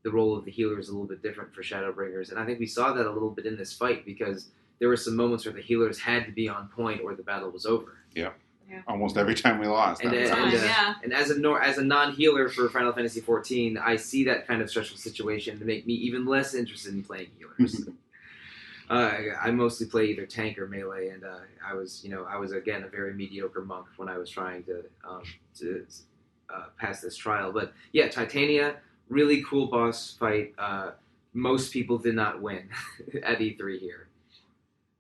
Speaker 2: the role of the healer is a little bit different for Shadowbringers, and I think we saw that a little bit in this fight because there were some moments where the healers had to be on point or the battle was over.
Speaker 7: Yeah. Almost every time we lost.
Speaker 2: And as a non-healer for Final Fantasy XIV, I see that kind of stressful situation to make me even less interested in playing healers. I mostly play either tank or melee, and I was again a very mediocre monk when I was trying to pass this trial. But yeah, Titania, really cool boss fight. Most people did not win at E3 here.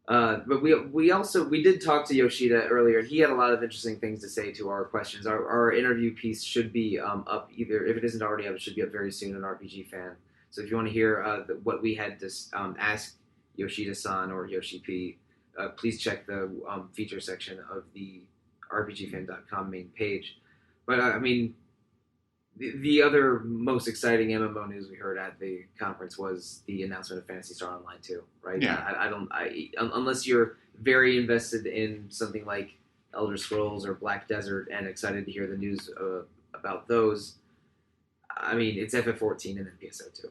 Speaker 2: But we did talk to Yoshida earlier, and he had a lot of interesting things to say to our questions. Our interview piece should be up either, if it isn't already up, it should be up very soon on RPGFan. So if you want to hear what we had to ask Yoshida-san or Yoshi P, please check the feature section of the RPGFan.com main page. But I mean, the other most exciting MMO news we heard at the conference was the announcement of Phantasy Star Online 2, right?
Speaker 7: Yeah.
Speaker 2: Unless you're very invested in something like Elder Scrolls or Black Desert and excited to hear the news about those, I mean, it's FF14 and then PSO2.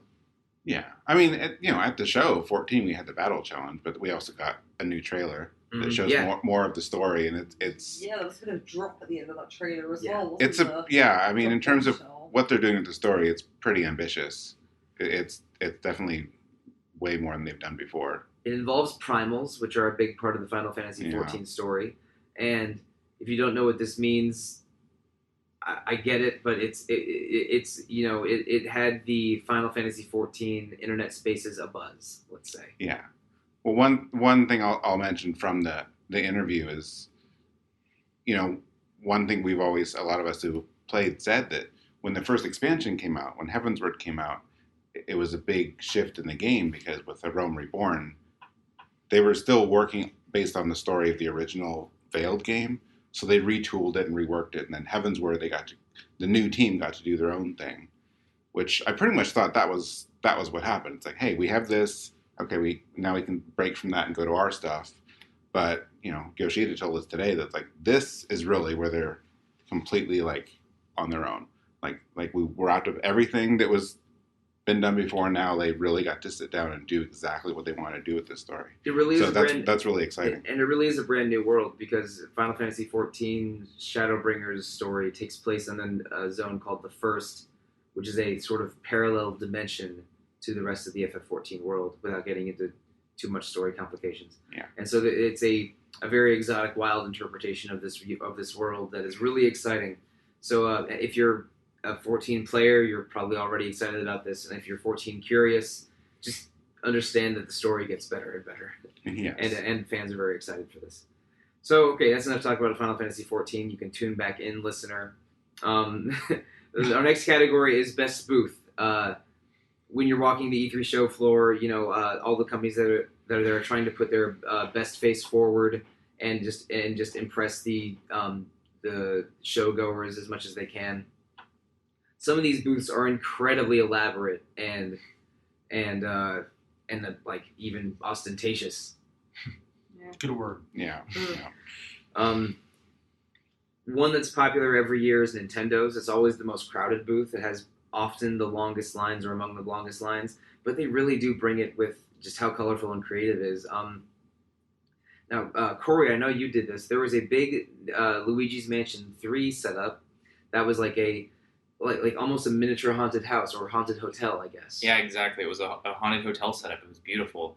Speaker 7: Yeah. I mean, at the show, 14, we had the battle challenge, but we also got a new trailer that shows more of the story, and it's
Speaker 3: Yeah, there was a bit of drop at the end of that trailer as
Speaker 2: Yeah.
Speaker 3: well.
Speaker 7: it's I mean, in terms of what they're doing with the story, it's pretty ambitious. It's definitely way more than they've done before.
Speaker 2: It involves primals, which are a big part of the Final Fantasy XIV story. And if you don't know what this means, I get it, but it's it had the Final Fantasy XIV internet spaces abuzz, let's say.
Speaker 7: Yeah. Well, one thing I'll mention from the interview is, one thing a lot of us who played said that when the first expansion came out, when Heavensward came out, it was a big shift in the game because with the Rome Reborn, they were still working based on the story of the original Veiled game, so they retooled it and reworked it, and then Heavensward, the new team got to do their own thing, which I pretty much thought that was what happened. It's like, hey, we have this. Okay, now we can break from that and go to our stuff. But, Yoshida told us today that, this is really where they're completely, on their own. We were out of everything that was been done before, and now they really got to sit down and do exactly what they want to do with this story.
Speaker 2: It really is
Speaker 7: that's really exciting.
Speaker 2: And it really is a brand new world because Final Fantasy XIV Shadowbringers story takes place in a zone called the First, which is a sort of parallel dimension to the rest of the FF14 world without getting into too much story complications.
Speaker 7: Yeah.
Speaker 2: And so it's a very exotic, wild interpretation of this world that is really exciting. So if you're a 14 player, you're probably already excited about this, and if you're 14 curious, just understand that the story gets better and better.
Speaker 7: Yes.
Speaker 2: And fans are very excited for this. So, okay, that's enough talk about Final Fantasy XIV. You can tune back in, listener. Our next category is Best Booth. When you're walking the E3 show floor, all the companies that are there are trying to put their best face forward and just impress the show goers as much as they can. Some of these booths are incredibly elaborate and like even ostentatious.
Speaker 6: Good word.
Speaker 7: Yeah.
Speaker 2: One that's popular every year is Nintendo's. It's always the most crowded booth. It has often the longest lines or among the longest lines, but they really do bring it with just how colorful and creative it is. Now, Corey, I know you did this. There was a big Luigi's Mansion 3 setup that was like almost a miniature haunted house or haunted hotel, I guess.
Speaker 5: Yeah, exactly. It was a haunted hotel setup. It was beautiful.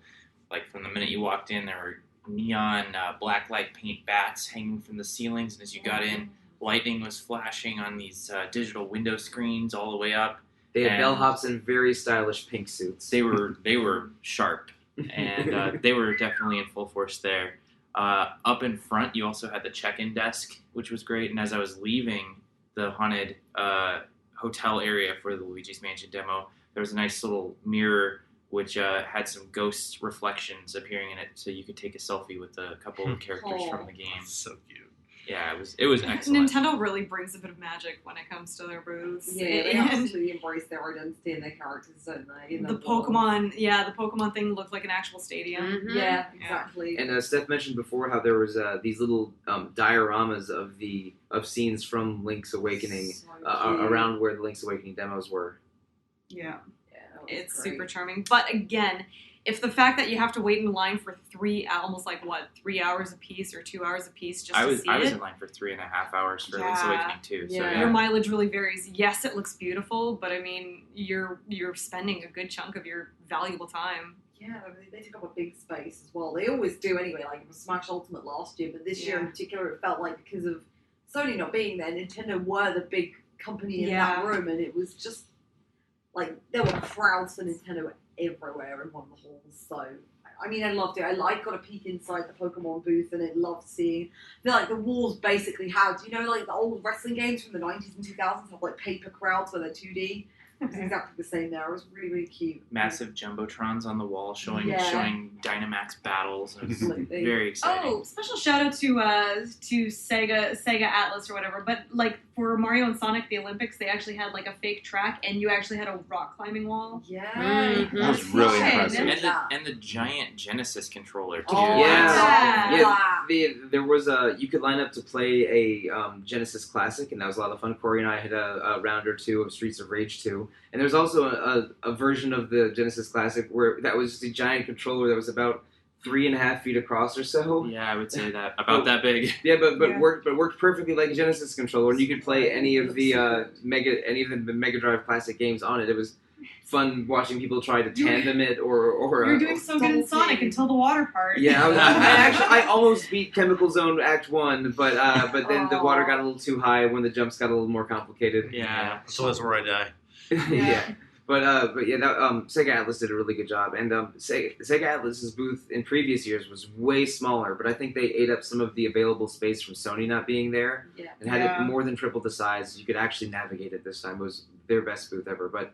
Speaker 5: Like from the minute you walked in, there were neon black light paint bats hanging from the ceilings, and as you got in, lightning was flashing on these digital window screens all the way up.
Speaker 2: They had bellhops in very stylish pink suits.
Speaker 5: They were sharp, and they were definitely in full force there. Up in front, you also had the check-in desk, which was great. And as I was leaving the haunted hotel area for the Luigi's Mansion demo, there was a nice little mirror which had some ghost reflections appearing in it, so you could take a selfie with a couple of characters from the game.
Speaker 6: So cute.
Speaker 5: Yeah, it was excellent.
Speaker 8: Nintendo really brings a bit of magic when it comes to their booths.
Speaker 3: Yeah, they
Speaker 8: And
Speaker 3: absolutely embrace their identity and their characters, don't they?
Speaker 8: the Pokemon thing looked like an actual stadium.
Speaker 4: Mhm.
Speaker 3: Yeah, exactly.
Speaker 2: And Steph mentioned before how there was these little dioramas of scenes from Link's Awakening
Speaker 3: So cute.
Speaker 2: around where the Link's Awakening demos were.
Speaker 8: Yeah.
Speaker 3: Yeah, that was
Speaker 8: It's
Speaker 3: great.
Speaker 8: super charming. But again, if the fact that you have to wait in line for 3 hours a piece or 2 hours a piece just
Speaker 5: I
Speaker 8: to
Speaker 5: was
Speaker 8: see
Speaker 5: in
Speaker 8: it,
Speaker 5: line for 3.5 hours for Link's
Speaker 8: Yeah.
Speaker 5: Awakening too. So
Speaker 3: Yeah.
Speaker 8: your mileage really varies. Yes, it looks beautiful, but I mean, you're spending a good chunk of your valuable time.
Speaker 3: Yeah, I mean, they took up a big space as well. They always do anyway. Like it was Smash Ultimate last year, but this year in
Speaker 8: Yeah.
Speaker 3: particular, it felt like because of Sony not being there, Nintendo were the big company in that
Speaker 8: Yeah.
Speaker 3: room, and it was just like there were crowds for Nintendo everywhere in one of the halls. So I mean, I loved it. I got a peek inside the Pokemon booth, and I loved seeing the walls basically had like the old wrestling games from the 90s and 2000s have like paper crowds where they're 2D. It was exactly the same there. It was really, really cute.
Speaker 5: massive jumbotrons on the wall showing Dynamax battles. It was
Speaker 3: Absolutely.
Speaker 5: very exciting.
Speaker 8: Oh, special shout out to Sega Atlas or whatever. But like for Mario and Sonic the Olympics, they actually had like a fake track, and you actually had a rock climbing wall.
Speaker 3: Yeah.
Speaker 4: Mhm.
Speaker 7: That was really
Speaker 3: Yeah,
Speaker 7: impressive.
Speaker 3: there
Speaker 5: And
Speaker 3: was that.
Speaker 5: the giant Genesis controller too.
Speaker 3: Oh,
Speaker 2: Yeah.
Speaker 3: yeah.
Speaker 2: There was you could line up to play a Genesis Classic, and that was a lot of fun. Corey and I had a round or two of Streets of Rage 2. And there's also a version of the Genesis Classic where that was just a giant controller that was about 3.5 feet across or so.
Speaker 5: Yeah, I would say that about that big.
Speaker 2: Yeah, but
Speaker 8: Yeah.
Speaker 2: worked perfectly like a Genesis controller, and you could play any of the Mega Drive Classic games on it. It was fun watching people try to tandem it or
Speaker 8: You're doing so good in Sonic until the water part.
Speaker 2: Yeah, I almost beat Chemical Zone Act 1, but then the water got a little too high when the jumps got a little more complicated.
Speaker 5: Yeah.
Speaker 6: So that's where I die.
Speaker 2: Yeah. But Sega Atlas did a really good job, and Sega Atlas's booth in previous years was way smaller, but I think they ate up some of the available space from Sony not being there,
Speaker 3: Yeah.
Speaker 2: and had
Speaker 8: Yeah.
Speaker 2: it more than triple the size. You could actually navigate it this time. It was their best booth ever. But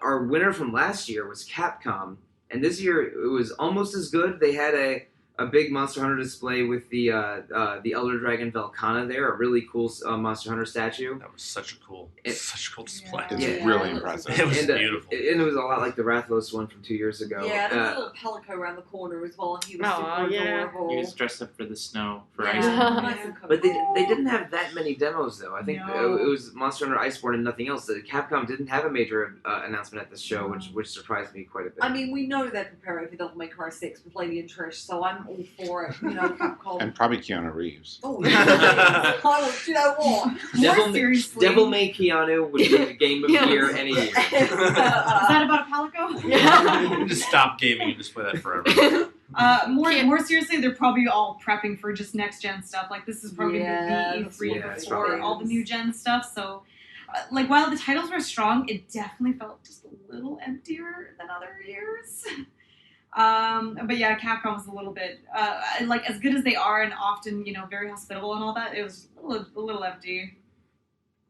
Speaker 2: our winner from last year was Capcom, and this year it was almost as good. They had a big Monster Hunter display with the Elder Dragon Velkhana there, a really cool Monster Hunter statue.
Speaker 6: That was such a cool display.
Speaker 7: It's
Speaker 2: Yeah.
Speaker 7: really
Speaker 3: Yeah.
Speaker 7: impressive.
Speaker 6: It was
Speaker 2: And,
Speaker 6: beautiful.
Speaker 2: And it was a lot like the Rathalos one from 2 years ago.
Speaker 3: Yeah, there's a little Pelico around the corner as well. He was
Speaker 4: Aw,
Speaker 3: super
Speaker 4: yeah.
Speaker 3: adorable.
Speaker 5: He was dressed up for the snow for
Speaker 3: Yeah,
Speaker 5: ice.
Speaker 3: nice and
Speaker 2: But they
Speaker 3: comfortable.
Speaker 2: didn't have that many demos though. I think
Speaker 8: No.
Speaker 2: it was Monster Hunter Iceborne and nothing else. Capcom didn't have a major announcement at this show, which surprised me quite a bit.
Speaker 3: I mean, we know they're preparing for Devil May Cry 6 with Lady and Trish, so I'm I'm all for it. You know, Capcom.
Speaker 7: And probably Keanu Reeves.
Speaker 3: Oh, yeah. You know what?
Speaker 2: Devil May Keanu would be the game of the year any year.
Speaker 8: Is that about a Palico?
Speaker 6: Just stop gaming and just play that forever.
Speaker 8: More seriously, they're probably all prepping for just next gen stuff. Like this is probably the E3 for all the new gen stuff. So, like while the titles were strong, it definitely felt just a little emptier than other years. But yeah, Capcom was a little bit like as good as they are and often very hospitable and all that. It was a little empty.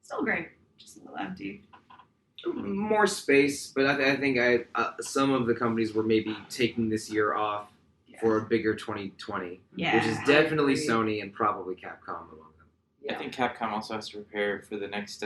Speaker 8: Still great, just a little empty.
Speaker 2: More space, but I think some of the companies were maybe taking this year off for a bigger 2020, which is definitely Sony and probably Capcom among them.
Speaker 5: I think Capcom also has to prepare for the next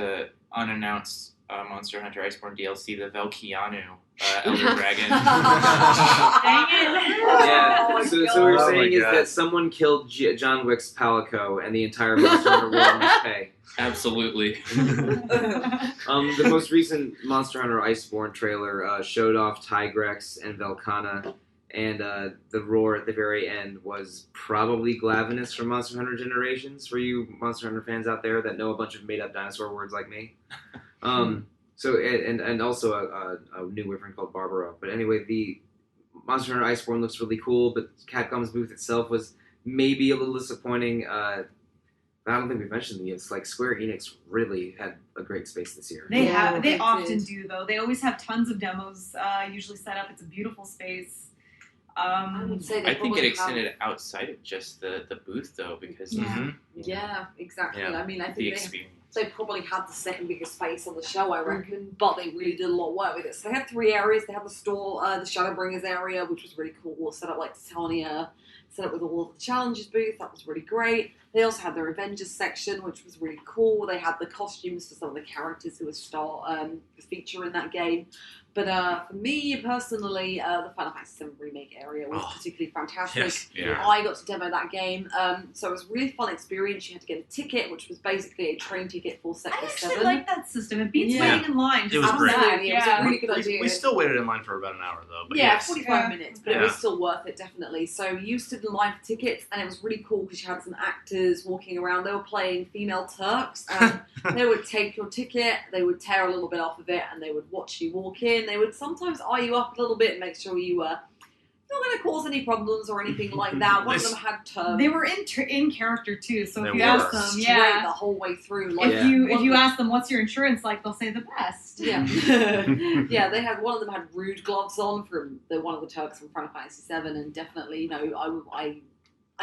Speaker 5: unannounced Monster Hunter Iceborne DLC, the Velkeanu Elder Dragon.
Speaker 8: Dang it!
Speaker 2: Yeah, so what we're saying is that someone killed John Wick's Palico and the entire Monster Hunter world must pay.
Speaker 5: Absolutely.
Speaker 2: The most recent Monster Hunter Iceborne trailer showed off Tigrex and Velkhana, and the roar at the very end was probably Glavenus from Monster Hunter Generations, for you Monster Hunter fans out there that know a bunch of made-up dinosaur words like me. So and also a new wyvern called Barbara. But anyway, the Monster Hunter Iceborne looks really cool, but Capcom's booth itself was maybe a little disappointing. I don't think we've mentioned these. Like Square Enix really had a great space this year.
Speaker 8: They often do though. They always have tons of demos usually set up. It's a beautiful space.
Speaker 3: I would say
Speaker 5: I think it extended outside of just the booth though, because
Speaker 3: yeah, exactly.
Speaker 5: Yeah,
Speaker 3: I mean, I
Speaker 5: the
Speaker 3: think
Speaker 5: experience.
Speaker 3: they probably had the second biggest space on the show, I reckon, but they really did a lot of work with it. So they had 3 areas. They had the store, the Shadowbringers area, which was really cool, set up like Titania, set up with all of the challenges booth. That was really great. They also had their Avengers section, which was really cool. They had the costumes for some of the characters who would feature in that game. But for me personally, the Final Fantasy VII Remake area was particularly fantastic.
Speaker 6: Yes, yeah.
Speaker 3: I got to demo that game, so it was a really fun experience. You had to get a ticket, which was basically a train ticket for Sector 7.
Speaker 8: I actually like that system. It beats waiting in line.
Speaker 6: It was great.
Speaker 3: It was a really good idea.
Speaker 6: We still waited in line for about an hour though. But
Speaker 3: 45 minutes, but it was still worth it, definitely. So you stood in line for tickets, and it was really cool because you had some actors walking around. They were playing female Turks, and they would take your ticket, they would tear a little bit off of it, and they would watch you walk in. They would sometimes eye you up a little bit and make sure you were not going to cause any problems or anything like that. One of them had terms.
Speaker 8: They were in character too, so if you ask them,
Speaker 3: straight the whole way through. Like,
Speaker 8: if you ask them what's your insurance like, they'll say the best.
Speaker 3: Yeah, yeah. They had one of them had rude gloves on from one of the Turks from Final Fantasy VII, and definitely, I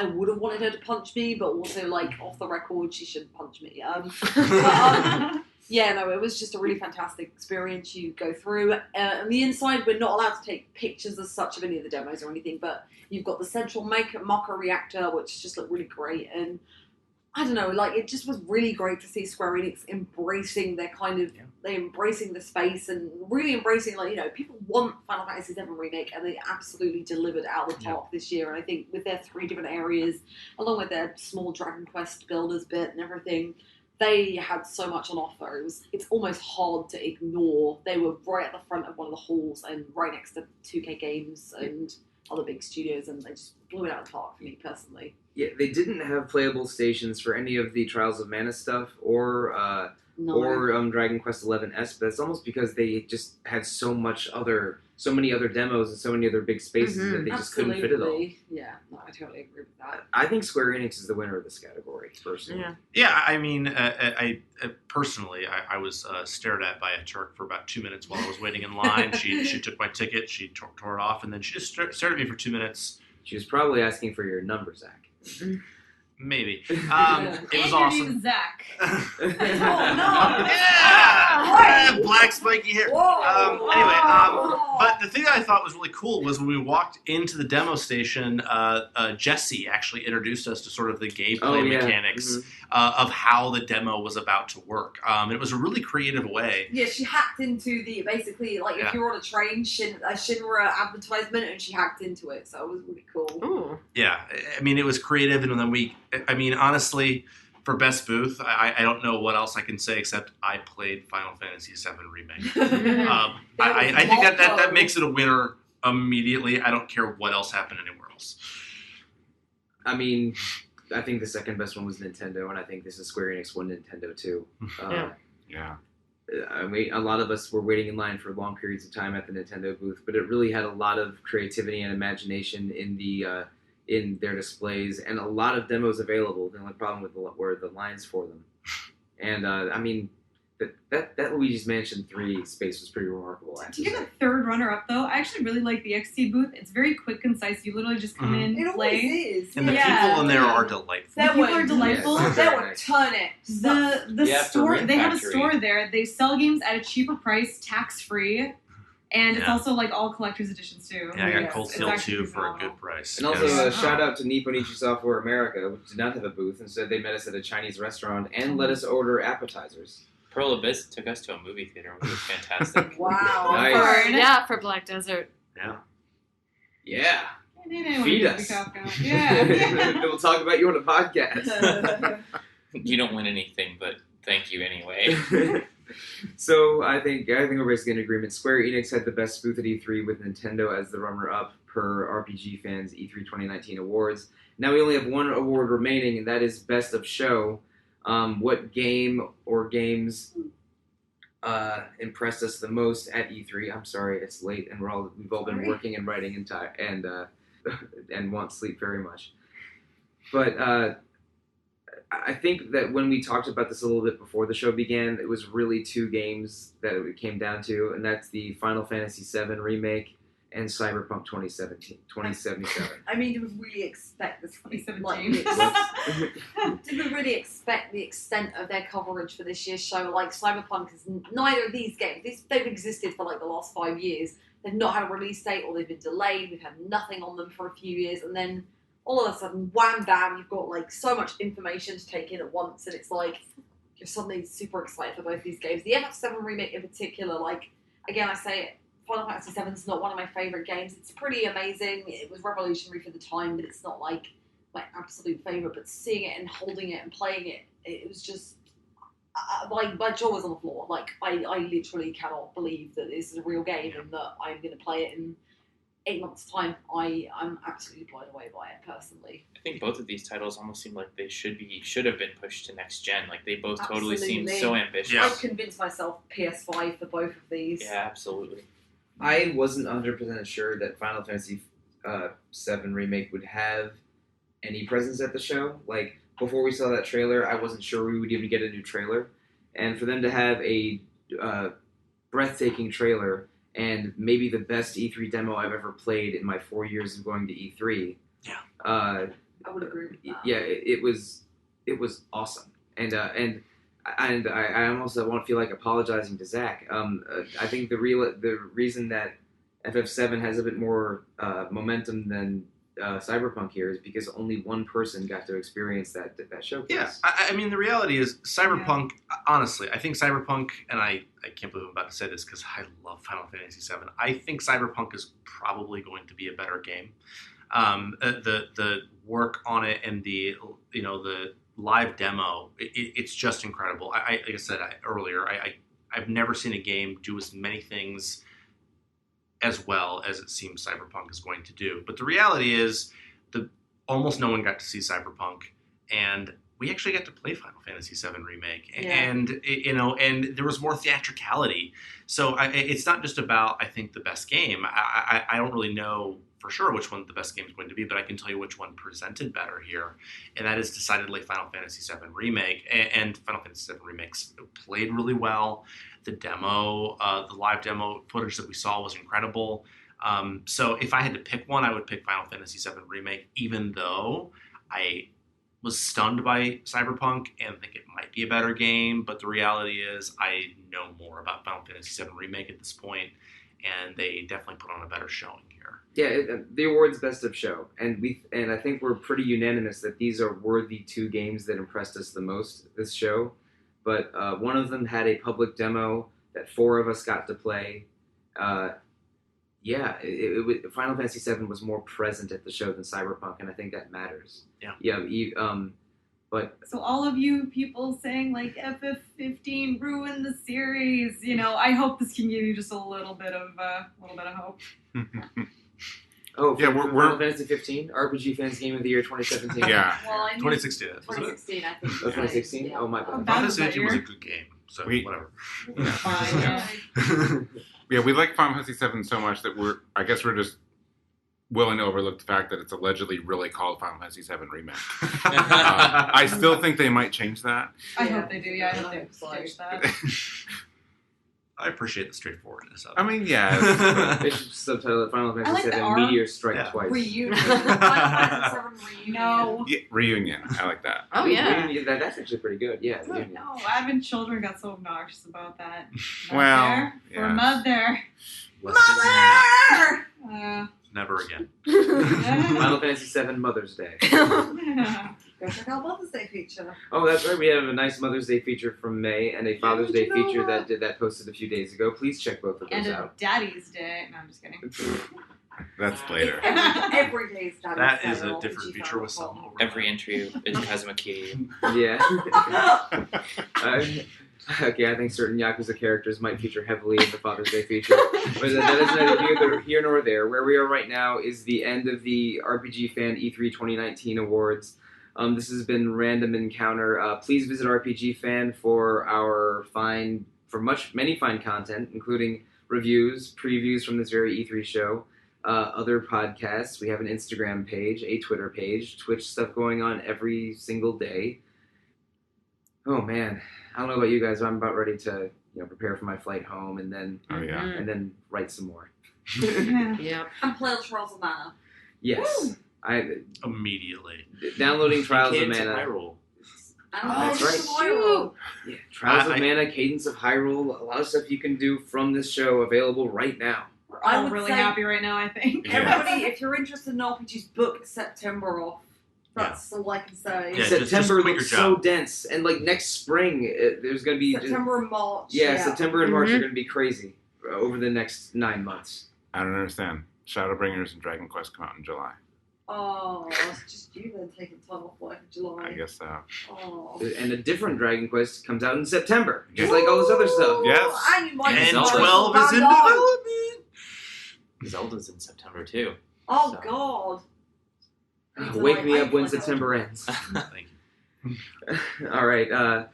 Speaker 3: would have wanted her to punch me, but also like off the record, she shouldn't punch me. Yeah, no, it was just a really fantastic experience. You go through. On the inside, we're not allowed to take pictures as such of any of the demos or anything, but you've got the central Maka reactor, which just looked really great. And I don't know, like, it just was really great to see Square Enix embracing their they're embracing the space and really embracing, people want Final Fantasy VII Remake, and they absolutely delivered out of the park this year. And I think with their 3 different areas, along with their small Dragon Quest builders bit and everything, they had so much on offer. It's almost hard to ignore. They were right at the front of one of the halls and right next to 2K Games and other big studios, and they just blew it out of the park for me personally.
Speaker 2: Yeah, they didn't have playable stations for any of the Trials of Mana stuff or Dragon Quest XI-S, but it's almost because they just had so many other demos and so many other big spaces that they just couldn't fit it all.
Speaker 3: Yeah, no, I totally agree with that.
Speaker 2: I think Square Enix is the winner of this category, personally.
Speaker 6: Yeah, I mean, I personally, I was stared at by a Turk for about 2 minutes while I was waiting in line. She took my ticket, she tore it off, and then she just stared at me for 2 minutes.
Speaker 2: She was probably asking for your number, Zach.
Speaker 6: Maybe. It was awesome.
Speaker 8: Your name is Zach.
Speaker 3: No.
Speaker 6: Yeah! Black spiky hair. But the thing that I thought was really cool was when we walked into the demo station, Jesse actually introduced us to sort of the gameplay mechanics of how the demo was about to work. It was a really creative way.
Speaker 3: Yeah, she hacked into basically, if you're on a train, Shinra advertisement, and she hacked into it, so it was really cool.
Speaker 4: Ooh.
Speaker 6: Yeah, I mean, it was creative, and then honestly, for Best Booth, I don't know what else I can say except I played Final Fantasy VII Remake. I think that makes it a winner immediately. I don't care what else happened anywhere else.
Speaker 2: I mean, I think the second best one was Nintendo, and I think this is Square Enix won Nintendo too.
Speaker 7: Yeah.
Speaker 2: I mean, a lot of us were waiting in line for long periods of time at the Nintendo booth, but it really had a lot of creativity and imagination in their displays, and a lot of demos available. The only problem were the lines for them. And I mean, that Luigi's Mansion 3 space was pretty remarkable.
Speaker 8: To get a third runner-up, though, I actually really like the XT booth. It's very quick, concise. You literally just come in,
Speaker 3: It
Speaker 8: play.
Speaker 3: always is.
Speaker 6: And the
Speaker 8: Yeah.
Speaker 6: people in there are delightful.
Speaker 8: The people are delightful.
Speaker 2: Yes.
Speaker 3: That would turn it.
Speaker 8: The
Speaker 5: Yeah,
Speaker 8: store,
Speaker 5: for
Speaker 8: they have a
Speaker 5: Factory.
Speaker 8: store there. They sell games at a cheaper price, tax-free, and it's
Speaker 6: Yeah.
Speaker 8: also like all collector's editions too.
Speaker 6: Yeah, I got
Speaker 3: Yes,
Speaker 6: Cold
Speaker 3: it's
Speaker 6: Steel
Speaker 8: actually
Speaker 6: 2 for a
Speaker 8: phenomenal.
Speaker 6: good price.
Speaker 2: And also,
Speaker 6: Yes.
Speaker 2: shout out to Nipponichi Software America, which did not have a booth. Instead, they met us at a Chinese restaurant and let us order appetizers.
Speaker 5: Pearl Abyss took us to a movie theater, which was fantastic.
Speaker 3: Wow.
Speaker 2: Nice.
Speaker 3: Hard.
Speaker 4: Yeah, for Black Desert.
Speaker 6: Yeah.
Speaker 2: Yeah.
Speaker 8: Feed
Speaker 2: us.
Speaker 8: Yeah.
Speaker 2: We'll talk about you on a podcast.
Speaker 5: You don't win anything, but thank you anyway.
Speaker 2: So I think we're basically in agreement. Square Enix had the best booth at E3 with Nintendo as the runner-up per RPGFan's E3 2019 awards. Now we only have one award remaining, and that is Best of Show. What game or games impressed us the most at E3? I'm sorry, it's late, and we've all been working and writing and want sleep very much. But I think that when we talked about this a little bit before the show began, it was really two games that it came down to, and that's the Final Fantasy VII Remake and Cyberpunk 2077.
Speaker 3: I mean, did we really expect this?
Speaker 8: 2017.
Speaker 3: Did we really expect the extent of their coverage for this year's show? Like, Cyberpunk is neither of these games. They've existed for like the last 5 years. They've not had a release date, or they've been delayed. We've had nothing on them for a few years, and then all of a sudden, wham bam, you've got like so much information to take in at once, and it's like you're suddenly super excited for both these games. The FF7 remake in particular, like, again, I say it, Final Fantasy VII is not one of my favourite games. It's pretty amazing. It was revolutionary for the time, but it's not like my absolute favourite. But seeing it and holding it and playing it, it was just my jaw was on the floor. Like, I literally cannot believe that this is a real game and that I'm going to play it in 8 months' time. I'm absolutely blown away by it personally.
Speaker 5: I think both of these titles almost seem like they should have been pushed to next gen. Like they both totally seem
Speaker 3: Absolutely.
Speaker 5: so ambitious.
Speaker 6: Yeah.
Speaker 3: I've convinced myself PS5 for both of these.
Speaker 5: Yeah, absolutely.
Speaker 2: I wasn't 100% sure that Final Fantasy VII Remake would have any presence at the show. Like, before we saw that trailer, I wasn't sure we would even get a new trailer. And for them to have a breathtaking trailer and maybe the best E3 demo I've ever played in my 4 years of going to E3.
Speaker 6: Yeah.
Speaker 3: I would agree with that.
Speaker 2: Yeah, it was awesome. And I almost won't feel like apologizing to Zach. I think the reason that FF7 has a bit more momentum than Cyberpunk here is because only one person got to experience that showcase.
Speaker 6: Yeah, I mean, the reality is Cyberpunk, honestly, I think Cyberpunk, and I can't believe I'm about to say this because I love Final Fantasy VII. I think Cyberpunk is probably going to be a better game. The work on it and the live demo, it's just incredible. Like I said earlier, I've never seen a game do as many things as well as it seems Cyberpunk is going to do. But the reality is almost no one got to see Cyberpunk, and we actually got to play Final Fantasy VII Remake.
Speaker 3: Yeah.
Speaker 6: And there was more theatricality. So it's not just about, I think, the best game. I don't really know for sure which one the best game is going to be, but I can tell you which one presented better here, and that is decidedly Final Fantasy VII Remake. And Final Fantasy VII Remake's played really well. The demo, the live demo footage that we saw was incredible. So if I had to pick one, I would pick Final Fantasy VII Remake, even though I was stunned by Cyberpunk and think it might be a better game. But the reality is I know more about Final Fantasy VII Remake at this point, and they definitely put on a better showing here.
Speaker 2: Yeah, the award's best of show, and I think we're pretty unanimous that these are worthy two games that impressed us the most this show. But one of them had a public demo that 4 of us got to play. Final Fantasy VII was more present at the show than Cyberpunk, and I think that matters.
Speaker 6: Yeah.
Speaker 2: But
Speaker 8: So all of you people saying like FF15 ruined the series, I hope this can give you just a little bit of hope.
Speaker 2: Oh,
Speaker 7: Yeah,
Speaker 2: for
Speaker 7: we're-
Speaker 2: Final Fantasy 15, RPG Fans Game of the Year 2017.
Speaker 7: Yeah.
Speaker 3: Well, I knew
Speaker 6: 2016, wasn't it?
Speaker 3: 2016, I think.
Speaker 2: Oh, 2016?
Speaker 3: Yeah.
Speaker 2: Oh, my
Speaker 8: Oh,
Speaker 2: bad.
Speaker 8: that
Speaker 6: Final
Speaker 8: was
Speaker 6: Fantasy 15 was a
Speaker 8: year.
Speaker 6: good game, so
Speaker 7: We-
Speaker 6: whatever.
Speaker 8: Fine, yeah.
Speaker 7: Yeah, we like Final Fantasy 7 so much that I guess we're just willing to overlook the fact that it's allegedly really called Final Fantasy 7 Remake. I still think they might change that.
Speaker 8: I
Speaker 3: Yeah.
Speaker 8: hope they do. Yeah, I hope they
Speaker 3: So-
Speaker 8: ditch that.
Speaker 6: I appreciate the straightforwardness of it.
Speaker 7: I mean, yeah.
Speaker 2: They should subtitle it Final
Speaker 8: I
Speaker 2: Fantasy
Speaker 8: like the
Speaker 2: 7
Speaker 8: R.
Speaker 2: Meteor Strike
Speaker 6: Yeah.
Speaker 2: Twice.
Speaker 3: Reunion. Final Fantasy 7 Reunion.
Speaker 8: No.
Speaker 7: Yeah, Reunion. I like that.
Speaker 4: Oh yeah.
Speaker 2: Reunion, that's actually pretty good. Yeah, Reunion.
Speaker 8: No, advent children got so obnoxious about that.
Speaker 7: Well,
Speaker 8: For
Speaker 7: yeah.
Speaker 8: mother.
Speaker 3: Mother!
Speaker 6: Never again.
Speaker 2: Final Fantasy 7 Mother's Day.
Speaker 3: Go check out Mother's Day feature.
Speaker 2: Oh, that's right. We have a nice Mother's Day feature from May and a Father's Day feature that posted a few days ago. Please check both of
Speaker 8: and
Speaker 2: those
Speaker 8: a
Speaker 2: out.
Speaker 8: Daddy's Day. No, I'm just kidding.
Speaker 7: That's later.
Speaker 3: Every day is Daddy's
Speaker 6: That
Speaker 3: Day
Speaker 6: is a
Speaker 3: on
Speaker 6: different
Speaker 3: RPG
Speaker 6: feature with
Speaker 3: Fan.
Speaker 6: some overlap.
Speaker 5: Every entry is Kazuma Key.
Speaker 2: Yeah. Okay, I think certain Yakuza characters might feature heavily in the Father's Day feature. But that is neither here nor there. Where we are right now is the end of the RPG Fan E3 2019 awards. This has been Random Encounter. Please visit RPG Fan for many fine content, including reviews, previews from this very E3 show, other podcasts. We have an Instagram page, a Twitter page, Twitch stuff going on every single day. Oh man, I don't know about you guys, but I'm about ready to prepare for my flight home and then
Speaker 7: Oh, yeah.
Speaker 2: write some more.
Speaker 4: Yeah.
Speaker 3: And play the Trials of Mana.
Speaker 2: Yes, I
Speaker 6: Immediately.
Speaker 2: downloading Trials of
Speaker 5: Cadence of
Speaker 2: Mana.
Speaker 5: Hyrule.
Speaker 2: That's right.
Speaker 3: Shoot.
Speaker 2: Yeah, Trials
Speaker 6: I-
Speaker 2: of Mana, Cadence of Hyrule, a lot of stuff you can do from this show available right now.
Speaker 8: We're
Speaker 3: I
Speaker 8: all
Speaker 3: would
Speaker 8: really
Speaker 3: say-
Speaker 8: happy right now, I think.
Speaker 7: Yeah.
Speaker 3: Everybody, if you're interested in RPGs, book September off. That's all I can say.
Speaker 6: Yeah,
Speaker 2: September
Speaker 6: quit
Speaker 2: looks
Speaker 6: your
Speaker 2: so
Speaker 6: job.
Speaker 2: dense, and like next spring, there's going to be
Speaker 3: September and March.
Speaker 2: September and March
Speaker 4: Mhm.
Speaker 2: are going to be crazy over the next 9 months.
Speaker 7: I don't understand. Shadowbringers and Dragon Quest come out in July.
Speaker 3: Oh, it's just you then taking time off work in July.
Speaker 7: I guess so.
Speaker 3: Oh.
Speaker 2: And a different Dragon Quest comes out in September, just like all this other stuff.
Speaker 7: Yes.
Speaker 3: And you might
Speaker 6: And
Speaker 3: as well
Speaker 6: 12 is in
Speaker 3: go.
Speaker 6: development.
Speaker 5: Zelda's in September too.
Speaker 3: Oh
Speaker 5: So-
Speaker 3: God.
Speaker 2: Wake me up when September ends.
Speaker 6: Thank you.
Speaker 2: All right,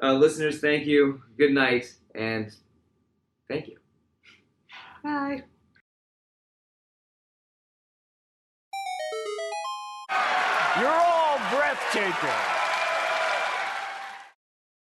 Speaker 2: listeners, thank you. Good night, and thank you.
Speaker 4: Bye.
Speaker 9: You're all breathtaking.